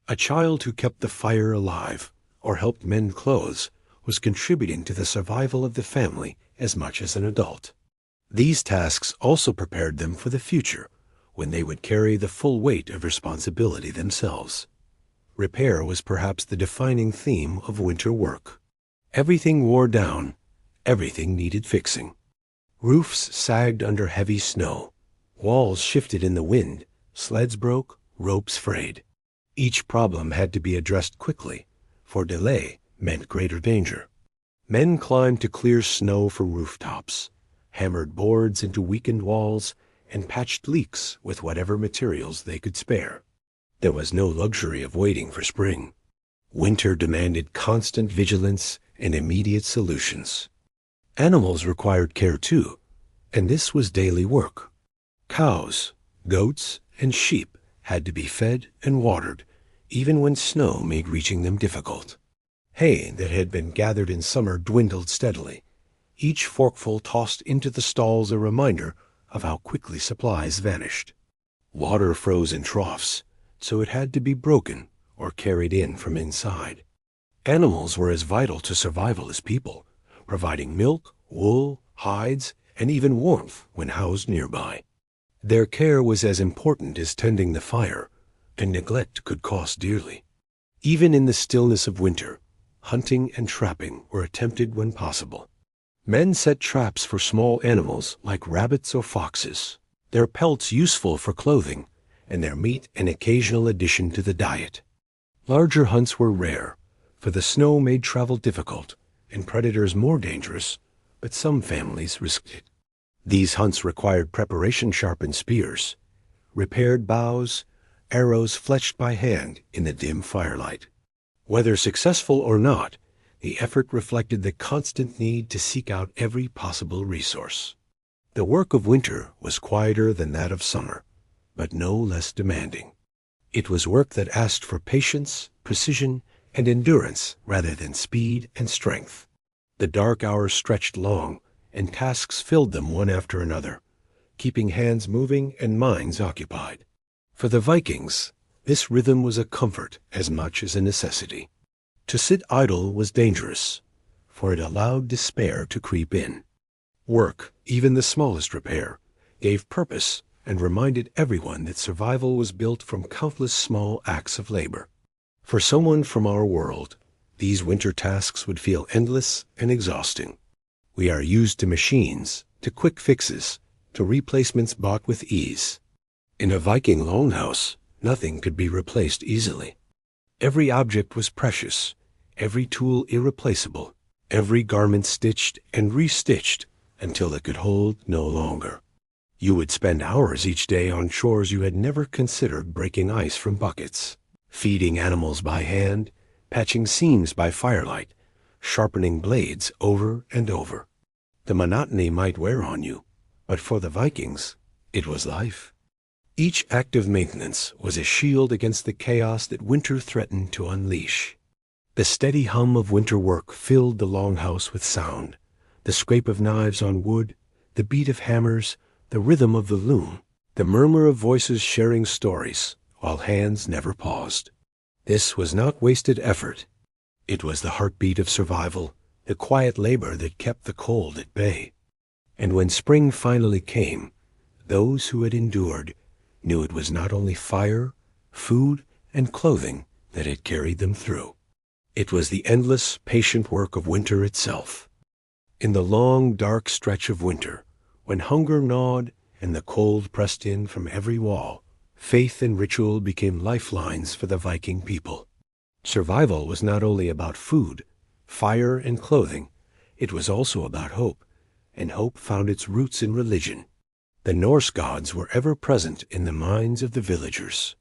A child who kept the fire alive or helped mend clothes was contributing to the survival of the family as much as an adult. These tasks also prepared them for the future, when they would carry the full weight of responsibility themselves. Repair was perhaps the defining theme of winter work. Everything wore down, everything needed fixing. Roofs sagged under heavy snow, walls shifted in the wind, sleds broke, ropes frayed. Each problem had to be addressed quickly, for delay meant greater danger. Men climbed to clear snow from rooftops, hammered boards into weakened walls, and patched leaks with whatever materials they could spare. There was no luxury of waiting for spring. Winter demanded constant vigilance and immediate solutions. Animals required care too, and this was daily work. Cows, goats, and sheep had to be fed and watered, even when snow made reaching them difficult. Hay that had been gathered in summer dwindled steadily, each forkful tossed into the stalls a reminder of how quickly supplies vanished. Water froze in troughs, so it had to be broken or carried in from inside. Animals were as vital to survival as people, providing milk, wool, hides, and even warmth when housed nearby. Their care was as important as tending the fire, and neglect could cost dearly. Even in the stillness of winter, hunting and trapping were attempted when possible. Men set traps for small animals like rabbits or foxes, their pelts useful for clothing, and their meat an occasional addition to the diet. Larger hunts were rare, for the snow made travel difficult and predators more dangerous, but some families risked it. These hunts required preparation-sharpened spears, repaired bows, arrows fletched by hand in the dim firelight. Whether successful or not, the effort reflected the constant need to seek out every possible resource. The work of winter was quieter than that of summer, but no less demanding. It was work that asked for patience, precision, and endurance rather than speed and strength. The dark hours stretched long, and tasks filled them one after another, keeping hands moving and minds occupied. For the Vikings, this rhythm was a comfort as much as a necessity. To sit idle was dangerous, for it allowed despair to creep in. Work, even the smallest repair, gave purpose and reminded everyone that survival was built from countless small acts of labor. For someone from our world, these winter tasks would feel endless and exhausting. We are used to machines, to quick fixes, to replacements bought with ease. In a Viking longhouse, nothing could be replaced easily. Every object was precious, every tool irreplaceable, every garment stitched and restitched until it could hold no longer. You would spend hours each day on chores you had never considered: breaking ice from buckets, feeding animals by hand, patching seams by firelight, sharpening blades over and over. The monotony might wear on you, but for the Vikings, it was life. Each act of maintenance was a shield against the chaos that winter threatened to unleash. The steady hum of winter work filled the longhouse with sound, the scrape of knives on wood, the beat of hammers, the rhythm of the loom, the murmur of voices sharing stories, while hands never paused. This was not wasted effort. It was the heartbeat of survival, the quiet labor that kept the cold at bay. And when spring finally came, those who had endured knew it was not only fire, food, and clothing that had carried them through. It was the endless, patient work of winter itself. In the long, dark stretch of winter, when hunger gnawed and the cold pressed in from every wall, faith and ritual became lifelines for the Viking people. Survival was not only about food, fire, and clothing, it was also about hope, and hope found its roots in religion. The Norse gods were ever present in the minds of the villagers.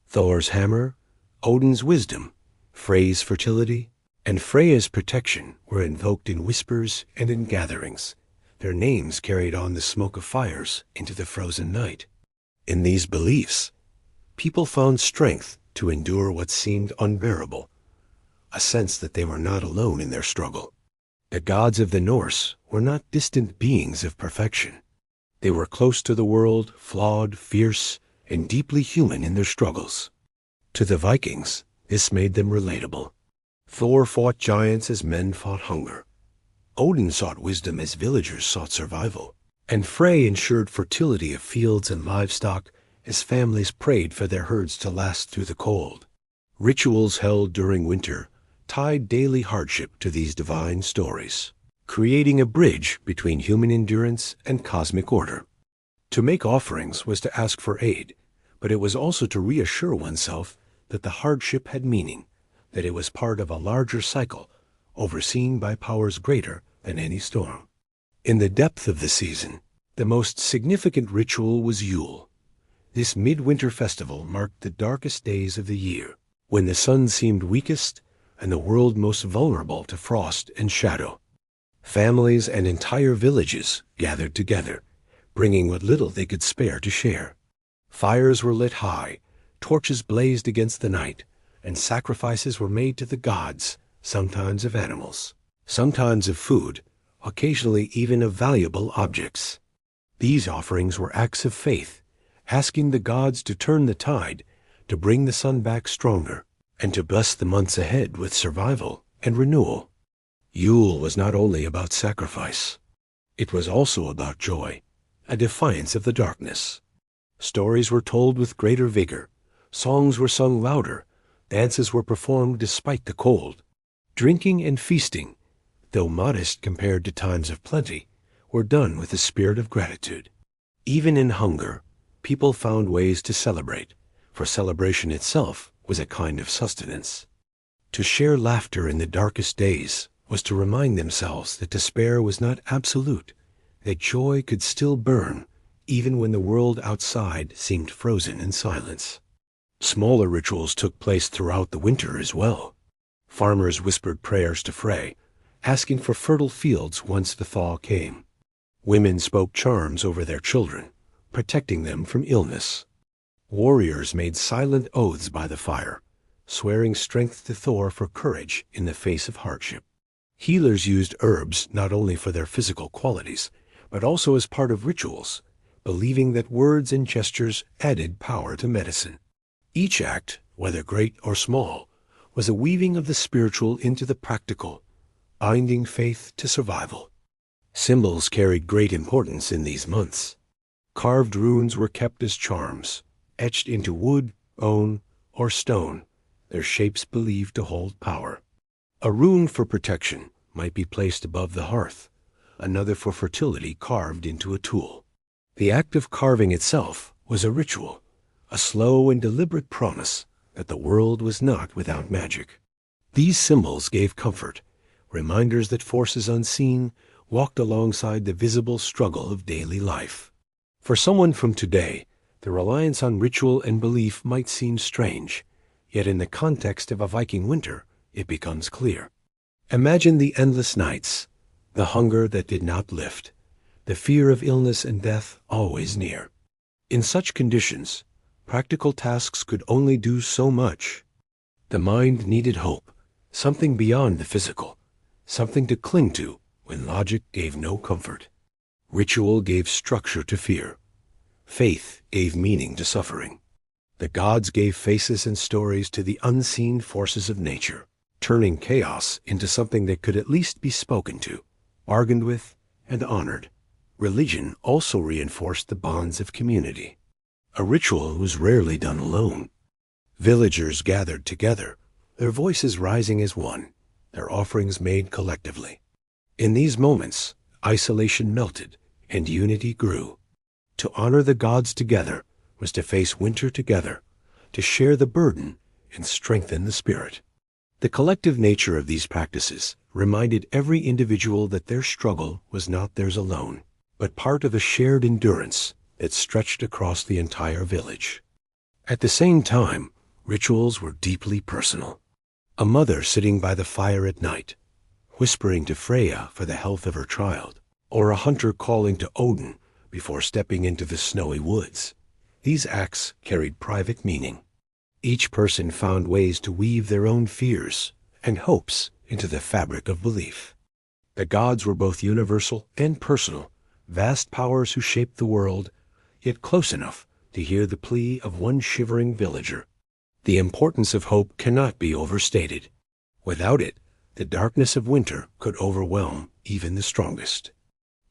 Thor's hammer, Odin's wisdom, Frey's fertility, and Freya's protection were invoked in whispers and in gatherings, Their names carried on the smoke of fires into the frozen night. In these beliefs, people found strength to endure what seemed unbearable, a sense that they were not alone in their struggle. The gods of the Norse were not distant beings of perfection. They were close to the world, flawed, fierce, and deeply human in their struggles. To the Vikings, this made them relatable. Thor fought giants as men fought hunger. Odin sought wisdom as villagers sought survival, and Frey ensured fertility of fields and livestock as families prayed for their herds to last through the cold. Rituals held during winter tied daily hardship to these divine stories, creating a bridge between human endurance and cosmic order. To make offerings was to ask for aid, but it was also to reassure oneself that the hardship had meaning, that it was part of a larger cycle overseen by powers greater than any storm. In the depth of the season, the most significant ritual was Yule. This midwinter festival marked the darkest days of the year, when the sun seemed weakest and the world most vulnerable to frost and shadow. Families and entire villages gathered together, bringing what little they could spare to share. Fires were lit high, torches blazed against the night, and sacrifices were made to the gods, sometimes of animals, sometimes of food, occasionally even of valuable objects. These offerings were acts of faith, asking the gods to turn the tide, to bring the sun back stronger, and to bless the months ahead with survival and renewal. Yule was not only about sacrifice. It was also about joy, a defiance of the darkness. Stories were told with greater vigor, songs were sung louder, dances were performed despite the cold. Drinking and feasting, though modest compared to times of plenty, were done with a spirit of gratitude. Even in hunger, people found ways to celebrate, for celebration itself was a kind of sustenance. To share laughter in the darkest days was to remind themselves that despair was not absolute, that joy could still burn even when the world outside seemed frozen in silence. Smaller rituals took place throughout the winter as well. Farmers whispered prayers to Frey, asking for fertile fields once the thaw came. Women spoke charms over their children, protecting them from illness. Warriors made silent oaths by the fire, swearing strength to Thor for courage in the face of hardship. Healers used herbs not only for their physical qualities, but also as part of rituals, believing that words and gestures added power to medicine. Each act, whether great or small, was a weaving of the spiritual into the practical, binding faith to survival. Symbols carried great importance in these months. Carved runes were kept as charms, etched into wood, bone, or stone, their shapes believed to hold power. A rune for protection might be placed above the hearth, another for fertility carved into a tool. The act of carving itself was a ritual, a slow and deliberate promise that the world was not without magic. These symbols gave comfort, reminders that forces unseen walked alongside the visible struggle of daily life. For someone from today, the reliance on ritual and belief might seem strange, yet in the context of a Viking winter, it becomes clear. Imagine the endless nights, the hunger that did not lift, the fear of illness and death always near. In such conditions, practical tasks could only do so much. The mind needed hope, something beyond the physical, something to cling to when logic gave no comfort. Ritual gave structure to fear. Faith gave meaning to suffering. The gods gave faces and stories to the unseen forces of nature, turning chaos into something that could at least be spoken to, bargained with, and honored. Religion also reinforced the bonds of community. A ritual was rarely done alone. Villagers gathered together, their voices rising as one, their offerings made collectively. In these moments, isolation melted and unity grew. To honor the gods together was to face winter together, to share the burden and strengthen the spirit. The collective nature of these practices reminded every individual that their struggle was not theirs alone, but part of a shared endurance that stretched across the entire village. At the same time, rituals were deeply personal. A mother sitting by the fire at night, whispering to Freya for the health of her child, or a hunter calling to Odin before stepping into the snowy woods. These acts carried private meaning. Each person found ways to weave their own fears and hopes into the fabric of belief. The gods were both universal and personal, vast powers who shaped the world, yet close enough to hear the plea of one shivering villager. The importance of hope cannot be overstated. Without it, the darkness of winter could overwhelm even the strongest.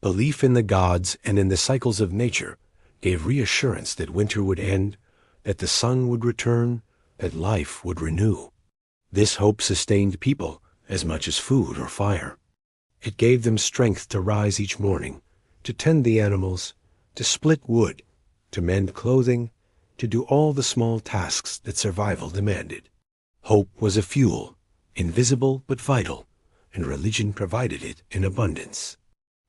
Belief in the gods and in the cycles of nature gave reassurance that winter would end, that the sun would return, that life would renew. This hope sustained people as much as food or fire. It gave them strength to rise each morning, to tend the animals, to split wood, to mend clothing, to do all the small tasks that survival demanded. Hope was a fuel, invisible but vital, and religion provided it in abundance.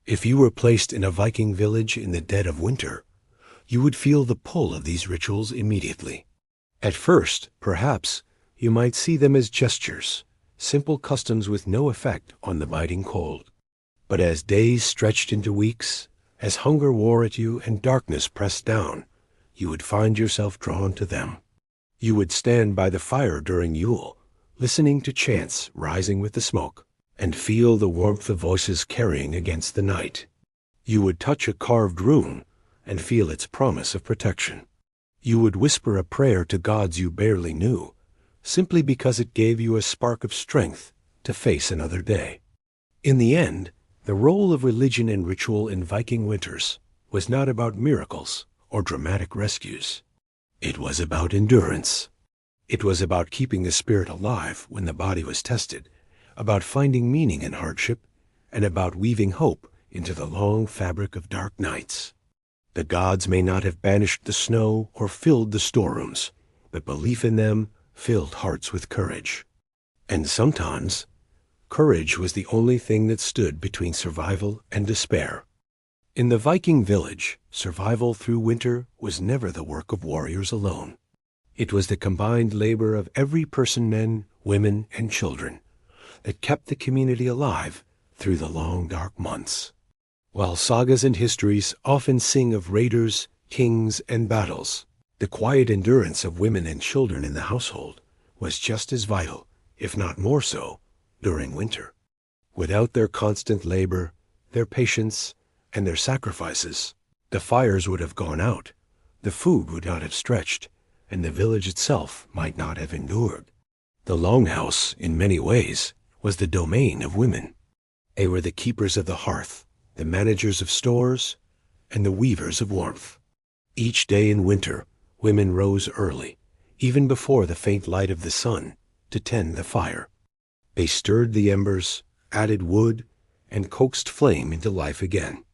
If you were placed in a Viking village in the dead of winter, you would feel the pull of these rituals immediately. At first, perhaps, you might see them as gestures, simple customs with no effect on the biting cold. But as days stretched into weeks, as hunger wore at you and darkness pressed down, you would find yourself drawn to them. You would stand by the fire during Yule, listening to chants rising with the smoke, and feel the warmth of voices carrying against the night. You would touch a carved rune and feel its promise of protection. You would whisper a prayer to gods you barely knew, simply because it gave you a spark of strength to face another day. In the end, the role of religion and ritual in Viking winters was not about miracles or dramatic rescues. It was about endurance. It was about keeping the spirit alive when the body was tested, about finding meaning in hardship, and about weaving hope into the long fabric of dark nights. The gods may not have banished the snow or filled the storerooms, but belief in them filled hearts with courage. And sometimes, courage was the only thing that stood between survival and despair. In the Viking village, survival through winter was never the work of warriors alone. It was the combined labor of every person, men, women, and children, that kept the community alive through the long, dark months. While sagas and histories often sing of raiders, kings, and battles, the quiet endurance of women and children in the household was just as vital, if not more so, during winter. Without their constant labor, their patience, and their sacrifices, the fires would have gone out, the food would not have stretched, and the village itself might not have endured. The longhouse, in many ways, was the domain of women. They were the keepers of the hearth, the managers of stores, and the weavers of warmth. Each day in winter, women rose early, even before the faint light of the sun, to tend the fire. They stirred the embers, added wood, and coaxed flame into life again.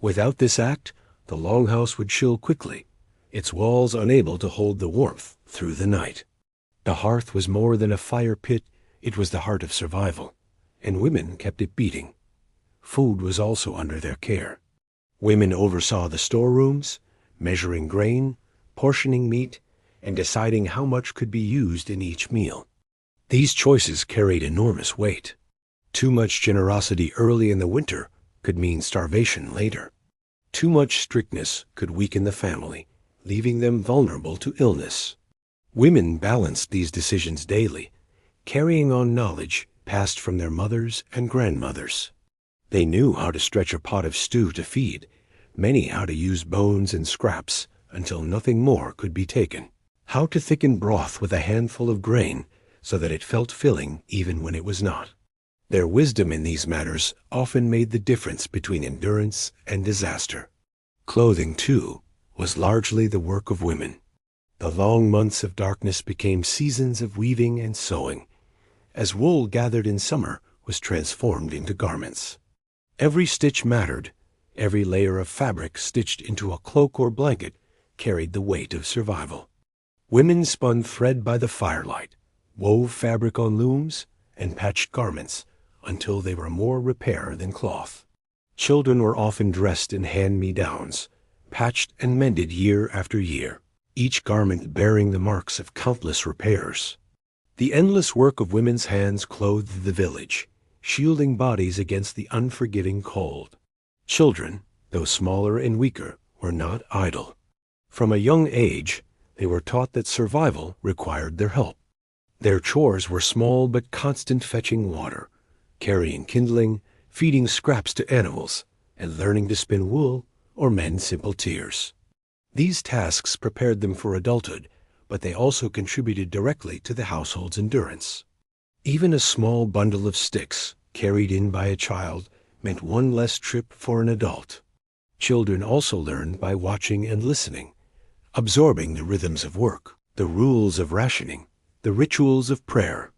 Without this act, the longhouse would chill quickly, its walls unable to hold the warmth through the night. The hearth was more than a fire pit, it was the heart of survival, and women kept it beating. Food was also under their care. Women oversaw the storerooms, measuring grain, portioning meat, and deciding how much could be used in each meal. These choices carried enormous weight. Too much generosity early in the winter could mean starvation later. Too much strictness could weaken the family, leaving them vulnerable to illness. Women balanced these decisions daily, carrying on knowledge passed from their mothers and grandmothers. They knew how to stretch a pot of stew to feed, many how to use bones and scraps until nothing more could be taken, how to thicken broth with a handful of grain so that it felt filling even when it was not. Their wisdom in these matters often made the difference between endurance and disaster. Clothing, too, was largely the work of women. The long months of darkness became seasons of weaving and sewing, as wool gathered in summer was transformed into garments. Every stitch mattered. Every layer of fabric stitched into a cloak or blanket carried the weight of survival. Women spun thread by the firelight, wove fabric on looms, and patched garments until they were more repair than cloth. Children were often dressed in hand-me-downs, patched and mended year after year, each garment bearing the marks of countless repairs. The endless work of women's hands clothed the village, shielding bodies against the unforgiving cold. Children, though smaller and weaker, were not idle. From a young age, they were taught that survival required their help. Their chores were small but constant: fetching water, carrying kindling, feeding scraps to animals, and learning to spin wool or mend simple tiers. These tasks prepared them for adulthood, but they also contributed directly to the household's endurance. Even a small bundle of sticks carried in by a child meant one less trip for an adult. Children also learned by watching and listening, absorbing the rhythms of work, the rules of rationing, the rituals of prayer.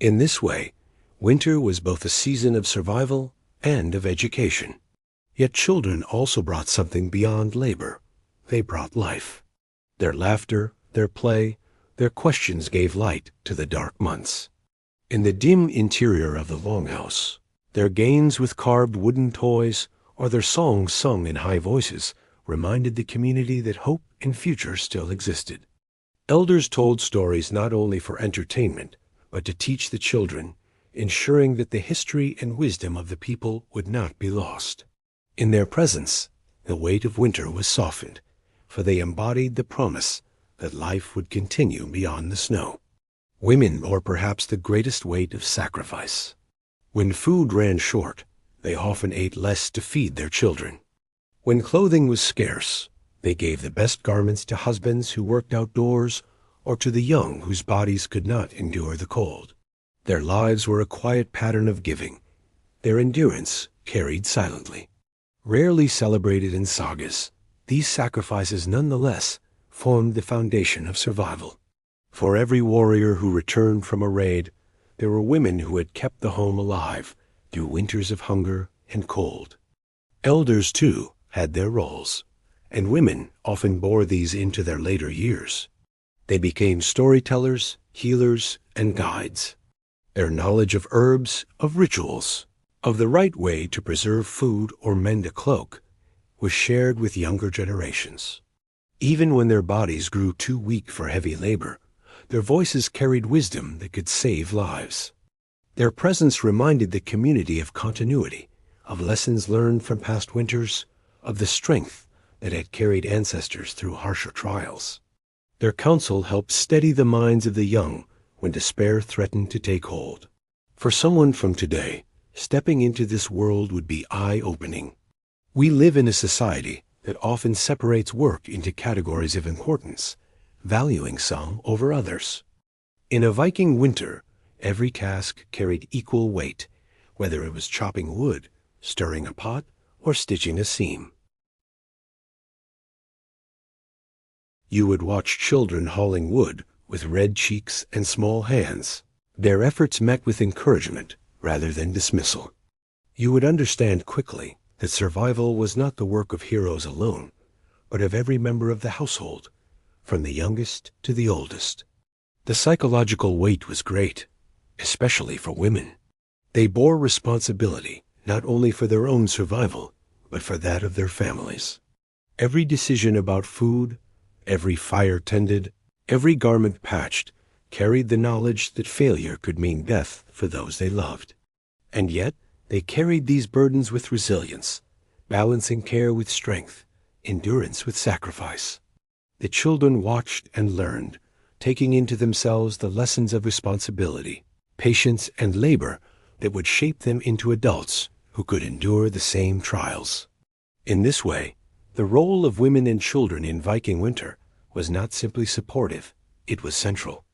In this way, winter was both a season of survival and of education. Yet children also brought something beyond labor. They brought life. Their laughter, their play, their questions gave light to the dark months. In the dim interior of the longhouse, their games with carved wooden toys or their songs sung in high voices reminded the community that hope and future still existed. Elders told stories not only for entertainment, but to teach the children, ensuring that the history and wisdom of the people would not be lost. In their presence, the weight of winter was softened, for they embodied the promise that life would continue beyond the snow. Women bore perhaps the greatest weight of sacrifice. When food ran short, they often ate less to feed their children. When clothing was scarce, they gave the best garments to husbands who worked outdoors or to the young whose bodies could not endure the cold. Their lives were a quiet pattern of giving, their endurance carried silently. Rarely celebrated in sagas, these sacrifices nonetheless formed the foundation of survival. For every warrior who returned from a raid, there were women who had kept the home alive through winters of hunger and cold. Elders, too, had their roles, and women often bore these into their later years. They became storytellers, healers, and guides. Their knowledge of herbs, of rituals, of the right way to preserve food or mend a cloak was shared with younger generations. Even when their bodies grew too weak for heavy labor, their voices carried wisdom that could save lives. Their presence reminded the community of continuity, of lessons learned from past winters, of the strength that had carried ancestors through harsher trials. Their counsel helped steady the minds of the young when despair threatened to take hold. For someone from today, stepping into this world would be eye-opening. We live in a society that often separates work into categories of importance, valuing some over others. In a Viking winter, every task carried equal weight, whether it was chopping wood, stirring a pot, or stitching a seam. You would watch children hauling wood with red cheeks and small hands, their efforts met with encouragement rather than dismissal. You would understand quickly that survival was not the work of heroes alone, but of every member of the household, from the youngest to the oldest. The psychological weight was great, especially for women. They bore responsibility not only for their own survival, but for that of their families. Every decision about food, every fire tended, every garment patched, carried the knowledge that failure could mean death for those they loved. And yet, they carried these burdens with resilience, balancing care with strength, endurance with sacrifice. The children watched and learned, taking into themselves the lessons of responsibility, patience, and labor that would shape them into adults who could endure the same trials. In this way, the role of women and children in Viking winter was not simply supportive, it was central.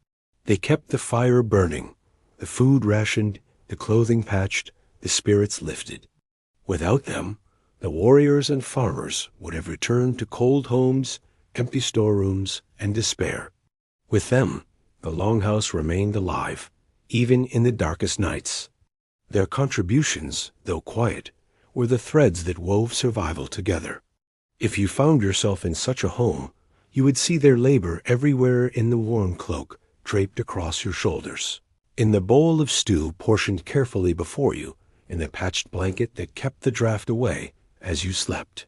They kept the fire burning, the food rationed, the clothing patched, the spirits lifted. Without them, the warriors and farmers would have returned to cold homes, empty storerooms, and despair. With them, the longhouse remained alive, even in the darkest nights. Their contributions, though quiet, were the threads that wove survival together. If you found yourself in such a home, you would see their labor everywhere in the warm cloak draped across your shoulders, in the bowl of stew portioned carefully before you, in the patched blanket that kept the draft away as you slept.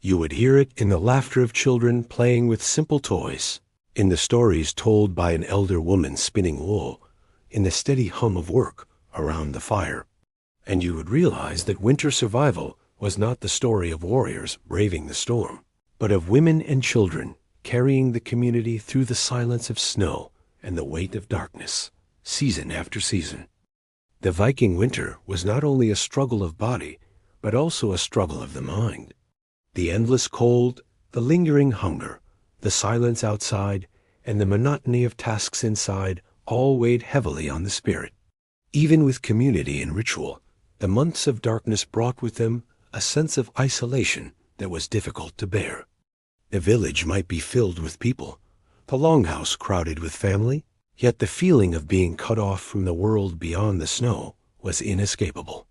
You would hear it in the laughter of children playing with simple toys, in the stories told by an elder woman spinning wool, in the steady hum of work around the fire. And you would realize that winter survival was not the story of warriors braving the storm, but of women and children carrying the community through the silence of snow and the weight of darkness, season after season. The Viking winter was not only a struggle of body, but also a struggle of the mind. The endless cold, the lingering hunger, the silence outside, and the monotony of tasks inside all weighed heavily on the spirit. Even with community and ritual, the months of darkness brought with them a sense of isolation that was difficult to bear. The village might be filled with people, the longhouse crowded with family, yet the feeling of being cut off from the world beyond the snow was inescapable.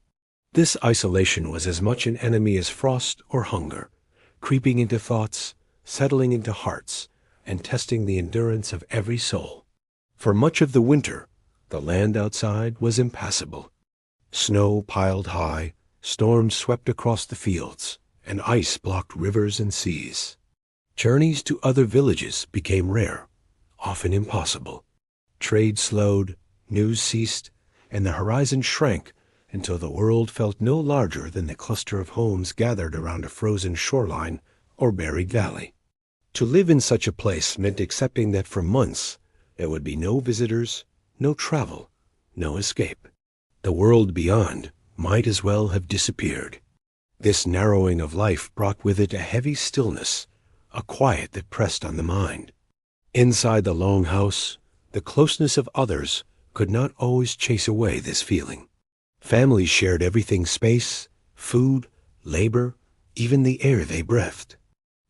This isolation was as much an enemy as frost or hunger, creeping into thoughts, settling into hearts, and testing the endurance of every soul. For much of the winter, the land outside was impassable. Snow piled high, storms swept across the fields, and ice blocked rivers and seas. Journeys to other villages became rare, often impossible. Trade slowed, news ceased, and the horizon shrank until the world felt no larger than the cluster of homes gathered around a frozen shoreline or buried valley. To live in such a place meant accepting that for months there would be no visitors, no travel, no escape. The world beyond might as well have disappeared. This narrowing of life brought with it a heavy stillness, a quiet that pressed on the mind. Inside the longhouse, the closeness of others could not always chase away this feeling. Families shared everything: space, food, labor, even the air they breathed.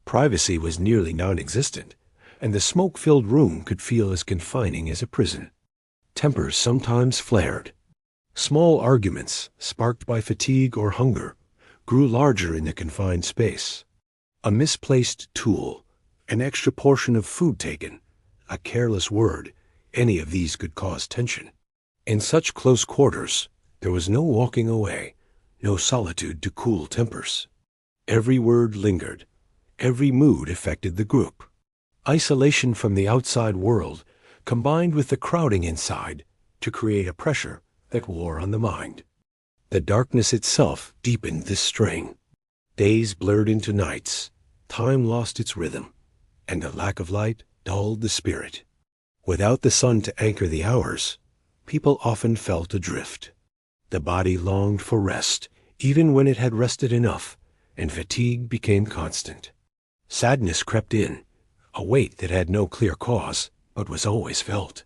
Privacy was nearly non-existent, and the smoke-filled room could feel as confining as a prison. Tempers sometimes flared. Small arguments, sparked by fatigue or hunger, grew larger in the confined space. A misplaced tool, an extra portion of food taken, a careless word, any of these could cause tension. In such close quarters, there was no walking away, no solitude to cool tempers. Every word lingered. Every mood affected the group. Isolation from the outside world combined with the crowding inside to create a pressure that wore on the mind. The darkness itself deepened this strain. Days blurred into nights, time lost its rhythm, and a lack of light dulled the spirit. Without the sun to anchor the hours, people often felt adrift. The body longed for rest, even when it had rested enough, and fatigue became constant. Sadness crept in, a weight that had no clear cause, but was always felt.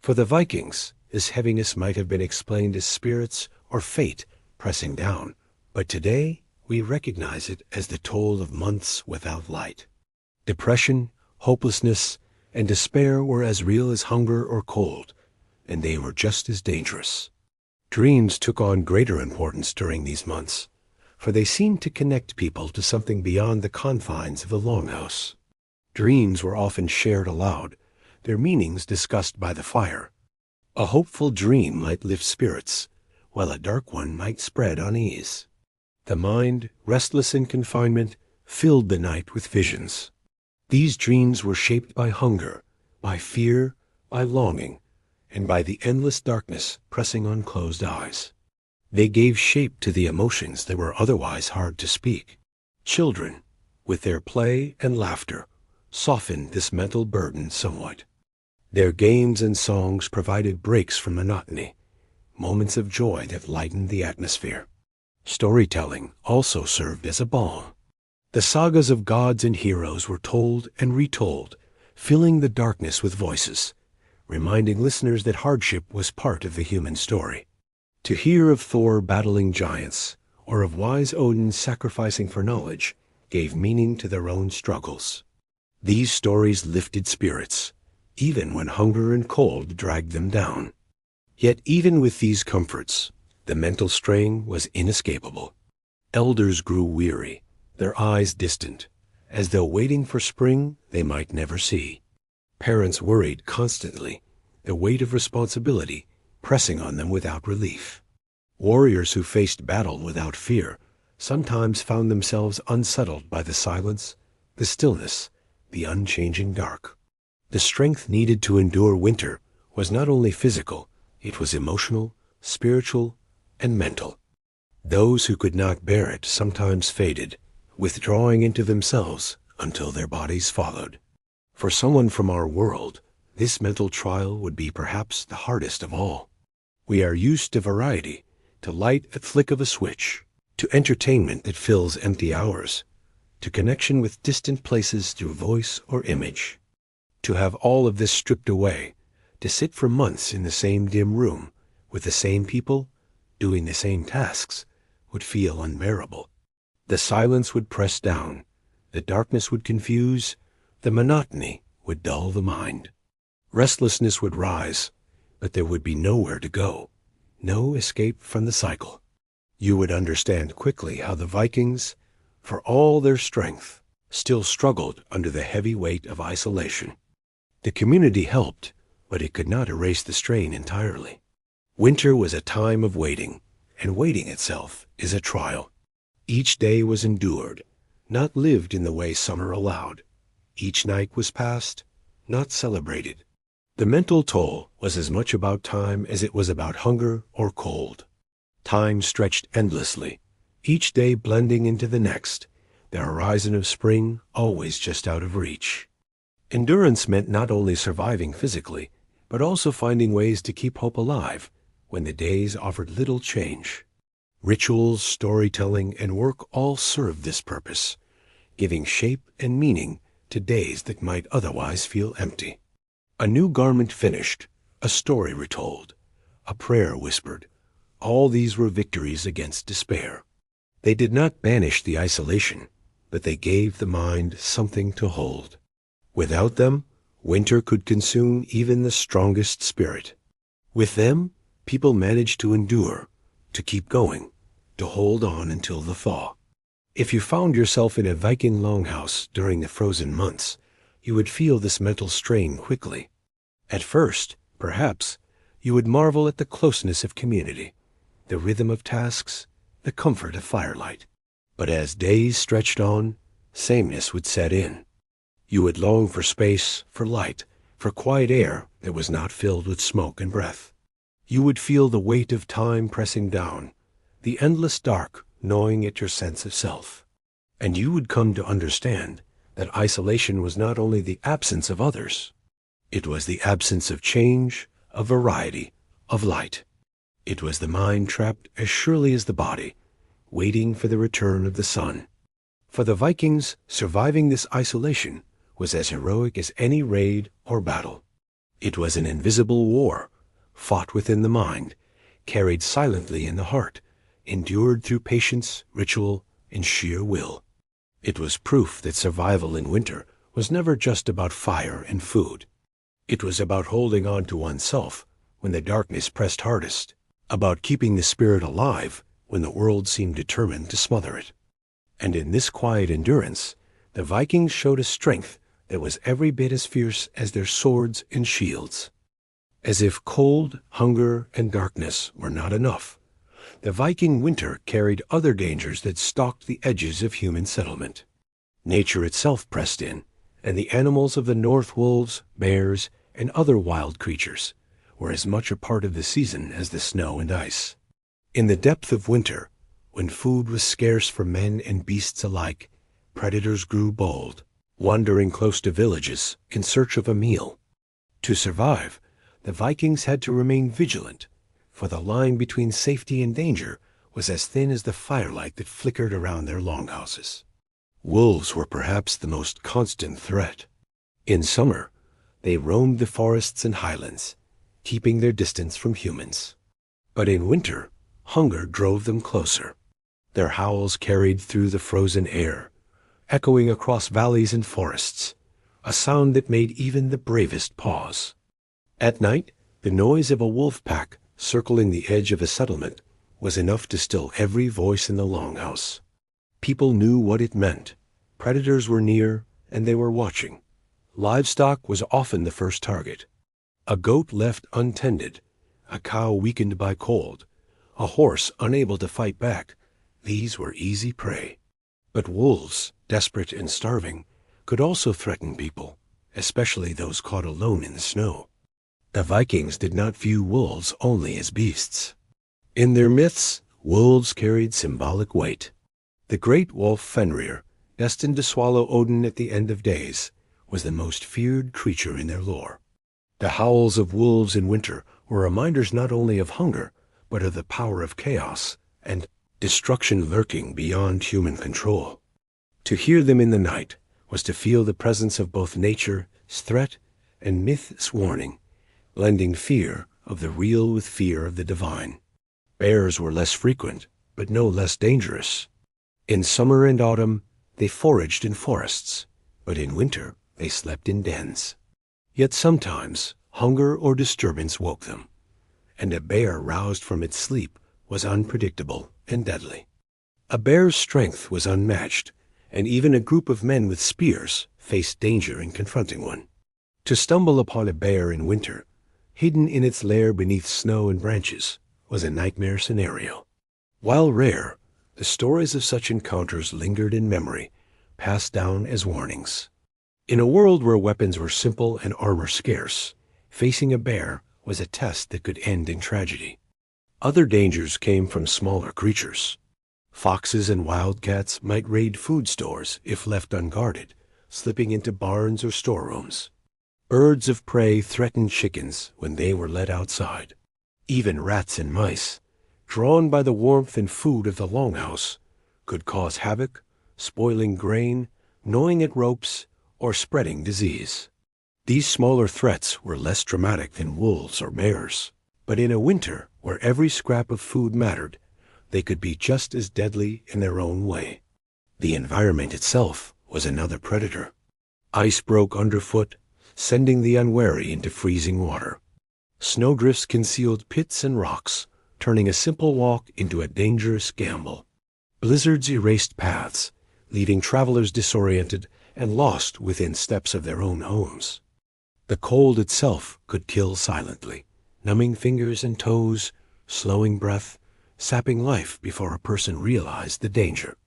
For the Vikings, this heaviness might have been explained as spirits or fate pressing down, but today we recognize it as the toll of months without light. Depression, hopelessness, and despair were as real as hunger or cold, and they were just as dangerous. Dreams took on greater importance during these months, for they seemed to connect people to something beyond the confines of the longhouse. Dreams were often shared aloud, their meanings discussed by the fire. A hopeful dream might lift spirits, while a dark one might spread unease. The mind, restless in confinement, filled the night with visions. These dreams were shaped by hunger, by fear, by longing, and by the endless darkness pressing on closed eyes. They gave shape to the emotions that were otherwise hard to speak. Children, with their play and laughter, softened this mental burden somewhat. Their games and songs provided breaks from monotony, moments of joy that lightened the atmosphere. Storytelling also served as a balm. The sagas of gods and heroes were told and retold, filling the darkness with voices, reminding listeners that hardship was part of the human story. To hear of Thor battling giants, or of wise Odin sacrificing for knowledge, gave meaning to their own struggles. These stories lifted spirits, even when hunger and cold dragged them down. Yet even with these comforts, the mental strain was inescapable. Elders grew weary, their eyes distant, as though waiting for spring they might never see. Parents worried constantly, the weight of responsibility pressing on them without relief. Warriors who faced battle without fear sometimes found themselves unsettled by the silence, the stillness, the unchanging dark. The strength needed to endure winter was not only physical, it was emotional, spiritual, and mental. Those who could not bear it sometimes faded, withdrawing into themselves until their bodies followed. For someone from our world, this mental trial would be perhaps the hardest of all. We are used to variety, to light at flick of a switch, to entertainment that fills empty hours, to connection with distant places through voice or image. To have all of this stripped away, to sit for months in the same dim room, with the same people, doing the same tasks, would feel unbearable. The silence would press down, the darkness would confuse, the monotony would dull the mind. Restlessness would rise, but there would be nowhere to go, no escape from the cycle. You would understand quickly how the Vikings, for all their strength, still struggled under the heavy weight of isolation. The community helped, but it could not erase the strain entirely. Winter was a time of waiting, and waiting itself is a trial. Each day was endured, not lived in the way summer allowed. Each night was passed, not celebrated. The mental toll was as much about time as it was about hunger or cold. Time stretched endlessly, each day blending into the next, the horizon of spring always just out of reach. Endurance meant not only surviving physically, but also finding ways to keep hope alive when the days offered little change. Rituals, storytelling, and work all served this purpose, giving shape and meaning to days that might otherwise feel empty. A new garment finished, a story retold, a prayer whispered. All these were victories against despair. They did not banish the isolation, but they gave the mind something to hold. Without them, winter could consume even the strongest spirit. With them, people managed to endure, to keep going, to hold on until the thaw. If you found yourself in a Viking longhouse during the frozen months, you would feel this mental strain quickly. At first, perhaps, you would marvel at the closeness of community, the rhythm of tasks, the comfort of firelight. But as days stretched on, sameness would set in. You would long for space, for light, for quiet air that was not filled with smoke and breath. You would feel the weight of time pressing down, the endless dark gnawing at your sense of self. And you would come to understand that isolation was not only the absence of others, it was the absence of change, of variety, of light. It was the mind trapped as surely as the body, waiting for the return of the sun. For the Vikings, surviving this isolation was as heroic as any raid or battle. It was an invisible war, fought within the mind, carried silently in the heart, endured through patience, ritual, and sheer will. It was proof that survival in winter was never just about fire and food. It was about holding on to oneself when the darkness pressed hardest, about keeping the spirit alive when the world seemed determined to smother it. And in this quiet endurance, the Vikings showed a strength that was every bit as fierce as their swords and shields. As if cold, hunger, and darkness were not enough, the Viking winter carried other dangers that stalked the edges of human settlement. Nature itself pressed in, and the animals of the north, wolves, bears, and other wild creatures, were as much a part of the season as the snow and ice. In the depth of winter, when food was scarce for men and beasts alike, predators grew bold, wandering close to villages in search of a meal. To survive, the Vikings had to remain vigilant, for the line between safety and danger was as thin as the firelight that flickered around their longhouses. Wolves were perhaps the most constant threat. In summer, they roamed the forests and highlands, keeping their distance from humans. But in winter, hunger drove them closer. Their howls carried through the frozen air, echoing across valleys and forests, a sound that made even the bravest pause. At night, the noise of a wolf pack circling the edge of a settlement was enough to still every voice in the longhouse. People knew what it meant. Predators were near, and they were watching. Livestock was often the first target. A goat left untended, a cow weakened by cold, a horse unable to fight back, these were easy prey. But wolves, desperate and starving, could also threaten people, especially those caught alone in the snow. The Vikings did not view wolves only as beasts. In their myths, Wolves carried symbolic weight. The great wolf Fenrir, destined to swallow Odin at the end of days, was the most feared creature in their lore. The howls of wolves in winter were reminders not only of hunger, but of the power of chaos and destruction lurking beyond human control. To hear them in the night was to feel the presence of both nature's threat and myth's warning, blending fear of the real with fear of the divine. Bears were less frequent, but no less dangerous. In summer and autumn, they foraged in forests, but in winter they slept in dens. Yet sometimes hunger or disturbance woke them, and a bear roused from its sleep was unpredictable and deadly. A bear's strength was unmatched, and even a group of men with spears faced danger in confronting one. To stumble upon a bear in winter, hidden in its lair beneath snow and branches, was a nightmare scenario. While rare, the stories of such encounters lingered in memory, passed down as warnings. In a world where weapons were simple and armor scarce, facing a bear was a test that could end in tragedy. Other dangers came from smaller creatures. Foxes and wildcats might raid food stores if left unguarded, slipping into barns or storerooms. Birds of prey threatened chickens when they were let outside. Even rats and mice, drawn by the warmth and food of the longhouse, could cause havoc, spoiling grain, gnawing at ropes, or spreading disease. These smaller threats were less dramatic than wolves or bears, but in a winter where every scrap of food mattered, they could be just as deadly in their own way. The environment itself was another predator. Ice broke underfoot, sending the unwary into freezing water. Snowdrifts concealed pits and rocks, turning a simple walk into a dangerous gamble. Blizzards erased paths, leaving travelers disoriented and lost within steps of their own homes. The cold itself could kill silently, numbing fingers and toes, slowing breath, sapping life before a person realized the danger.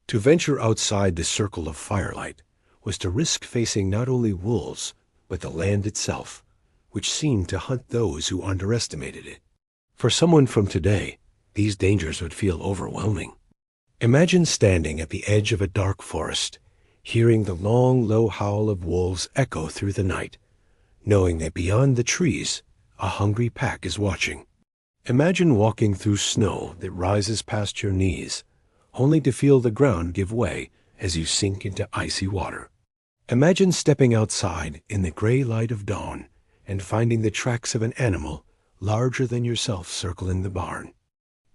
To venture outside the circle of firelight was to risk facing not only wolves, but the land itself, which seemed to hunt those who underestimated it. For someone from today, these dangers would feel overwhelming. Imagine standing at the edge of a dark forest, hearing the long, low howl of wolves echo through the night, knowing that beyond the trees, a hungry pack is watching. Imagine walking through snow that rises past your knees, only to feel the ground give way as you sink into icy water. Imagine stepping outside in the gray light of dawn and finding the tracks of an animal larger than yourself circling the barn.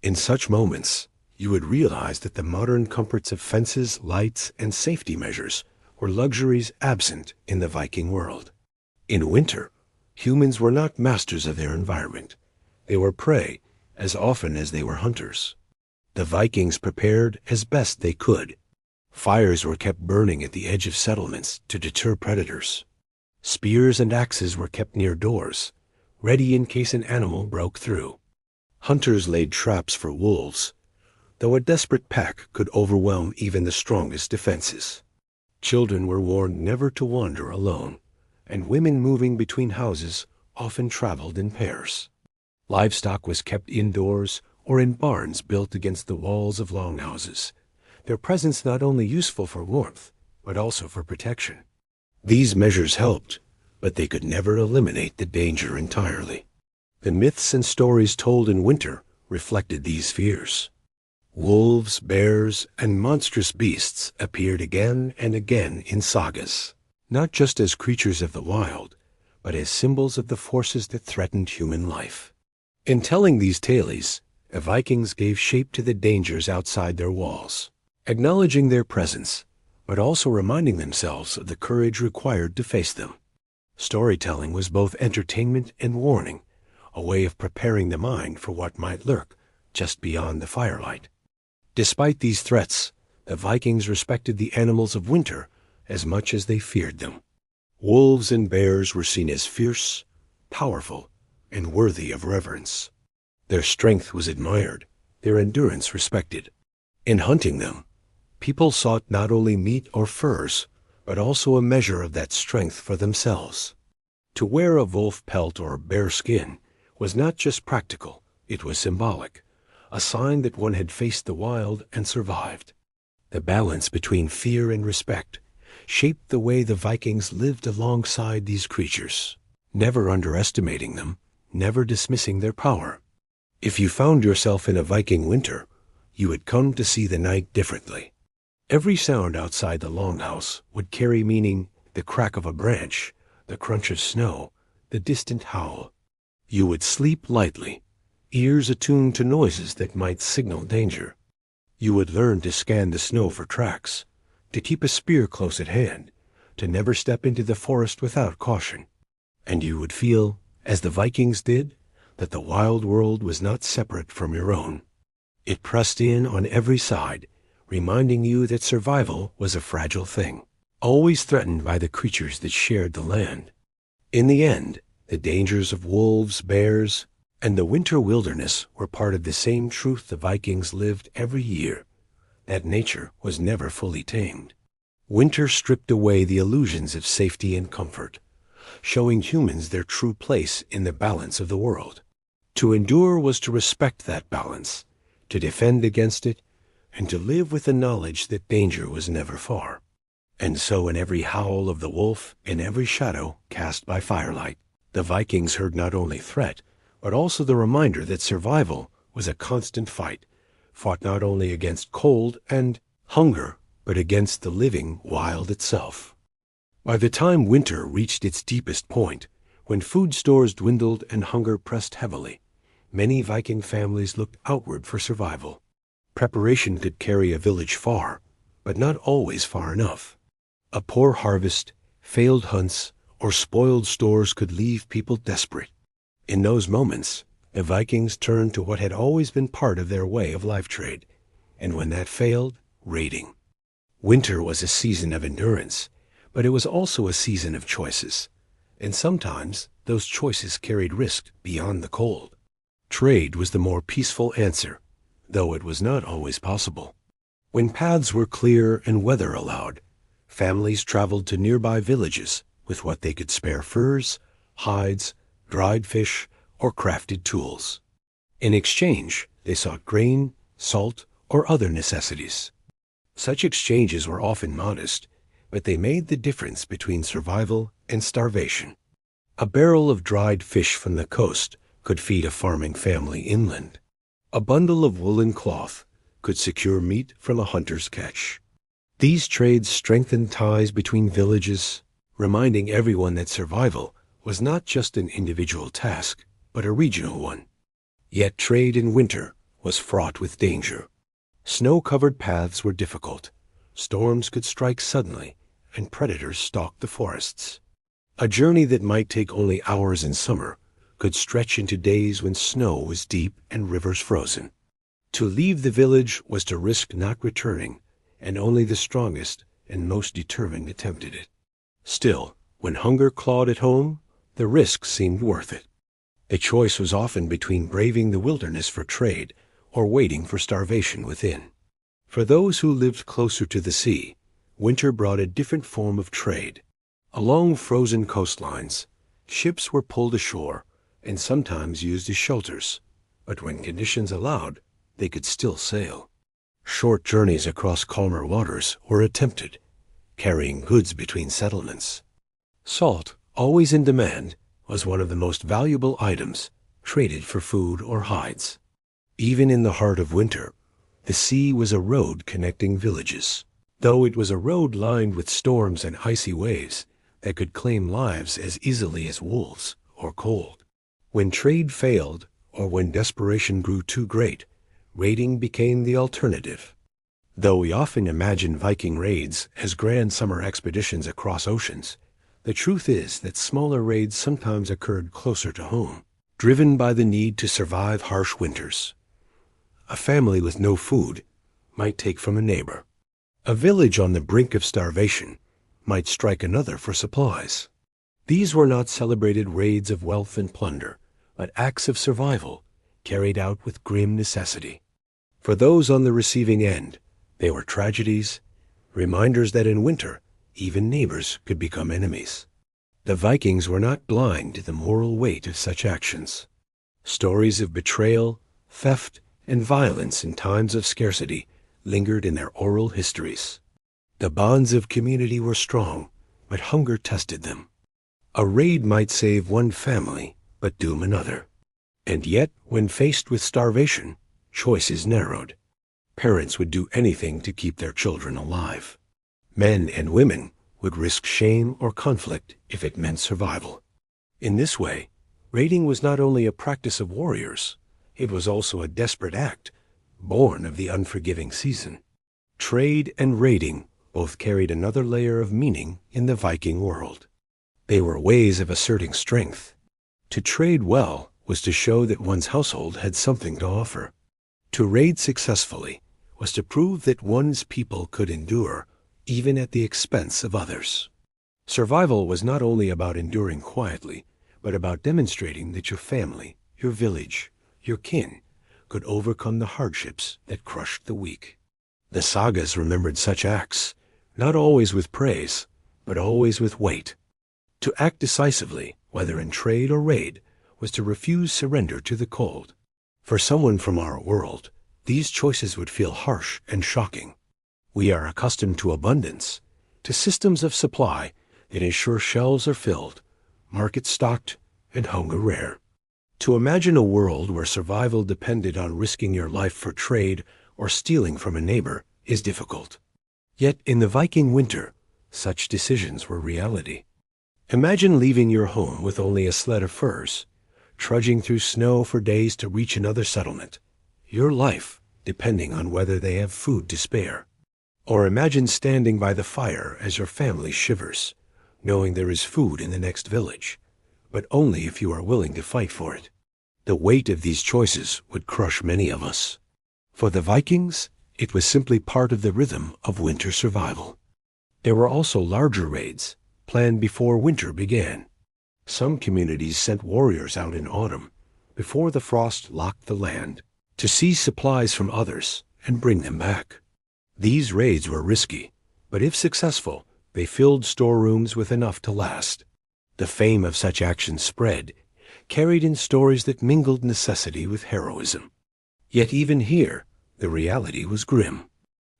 In such moments, you would realize that the modern comforts of fences, lights, and safety measures were luxuries absent in the Viking world. In winter, humans were not masters of their environment. They were prey as often as they were hunters. The Vikings prepared as best they could. Fires were kept burning at the edge of settlements to deter predators. Spears and axes were kept near doors, ready in case an animal broke through. Hunters laid traps for wolves, though a desperate pack could overwhelm even the strongest defenses. Children were warned never to wander alone, and women moving between houses often traveled in pairs. Livestock was kept indoors or in barns built against the walls of longhouses, their presence not only useful for warmth, but also for protection. These measures helped, but they could never eliminate the danger entirely. The myths and stories told in winter reflected these fears. Wolves, bears, and monstrous beasts appeared again and again in sagas, not just as creatures of the wild, but as symbols of the forces that threatened human life. In telling these tales, the Vikings gave shape to the dangers outside their walls, acknowledging their presence, but also reminding themselves of the courage required to face them. Storytelling was both entertainment and warning, a way of preparing the mind for what might lurk just beyond the firelight. Despite these threats, the Vikings respected the animals of winter as much as they feared them. Wolves and bears were seen as fierce, powerful, and worthy of reverence. Their strength was admired, their endurance respected. In hunting them, people sought not only meat or furs, but also a measure of that strength for themselves. To wear a wolf pelt or bear skin was not just practical, it was symbolic, a sign that one had faced the wild and survived. The balance between fear and respect shaped the way the Vikings lived alongside these creatures, never underestimating them, never dismissing their power. If you found yourself in a Viking winter, you had come to see the night differently. Every sound outside the longhouse would carry meaning: the crack of a branch, the crunch of snow, the distant howl. You would sleep lightly, ears attuned to noises that might signal danger. You would learn to scan the snow for tracks, to keep a spear close at hand, to never step into the forest without caution. And you would feel, as the Vikings did, that the wild world was not separate from your own. It pressed in on every side, reminding you that survival was a fragile thing, always threatened by the creatures that shared the land. In the end, the dangers of wolves, bears, and the winter wilderness were part of the same truth the Vikings lived every year: that nature was never fully tamed. Winter stripped away the illusions of safety and comfort, showing humans their true place in the balance of the world. To endure was to respect that balance, to defend against it, and to live with the knowledge that danger was never far. And so in every howl of the wolf, in every shadow cast by firelight, the Vikings heard not only threat, but also the reminder that survival was a constant fight, fought not only against cold and hunger, but against the living wild itself. By the time winter reached its deepest point, when food stores dwindled and hunger pressed heavily, many Viking families looked outward for survival. Preparation could carry a village far, but not always far enough. A poor harvest, failed hunts, or spoiled stores could leave people desperate. In those moments, the Vikings turned to what had always been part of their way of life trade, and when that failed, raiding. Winter was a season of endurance, but it was also a season of choices, and sometimes those choices carried risk beyond the cold. Trade was the more peaceful answer, though it was not always possible. When paths were clear and weather allowed, families traveled to nearby villages with what they could spare: furs, hides, dried fish, or crafted tools. In exchange, they sought grain, salt, or other necessities. Such exchanges were often modest, but they made the difference between survival and starvation. A barrel of dried fish from the coast could feed a farming family inland. A bundle of woolen cloth could secure meat from a hunter's catch. These trades strengthened ties between villages, reminding everyone that survival was not just an individual task, but a regional one. Yet trade in winter was fraught with danger. Snow-covered paths were difficult, storms could strike suddenly, and predators stalked the forests. A journey that might take only hours in summer could stretch into days when snow was deep and rivers frozen. To leave the village was to risk not returning, and only the strongest and most determined attempted it. Still, when hunger clawed at home, the risk seemed worth it. The choice was often between braving the wilderness for trade or waiting for starvation within. For those who lived closer to the sea, winter brought a different form of trade. Along frozen coastlines, ships were pulled ashore and sometimes used as shelters, but when conditions allowed, they could still sail. Short journeys across calmer waters were attempted, carrying goods between settlements. Salt, always in demand, was one of the most valuable items, traded for food or hides. Even in the heart of winter, the sea was a road connecting villages, though it was a road lined with storms and icy waves that could claim lives as easily as wolves or cold. When trade failed, or when desperation grew too great, raiding became the alternative. Though we often imagine Viking raids as grand summer expeditions across oceans, the truth is that smaller raids sometimes occurred closer to home, driven by the need to survive harsh winters. A family with no food might take from a neighbor. A village on the brink of starvation might strike another for supplies. These were not celebrated raids of wealth and plunder, but acts of survival carried out with grim necessity. For those on the receiving end, they were tragedies, reminders that in winter, even neighbors could become enemies. The Vikings were not blind to the moral weight of such actions. Stories of betrayal, theft, and violence in times of scarcity lingered in their oral histories. The bonds of community were strong, but hunger tested them. A raid might save one family, but doom another. And yet, when faced with starvation, choices narrowed. Parents would do anything to keep their children alive. Men and women would risk shame or conflict if it meant survival. In this way, raiding was not only a practice of warriors, it was also a desperate act, born of the unforgiving season. Trade and raiding both carried another layer of meaning in the Viking world. They were ways of asserting strength. To trade well was to show that one's household had something to offer. To raid successfully was to prove that one's people could endure, even at the expense of others. Survival was not only about enduring quietly, but about demonstrating that your family, your village, your kin could overcome the hardships that crushed the weak. The sagas remembered such acts, not always with praise, but always with weight. To act decisively, whether in trade or raid, was to refuse surrender to the cold. For someone from our world, these choices would feel harsh and shocking. We are accustomed to abundance, to systems of supply that ensure shelves are filled, markets stocked, and hunger rare. To imagine a world where survival depended on risking your life for trade or stealing from a neighbor is difficult. Yet in the Viking winter, such decisions were reality. Imagine leaving your home with only a sled of furs, trudging through snow for days to reach another settlement, your life depending on whether they have food to spare. Or imagine standing by the fire as your family shivers, knowing there is food in the next village, but only if you are willing to fight for it. The weight of these choices would crush many of us. For the Vikings, it was simply part of the rhythm of winter survival. There were also larger raids, planned before winter began. Some communities sent warriors out in autumn, before the frost locked the land, to seize supplies from others and bring them back. These raids were risky, but if successful, they filled storerooms with enough to last. The fame of such actions spread, carried in stories that mingled necessity with heroism. Yet even here, the reality was grim.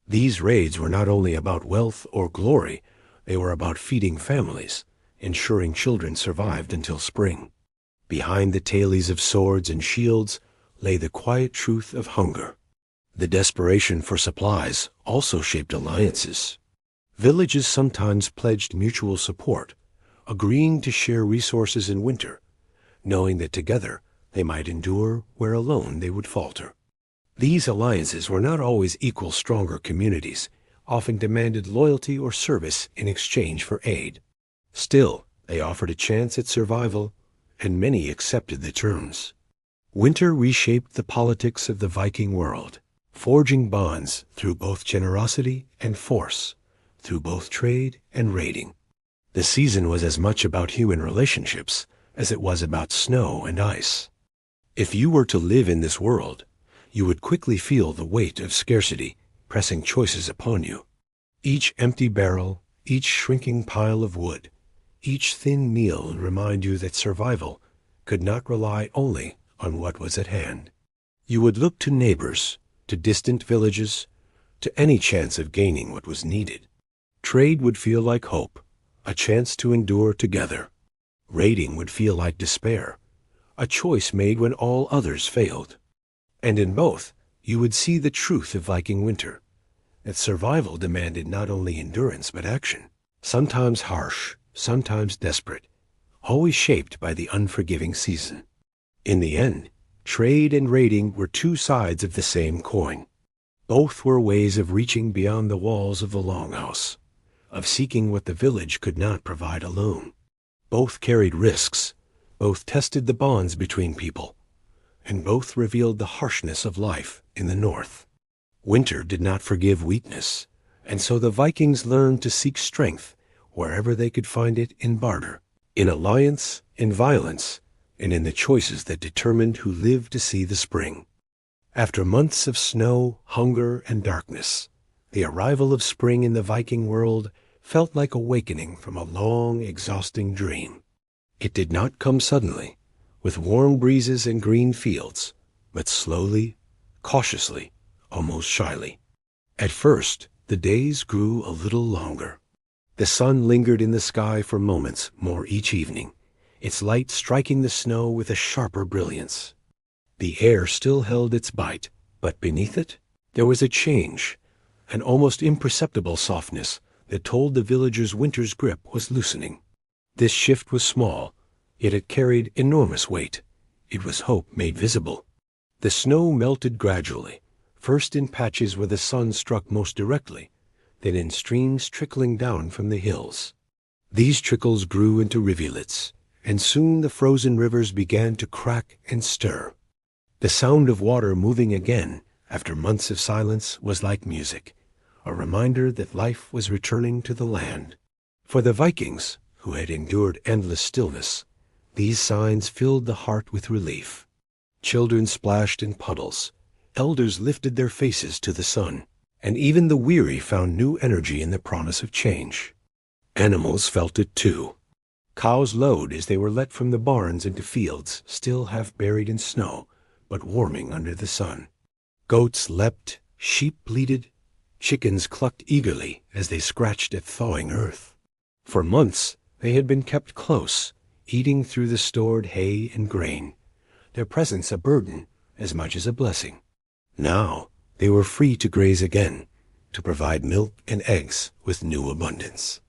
These raids were not only about wealth or glory, they were about feeding families, ensuring children survived until spring. Behind the tailies of swords and shields lay the quiet truth of hunger. The desperation for supplies also shaped alliances. Villages sometimes pledged mutual support, agreeing to share resources in winter, knowing that together they might endure where alone they would falter. These alliances were not always equal stronger communities, often demanded loyalty or service in exchange for aid. Still, they offered a chance at survival, and many accepted the terms. Winter reshaped the politics of the Viking world, forging bonds through both generosity and force, through both trade and raiding. The season was as much about human relationships as it was about snow and ice. If you were to live in this world, you would quickly feel the weight of scarcity pressing choices upon you. Each empty barrel, each shrinking pile of wood, each thin meal would remind you that survival could not rely only on what was at hand. You would look to neighbors, to distant villages, to any chance of gaining what was needed. Trade would feel like hope, a chance to endure together. Raiding would feel like despair, a choice made when all others failed. And in both, you would see the truth of Viking winter, that survival demanded not only endurance but action, sometimes harsh, sometimes desperate, always shaped by the unforgiving season. In the end, trade and raiding were two sides of the same coin. Both were ways of reaching beyond the walls of the longhouse, of seeking what the village could not provide alone. Both carried risks, both tested the bonds between people, and both revealed the harshness of life in the north. Winter did not forgive weakness, and so the Vikings learned to seek strength wherever they could find it in barter, in alliance, in violence, and in the choices that determined who lived to see the spring. After months of snow, hunger, and darkness, the arrival of spring in the Viking world felt like awakening from a long, exhausting dream. It did not come suddenly, with warm breezes and green fields, but slowly, cautiously, almost shyly. At first, the days grew a little longer. The sun lingered in the sky for moments more each evening, its light striking the snow with a sharper brilliance. The air still held its bite, but beneath it, there was a change, an almost imperceptible softness that told the villagers' winter's grip was loosening. This shift was small, yet it carried enormous weight. It was hope made visible. The snow melted gradually, first in patches where the sun struck most directly, then in streams trickling down from the hills. These trickles grew into rivulets, and soon the frozen rivers began to crack and stir. The sound of water moving again, after months of silence, was like music, a reminder that life was returning to the land. For the Vikings, who had endured endless stillness, these signs filled the heart with relief. Children splashed in puddles, elders lifted their faces to the sun, and even the weary found new energy in the promise of change. Animals felt it too. Cows lowed as they were let from the barns into fields still half buried in snow, but warming under the sun. Goats leapt, sheep bleated, chickens clucked eagerly as they scratched at thawing earth. For months they had been kept close, eating through the stored hay and grain, their presence a burden as much as a blessing. Now they were free to graze again, to provide milk and eggs with new abundance.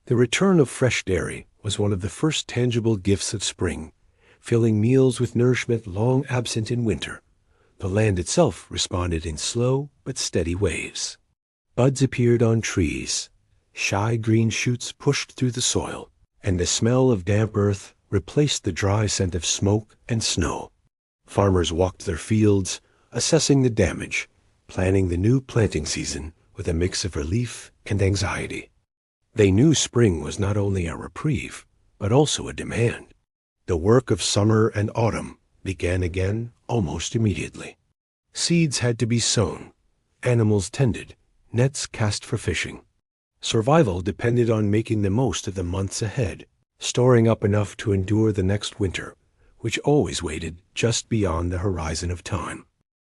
The return of fresh dairy was one of the first tangible gifts of spring, filling meals with nourishment long absent in winter. The land itself responded in slow but steady waves. Buds appeared on trees, shy green shoots pushed through the soil, and the smell of damp earth replaced the dry scent of smoke and snow. Farmers walked their fields, assessing the damage, planning the new planting season with a mix of relief and anxiety. They knew spring was not only a reprieve, but also a demand. The work of summer and autumn began again almost immediately. Seeds had to be sown, animals tended, nets cast for fishing. Survival depended on making the most of the months ahead, storing up enough to endure the next winter, which always waited just beyond the horizon of time.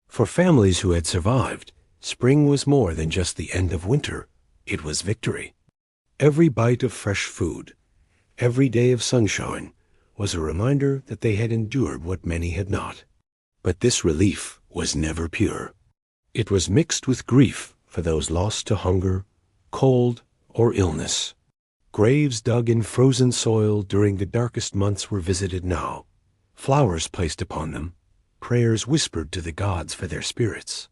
For families who had survived, spring was more than just the end of winter, it was victory. Every bite of fresh food, every day of sunshine, was a reminder that they had endured what many had not. But this relief was never pure. It was mixed with grief for those lost to hunger, cold, or illness. Graves dug in frozen soil during the darkest months were visited now, flowers placed upon them, prayers whispered to the gods for their spirits.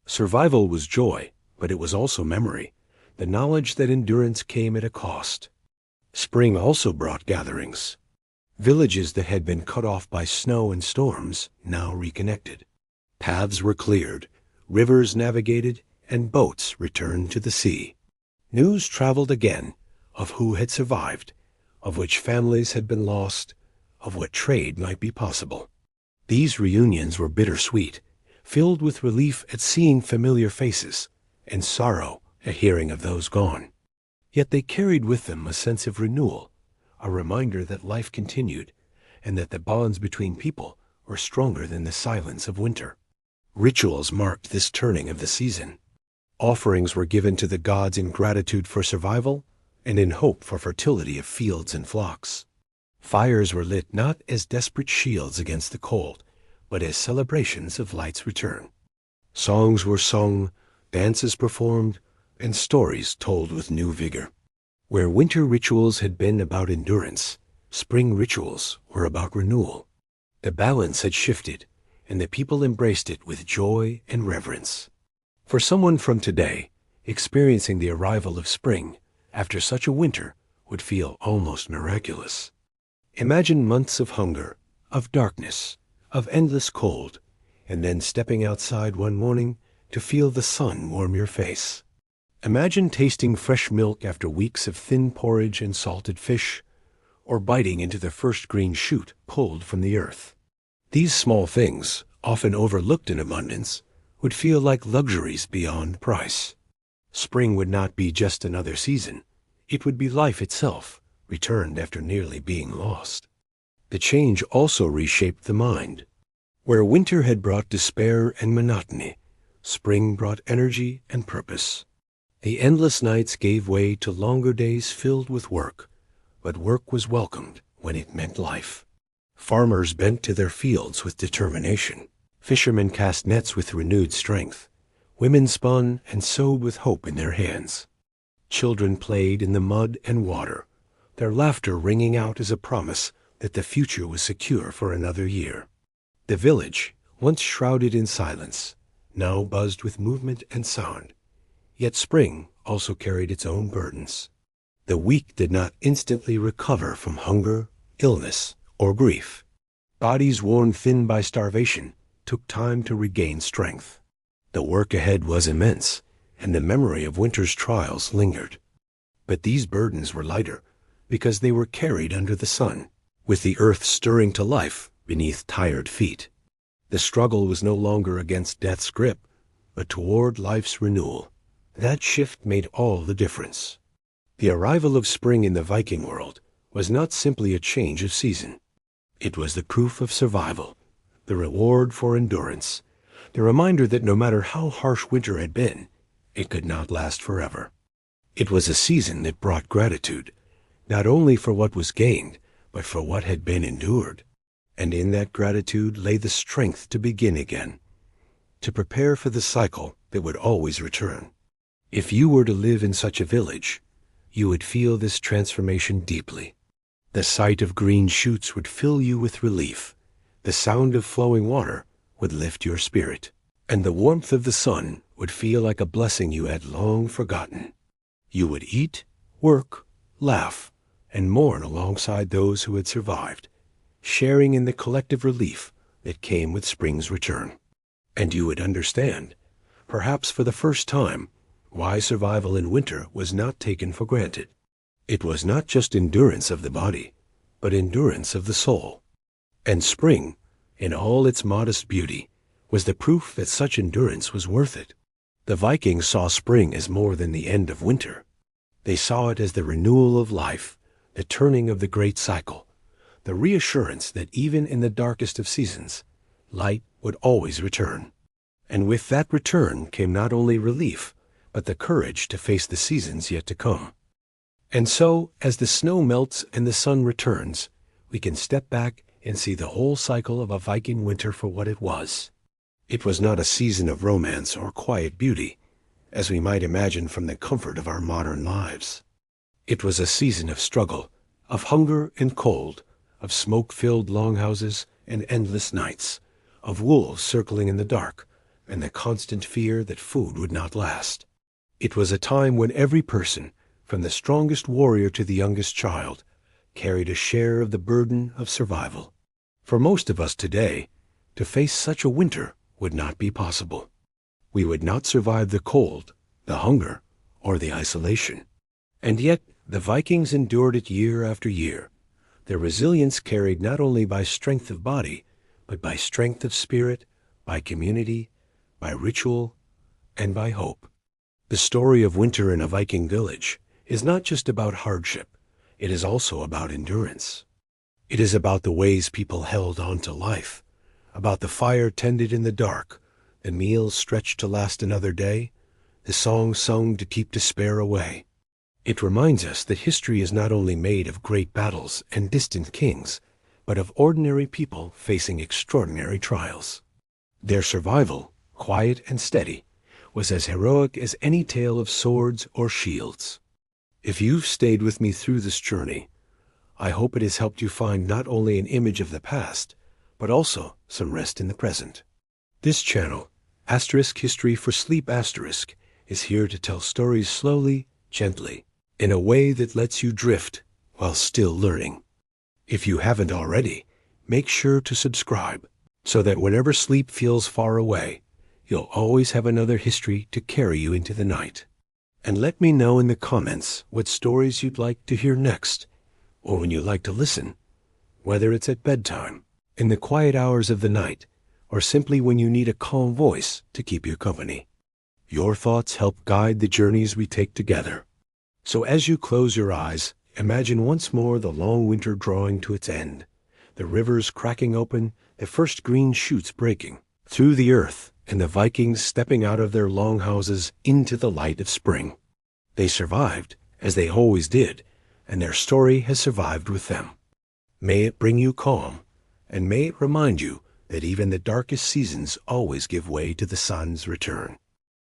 Survival was joy, but it was also memory, the knowledge that endurance came at a cost. Spring also brought gatherings. Villages that had been cut off by snow and storms now reconnected. Paths were cleared, rivers navigated, and boats returned to the sea. News traveled again of who had survived, of which families had been lost, of what trade might be possible. These reunions were bittersweet, filled with relief at seeing familiar faces, and sorrow at hearing of those gone. Yet they carried with them a sense of renewal, a reminder that life continued, and that the bonds between people were stronger than the silence of winter. Rituals marked this turning of the season. Offerings were given to the gods in gratitude for survival and in hope for fertility of fields and flocks. Fires were lit not as desperate shields against the cold, but as celebrations of light's return. Songs were sung, dances performed, and stories told with new vigor. Where winter rituals had been about endurance, spring rituals were about renewal. The balance had shifted, and the people embraced it with joy and reverence. For someone from today, experiencing the arrival of spring after such a winter would feel almost miraculous. Imagine months of hunger, of darkness, of endless cold, and then stepping outside one morning to feel the sun warm your face. Imagine tasting fresh milk after weeks of thin porridge and salted fish, or biting into the first green shoot pulled from the earth. These small things, often overlooked in abundance, would feel like luxuries beyond price. Spring would not be just another season. It would be life itself, returned after nearly being lost. The change also reshaped the mind. Where winter had brought despair and monotony, spring brought energy and purpose. The endless nights gave way to longer days filled with work, but work was welcomed when it meant life. Farmers bent to their fields with determination. Fishermen cast nets with renewed strength. Women spun and sewed with hope in their hands. Children played in the mud and water, their laughter ringing out as a promise that the future was secure for another year. The village, once shrouded in silence, now buzzed with movement and sound. Yet spring also carried its own burdens. The weak did not instantly recover from hunger, illness, or grief. Bodies worn thin by starvation took time to regain strength. The work ahead was immense, and the memory of winter's trials lingered. But these burdens were lighter because they were carried under the sun, with the earth stirring to life beneath tired feet. The struggle was no longer against death's grip, but toward life's renewal. That shift made all the difference. The arrival of spring in the Viking world was not simply a change of season. It was the proof of survival, the reward for endurance, the reminder that no matter how harsh winter had been, it could not last forever. It was a season that brought gratitude, not only for what was gained, but for what had been endured. And in that gratitude lay the strength to begin again, to prepare for the cycle that would always return. If you were to live in such a village, you would feel this transformation deeply. The sight of green shoots would fill you with relief. The sound of flowing water would lift your spirit, and the warmth of the sun would feel like a blessing you had long forgotten. You would eat, work, laugh, and mourn alongside those who had survived, sharing in the collective relief that came with spring's return. And you would understand, perhaps for the first time, why survival in winter was not taken for granted. It was not just endurance of the body, but endurance of the soul. And spring, in all its modest beauty, was the proof that such endurance was worth it. The Vikings saw spring as more than the end of winter. They saw it as the renewal of life, the turning of the great cycle, the reassurance that even in the darkest of seasons, light would always return. And with that return came not only relief, but the courage to face the seasons yet to come. And so, as the snow melts and the sun returns, we can step back and see the whole cycle of a Viking winter for what it was. It was not a season of romance or quiet beauty, as we might imagine from the comfort of our modern lives. It was a season of struggle, of hunger and cold, of smoke-filled longhouses and endless nights, of wolves circling in the dark, and the constant fear that food would not last. It was a time when every person, from the strongest warrior to the youngest child, carried a share of the burden of survival. For most of us today, to face such a winter would not be possible. We would not survive the cold, the hunger, or the isolation. And yet, the Vikings endured it year after year, their resilience carried not only by strength of body, but by strength of spirit, by community, by ritual, and by hope. The story of winter in a Viking village is not just about hardship, it is also about endurance. It is about the ways people held on to life, about the fire tended in the dark, the meals stretched to last another day, the songs sung to keep despair away. It reminds us that history is not only made of great battles and distant kings, but of ordinary people facing extraordinary trials. Their survival, quiet and steady, was as heroic as any tale of swords or shields. If you've stayed with me through this journey, I hope it has helped you find not only an image of the past, but also some rest in the present. This channel, *History for Sleep*, is here to tell stories slowly, gently, in a way that lets you drift while still learning. If you haven't already, make sure to subscribe so that whenever sleep feels far away, you'll always have another history to carry you into the night. And let me know in the comments what stories you'd like to hear next, or when you like to listen, whether it's at bedtime, in the quiet hours of the night, or simply when you need a calm voice to keep you company. Your thoughts help guide the journeys we take together. So as you close your eyes, imagine once more the long winter drawing to its end, the rivers cracking open, the first green shoots breaking through the earth, and the Vikings stepping out of their longhouses into the light of spring. They survived, as they always did, and their story has survived with them. May it bring you calm, and may it remind you that even the darkest seasons always give way to the sun's return.